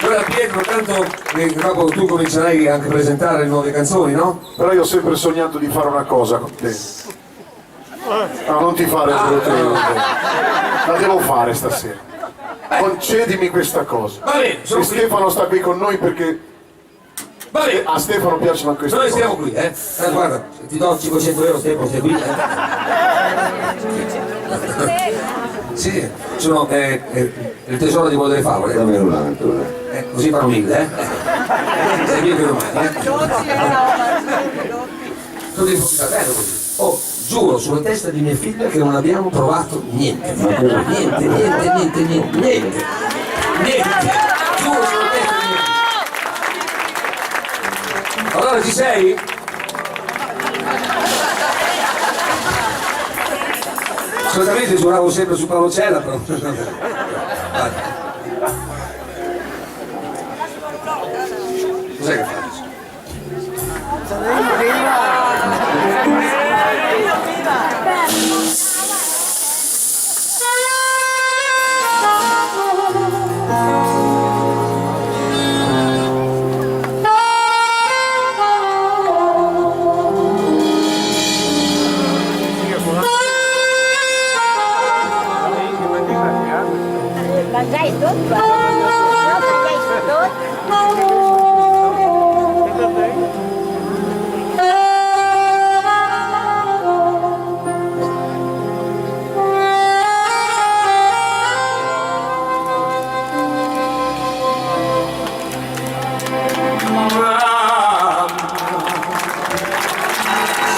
Allora Pietro, tanto dopo tu comincerai anche a presentare le nuove canzoni, no? Però io ho sempre sognato di fare una cosa con te. No, non ti fare la devo fare stasera. Concedimi questa cosa. Va bene, sono e qui. Stefano sta qui con noi perché Va bene. a Stefano piacciono queste Noi cose. stiamo qui, guarda, ti do 500 euro, Stefano, stai qui, Sì, sono il tesoro di Mondo delle Favole. Dammi un altro. Così fanno 1000, Sei qui per domani, Tu devi fare bello così. Oh, giuro sulla testa di mia figlia che non abbiamo provato niente. Niente. Giuro sulla testa di mia figlia. Allora ci sei? Solitamente giuravo sempre su Paolo Cella, però. Vai. Cos'è che fai? Mangiai tutto, mangiai tutto.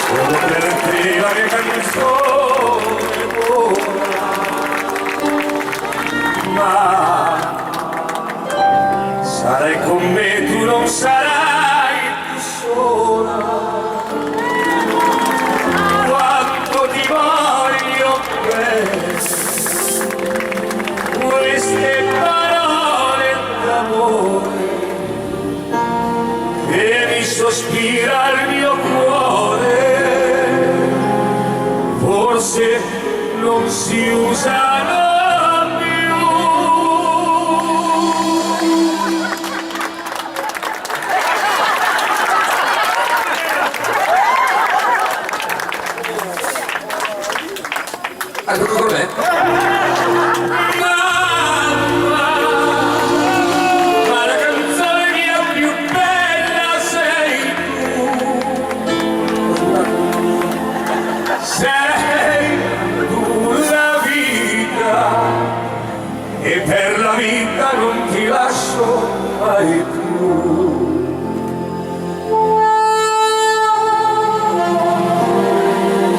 Solo per te la mia canzone vola, ma sarai con me, tu non sarai più sola. Quanto ti voglio bene, queste parole d'amore che mi sospira il mio cuore, forse non si usano più. Ah, tocca con me? Ma la canzone mia più bella sei tu. Sei tu la vita, e per la vita non ti lascio mai più.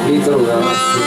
Pietro Galassi.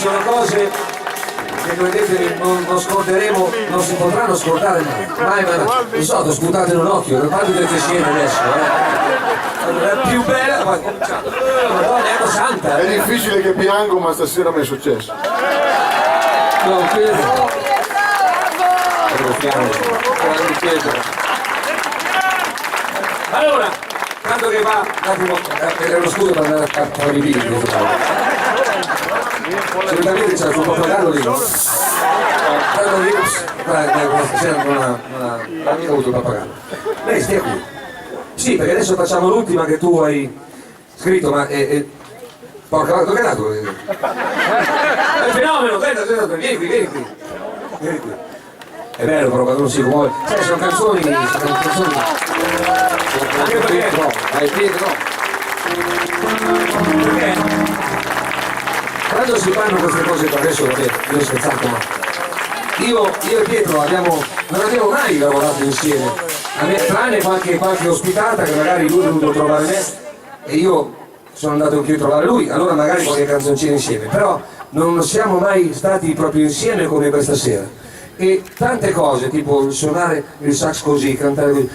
sono cose che credetemi non scorderemo, non si potranno scordare mai, non so, ti sputate in un occhio, non fate delle scene adesso, la più bella, ma Madonna, è una santa. È difficile che piango, ma stasera mi è successo. No, credo. Allora, tanto che va, un attimo, è uno scudo per andare a fare i video. Solitamente c'è un pappagallo lì. Tanto lì, stasera non ha mica avuto il pappagallo. Lei stia qui. Sì, perché adesso facciamo l'ultima che tu hai scritto, ma porca vacca, dove è nato? È un fenomeno, vieni qui. Vieni qui. È bello però quando non si muove. Sai, sono canzoni. Anche perché no, ai piedi no. Perché quando si fanno queste cose per adesso, vabbè, io scherzato, ma io e Pietro non abbiamo mai lavorato insieme. Tranne qualche ospitata che magari lui è venuto a trovare me e io sono andato anche a trovare lui, allora magari qualche canzoncina insieme, però non siamo mai stati proprio insieme come questa sera. E tante cose, tipo suonare il sax così, cantare così,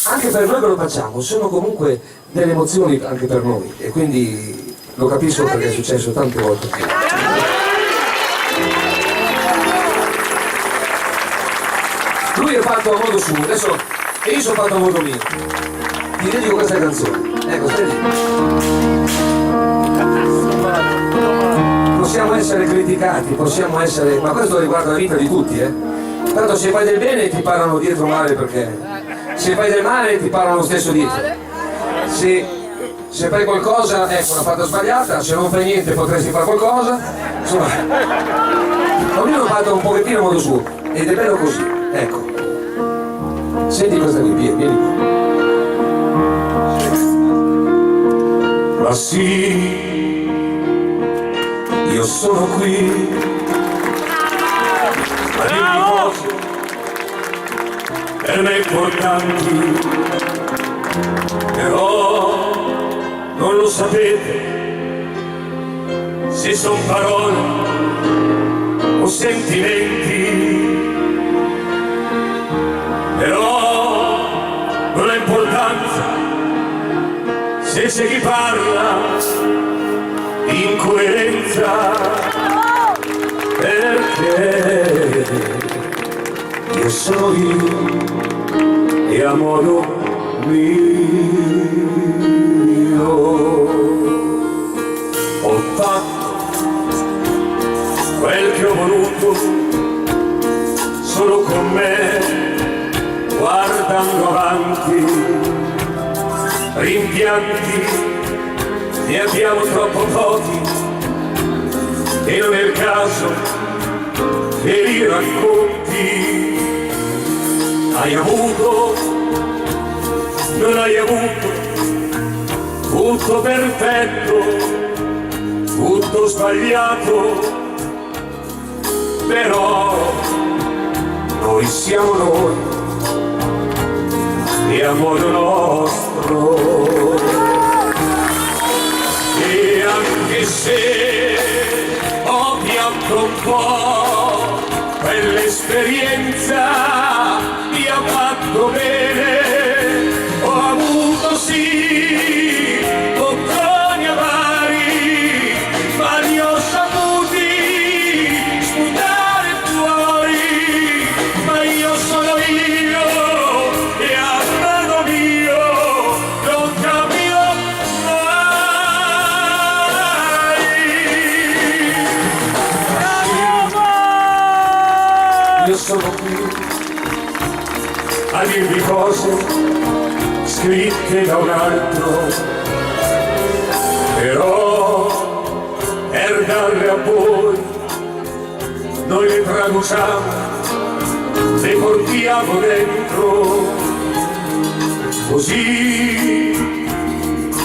anche per noi che lo facciamo, sono comunque delle emozioni anche per noi e quindi lo capisco perché è successo tante volte. Lui è fatto a modo suo, adesso e io sono fatto a modo mio. Ti dedico questa canzone. Ecco, stai lì. Possiamo essere criticati, possiamo essere, ma questo riguarda la vita di tutti, Tanto se fai del bene ti parlano dietro male perché se fai del male ti parlano lo stesso dietro. Se fai qualcosa, ecco, una fatta sbagliata, se non fai niente potresti fare qualcosa. Insomma, ognuno ha fatto un pochettino a modo suo ed è bello così, ecco. Senti questa qui, vieni qua. Ma sì, io sono qui a dirvi cose per me importanti, però non lo sapete se son parole o sentimenti, però non ha importanza se c'è chi parla in coerenza, perché io sono io e a modo mio ho fatto quel che ho voluto solo con me, guardando avanti. Rimpianti ne abbiamo troppo pochi e non è il caso che li racconti. Hai avuto, non hai avuto, tutto perfetto, tutto sbagliato, però noi siamo noi e a modo nostro. E anche se ho pianto un po', quell'esperienza mi ha fatto bene, ho avuto sì bocconi amari, ma li ho saputi sputare fuori, ma io sono io e a modo mio non cambio mai. Io sono qui a dirvi cose scritte da un altro, però per darle a voi noi le traduciamo, le portiamo dentro, così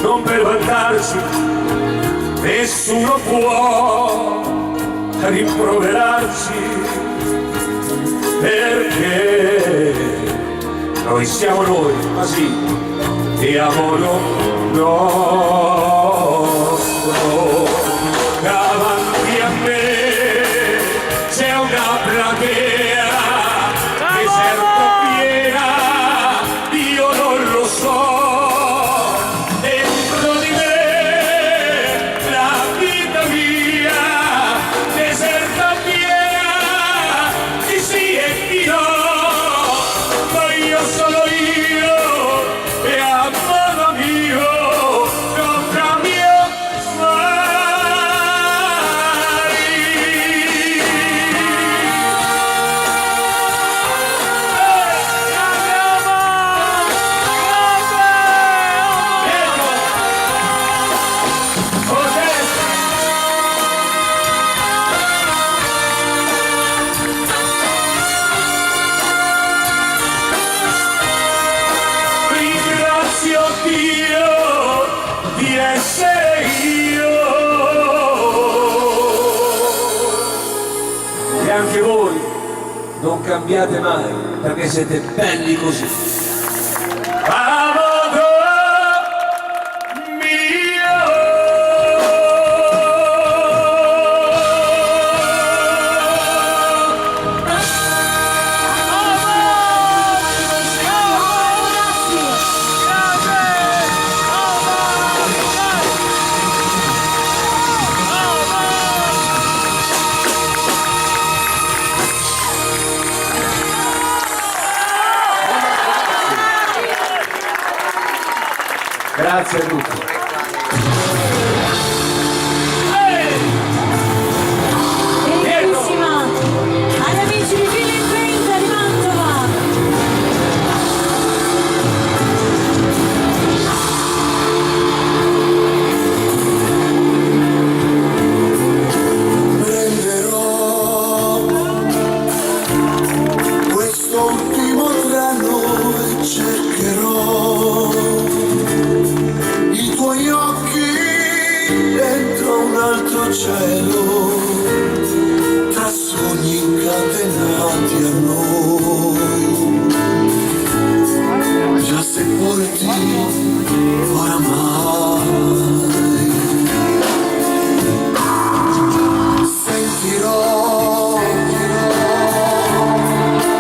non per vantarsi nessuno può rimproverarsi, perché noi siamo noi, ma sì, e a modo nostro, davanti a me cambiate mai, perché siete belli così. Grazie a tutti. Bellissima! Agli amici di Fili in 30 di Mantova! Prenderò questo ultimo treno e cercherò i tuoi occhi dentro un altro cielo, tra sogni incatenati a noi, già sepolti oramai. Sentirò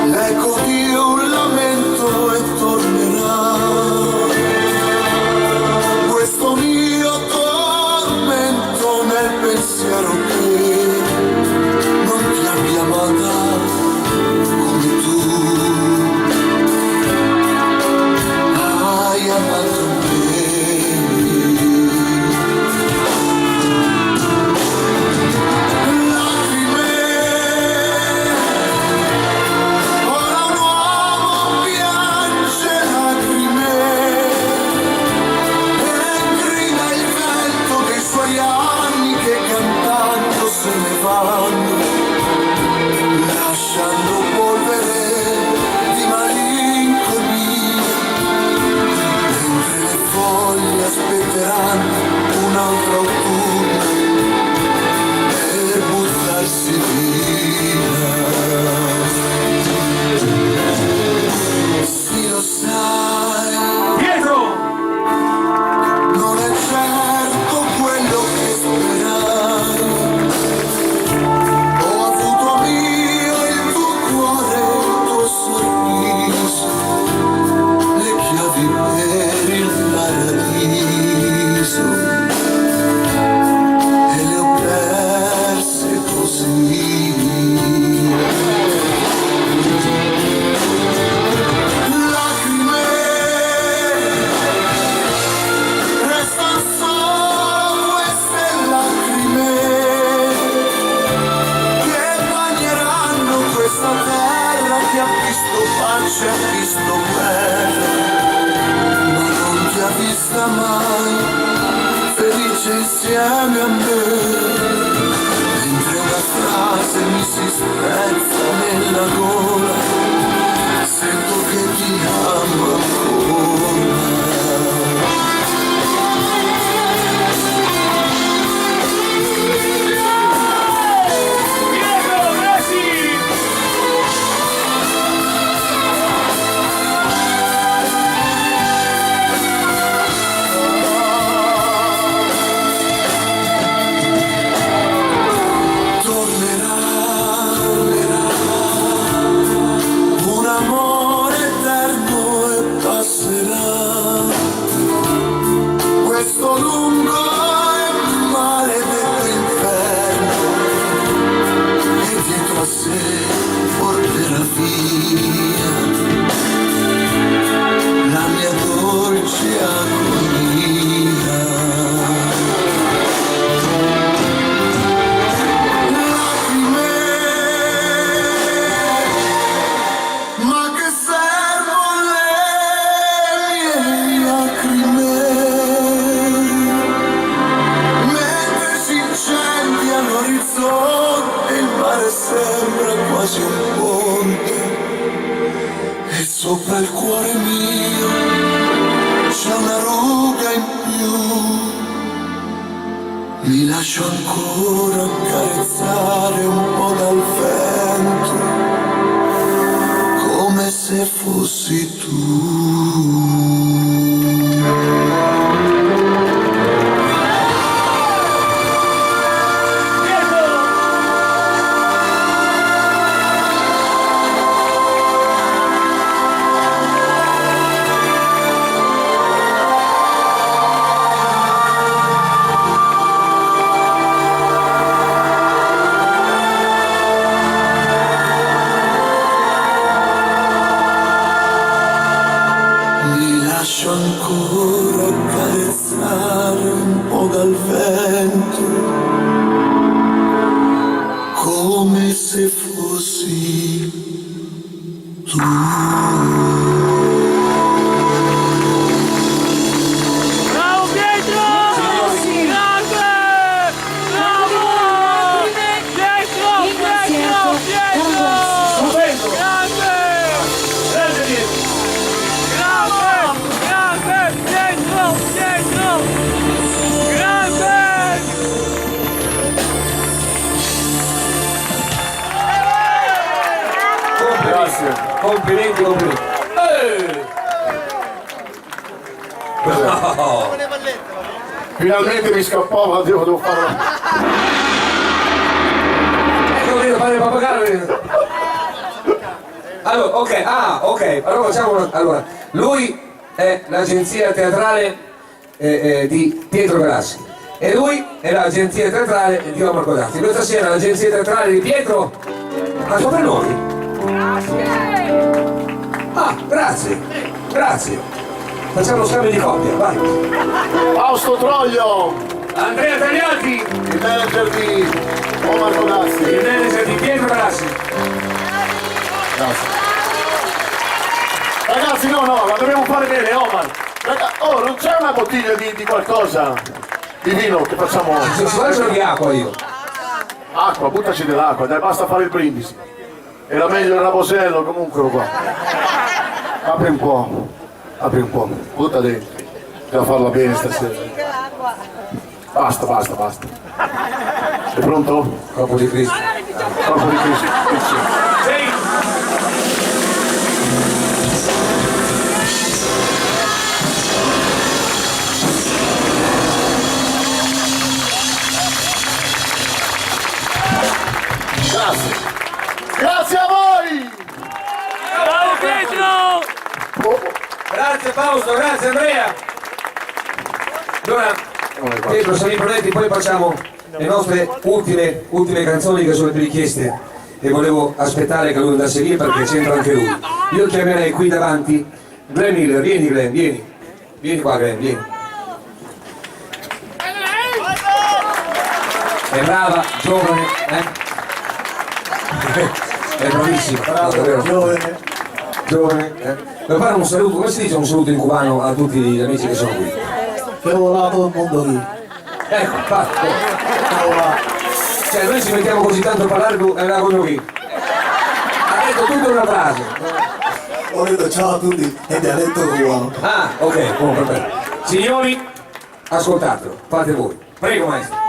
l'eco di un lamento e tornerà questo mio tormento nel pensiero che non ti abbia amata come tu hai amato me. Lacrime, ora un uomo piange lacrime e grida il vento dei suoi anni che cantando se ne vanno, lasciando polvere di malinconia, mentre le foglie aspetteranno un altro autunno per buttarsi via. Sì, lo sai, Pietro! non è certo quello che sperai. Ho avuto mio il tuo cuore, il tuo sorriso, le chiavi per il paradiso, e le ho perse così. Lacrime, restano solo queste lacrime che bagneranno questa terra che ha visto pace, ha visto guerra, ma non ti ha vista mai felice insieme a me, mentre una frase mi si spezza nella gola, sento che ti amo ancora. Pietro, grazie! Tornerà un amore eterno e passerà questo lungo e maledetto inferno, e dietro a sé porterà via la mia dolce agonia. Lacrime, ma che servono le mie lacrime, mentre si incendia l'orizzonte, il mare sembra quasi un ponte, e sopra il cuore mio c'è una ruga in più. Mi lascio ancora accarezzare un po' dal vento, se fossi tu. Lascio ancora carezzare un po' dal vento, come se fossi tu. Bravo Pietro! Grande! Bravo! Pietro! Pietro! Pietro! Stupendo! Grande! Grande Pietro! Grande! Pietro! Pietro! Grande! Grazie. Complimenti, complimenti. No. Finalmente mi scappava, devo farlo. Devo fare il pappagallo. Allora, ok, allora facciamo allora, lui è l'agenzia teatrale di Pietro Galassi e lui è l'agenzia teatrale di Marco Dazzi. Questa sera l'agenzia teatrale di Pietro ha fatto per noi. Ah, grazie. Facciamo lo scambio di coppia, vai. Fausto Troglio, Andrea Tagliati, il manager di Omar Codazzi. il manager di Pietro Galassi. Grazie. Ragazzi, no, la dobbiamo fare bene, Omar. Non c'è una bottiglia di qualcosa? Di vino che facciamo? Se ci vuole di acqua io. Acqua, buttaci dell'acqua, dai, basta fare il brindisi. Era meglio il rabosello, comunque qua. Apri un po', butta dentro. Devo farla bene stasera. Basta. Sei pronto? Corpo di Cristo. Corpo di Cristo. Grazie a voi! Bravo Pietro! Grazie Fausto, grazie Andrea. Allora, Pietro, siamo pronti, poi facciamo le nostre ultime canzoni che sono più richieste e volevo aspettare che lui andasse via perché c'entra anche lui. Io chiamerei qui davanti Glenn Miller, vieni Glenn, vieni qua Glenn, vieni. È brava, giovane, È bravissima, giovane, Per fare un saluto, come si dice un saluto in cubano a tutti gli amici che sono qui? Che volato il mondo lì. Ecco, fatto. Cioè noi ci mettiamo così tanto a parlare e la con qui. Ha detto tutta una frase. Ho detto ciao a tutti e dialetto cubano. Ah, ok, perfetto. Signori, ascoltatelo, fate voi. Prego maestro.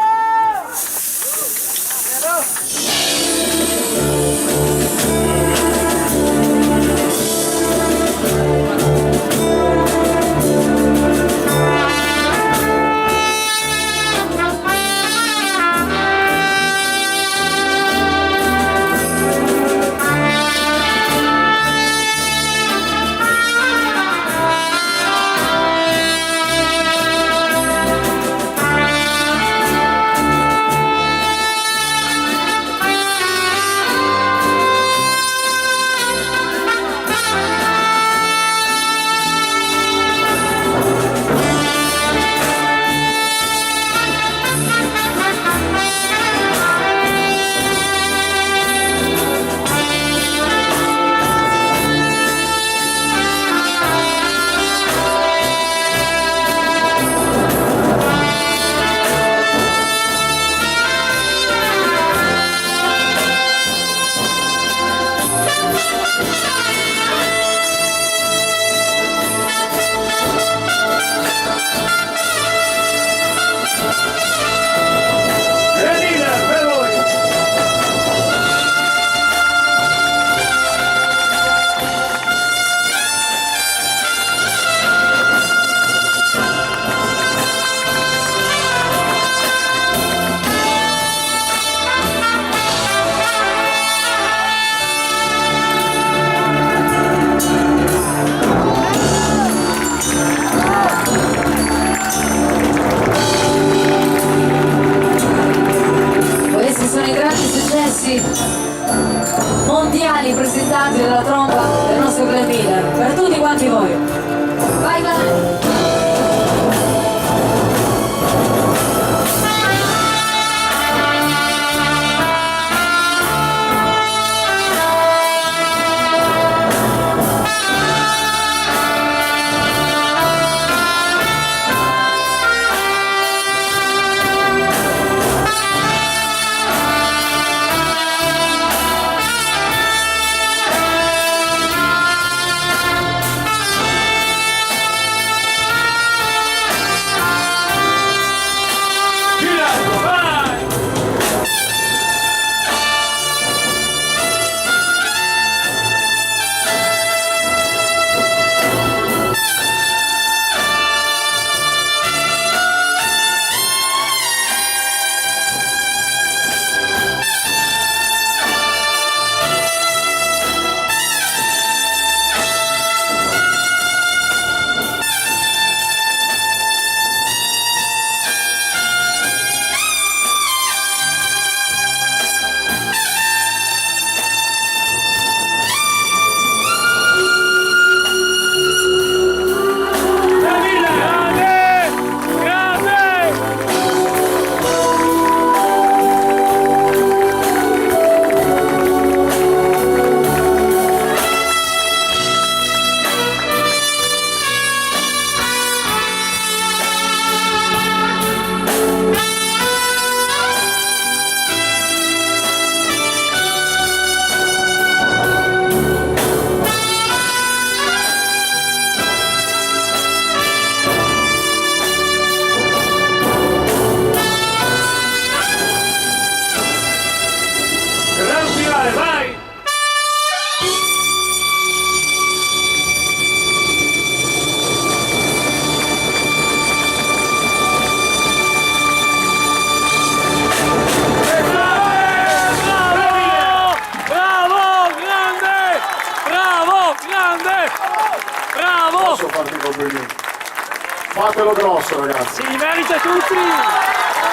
Fatelo grosso, ragazzi. Si merita tutti!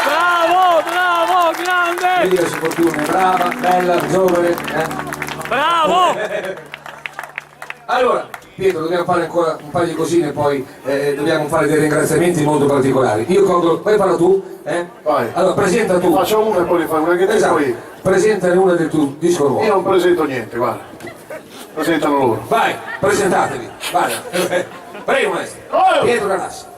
Bravo, bravo, grande! Vedi che su fortuna è brava, bella, giovane. Bravo! Allora, Pietro, dobbiamo fare ancora un paio di cosine, poi dobbiamo fare dei ringraziamenti molto particolari. Io conto, poi parla tu, Vai. Allora, presenta tu. Faccio una e poi ne fai una che te Esatto. poi. Presentane una del tuo disco nuovo. Io non presento niente, guarda. Presentano loro. Vai, presentatevi. Vada. Prego, maestro. Oh! Pietro Galassi.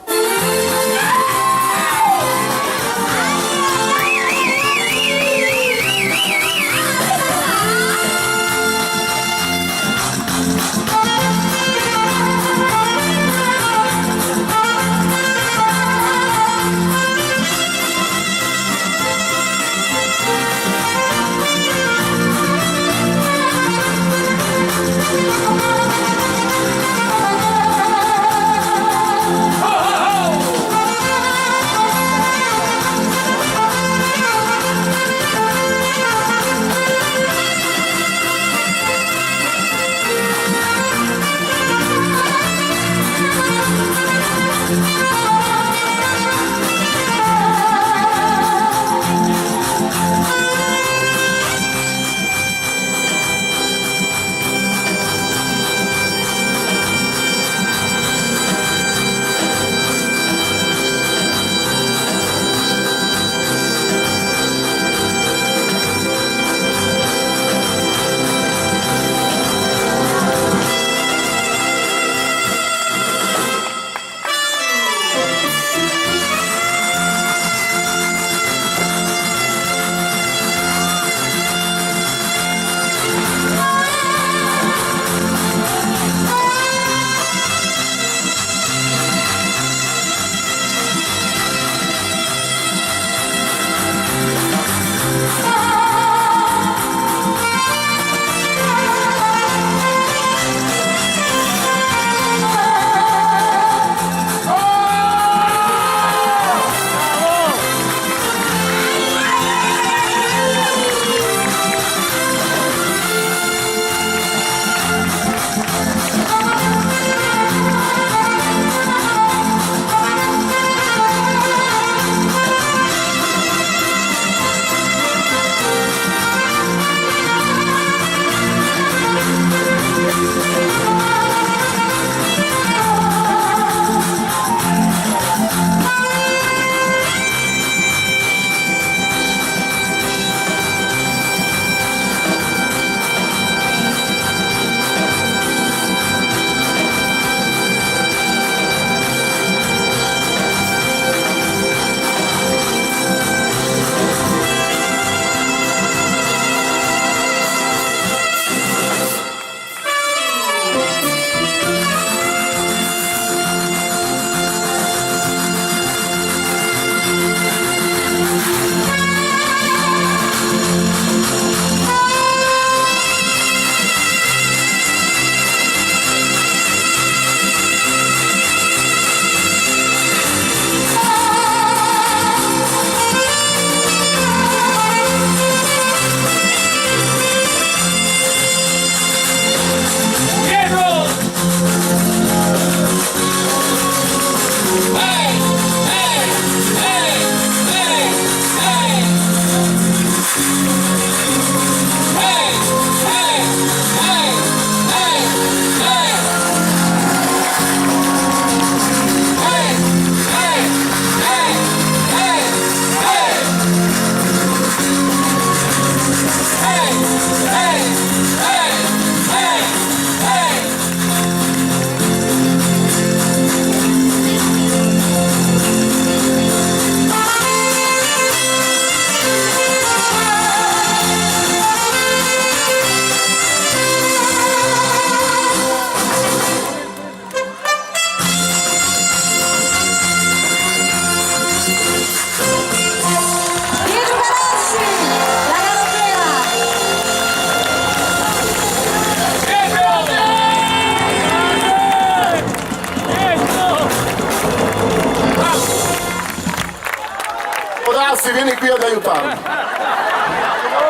Odassi, vieni qui ad aiutarmi.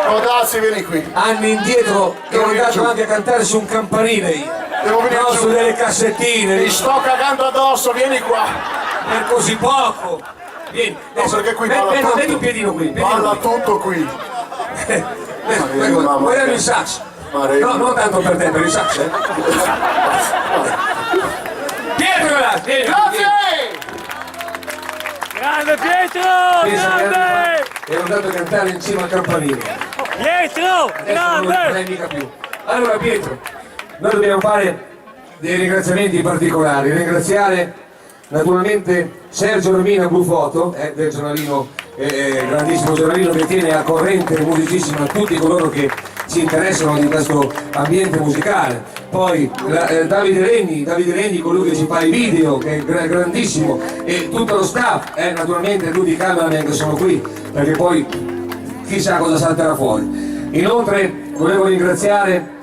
Odassi, vieni qui. Anni indietro che Devo ho venire andato giù. anche a cantare su un campanile io. Devo venire No, giù. su delle cassettine. Mi sto cagando addosso, vieni qua. per così poco. Vieni, adesso, perché qui balla metti tutto. un piedino qui. Balla tutto qui. Guarda il sax. No, non tanto per te, per il sax, eh. Pietro, vieni. Grande Pietro! Pensa che Grande! ero andato a cantare in cima al campanile. Pietro! Adesso non Grande! è mica più. Allora Pietro, noi dobbiamo fare dei ringraziamenti particolari. Ringraziare naturalmente Sergio Romina Blue Photo, del giornalino, grandissimo giornalino che tiene a corrente musicissima tutti coloro che si interessano di questo ambiente musicale. Poi Davide Regni, colui che ci fa i video, che è grandissimo, e tutto lo staff, naturalmente tutti i cameraman che sono qui, perché poi chissà cosa salterà fuori. Inoltre volevo ringraziare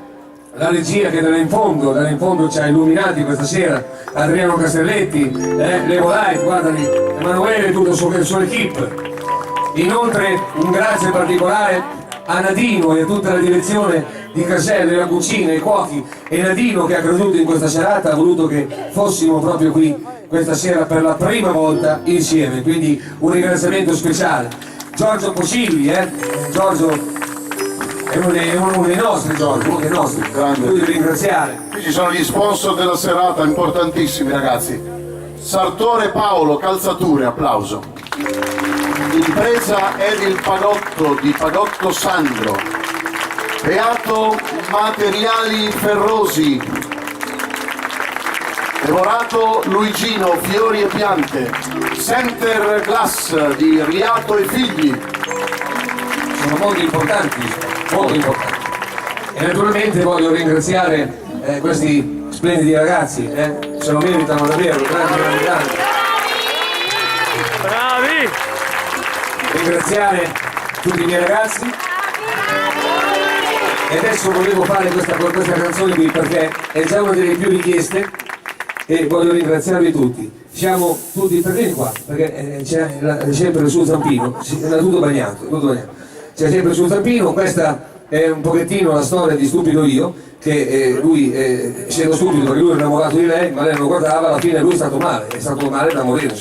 la regia che da in fondo ci ha illuminati questa sera, Adriano Castelletti, Levo Light, guardali, Emanuele e tutto il suo equipe. Inoltre un grazie particolare a Nadino e a tutta la direzione di Casello, la cucina, i cuochi, e Nadino che ha creduto in questa serata, ha voluto che fossimo proprio qui questa sera per la prima volta insieme, quindi un ringraziamento speciale. Giorgio Posilli, Giorgio è uno dei nostri, uno dei nostri, lui devi ringraziare. Qui ci sono gli sponsor della serata, importantissimi ragazzi. Sartore Paolo, calzature, applauso. Impresa Edil Pagotto di Pagotto Sandro. Beato Materiali Ferrosi. Devorato Luigino Fiori e Piante. Center Glass di Riato e Figli. Sono molto importanti. E naturalmente voglio ringraziare questi splendidi ragazzi, se lo meritano davvero, grandi. Bravi! Ringraziare tutti i miei ragazzi. E adesso volevo fare questa canzone qui perché è già una delle più richieste e voglio ringraziarvi tutti. Siamo tutti presenti qua, perché c'è sempre il suo zampino, è tutto bagnato. C'è sempre il suo zampino, questa è un pochettino la storia di Stupido Io, che lui, essendo stupido perché lui era innamorato di lei, ma lei non lo guardava, alla fine lui è stato male da morire,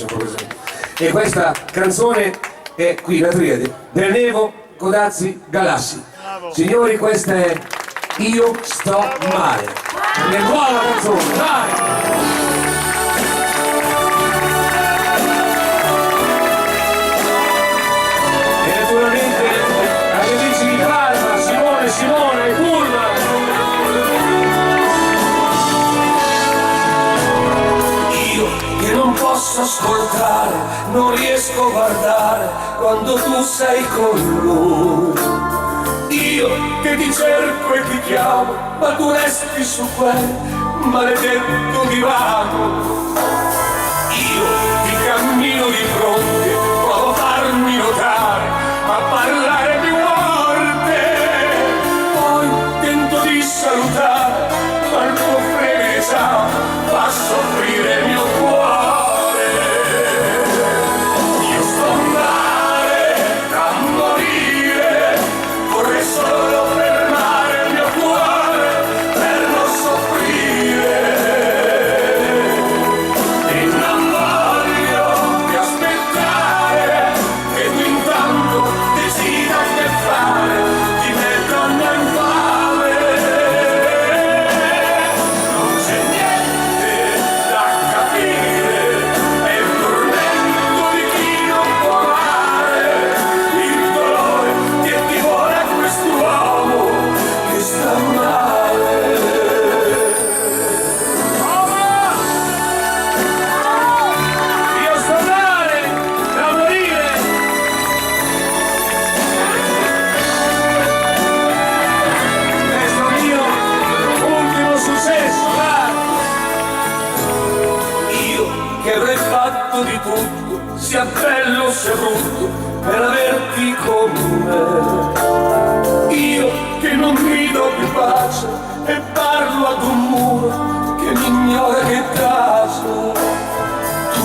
e questa canzone è qui, la triade, del Nevo Codazzi Galassi. Signori, questa è Io sto male, è buona canzone, dai! Simone, Pullman. Io che non posso ascoltare, non riesco a guardare quando tu sei con lui. Io che ti cerco e ti chiamo, ma tu resti su quel maledetto divano. Io ti cammino di fronte, provo a farmi notare, a parlare di salutare, ma il tuo frenesame fa soffrire il mio cuore. Io sto male da morire, vorrei solo fermare il mio cuore per non soffrire. E non voglio più aspettare che tu intanto decida che fare di me, donna infame. Di tutto, sia bello sia brutto, per averti con me. Io che non mi do più pace e parlo ad un muro che mi ignora che casa. Tu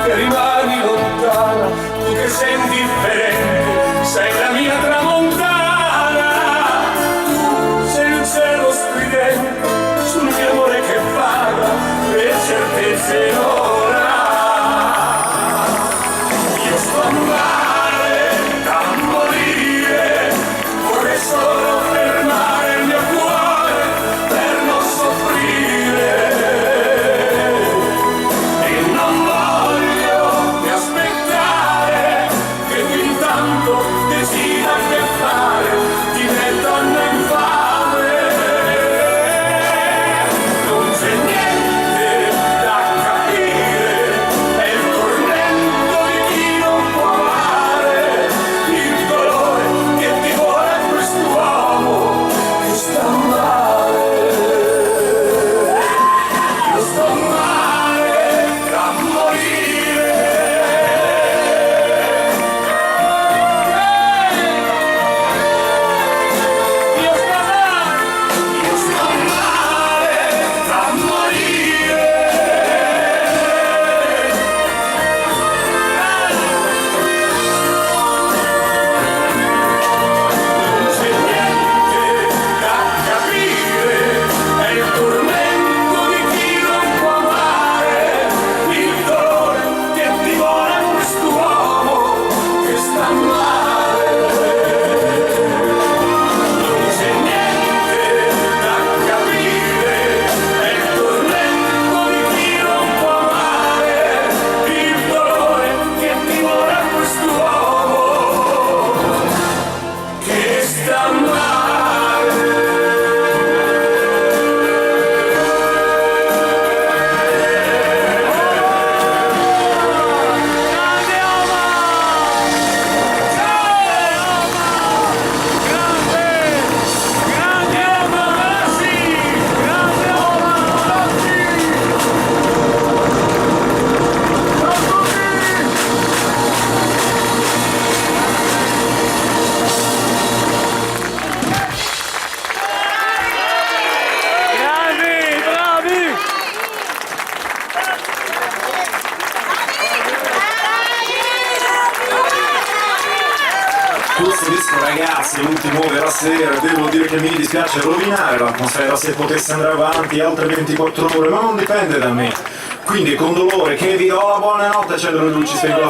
che rimani lontana, tu che sei indifferente, sei la mia tramontana. Tu sei il cielo stridente sul mio amore che paga le certezze ora. questo disco, ragazzi, l'ultimo della sera, devo dire che mi dispiace rovinare l'atmosfera se potesse andare avanti altre 24 ore, ma non dipende da me. Quindi con dolore che vi do la buonanotte, accendono le luci, spengo la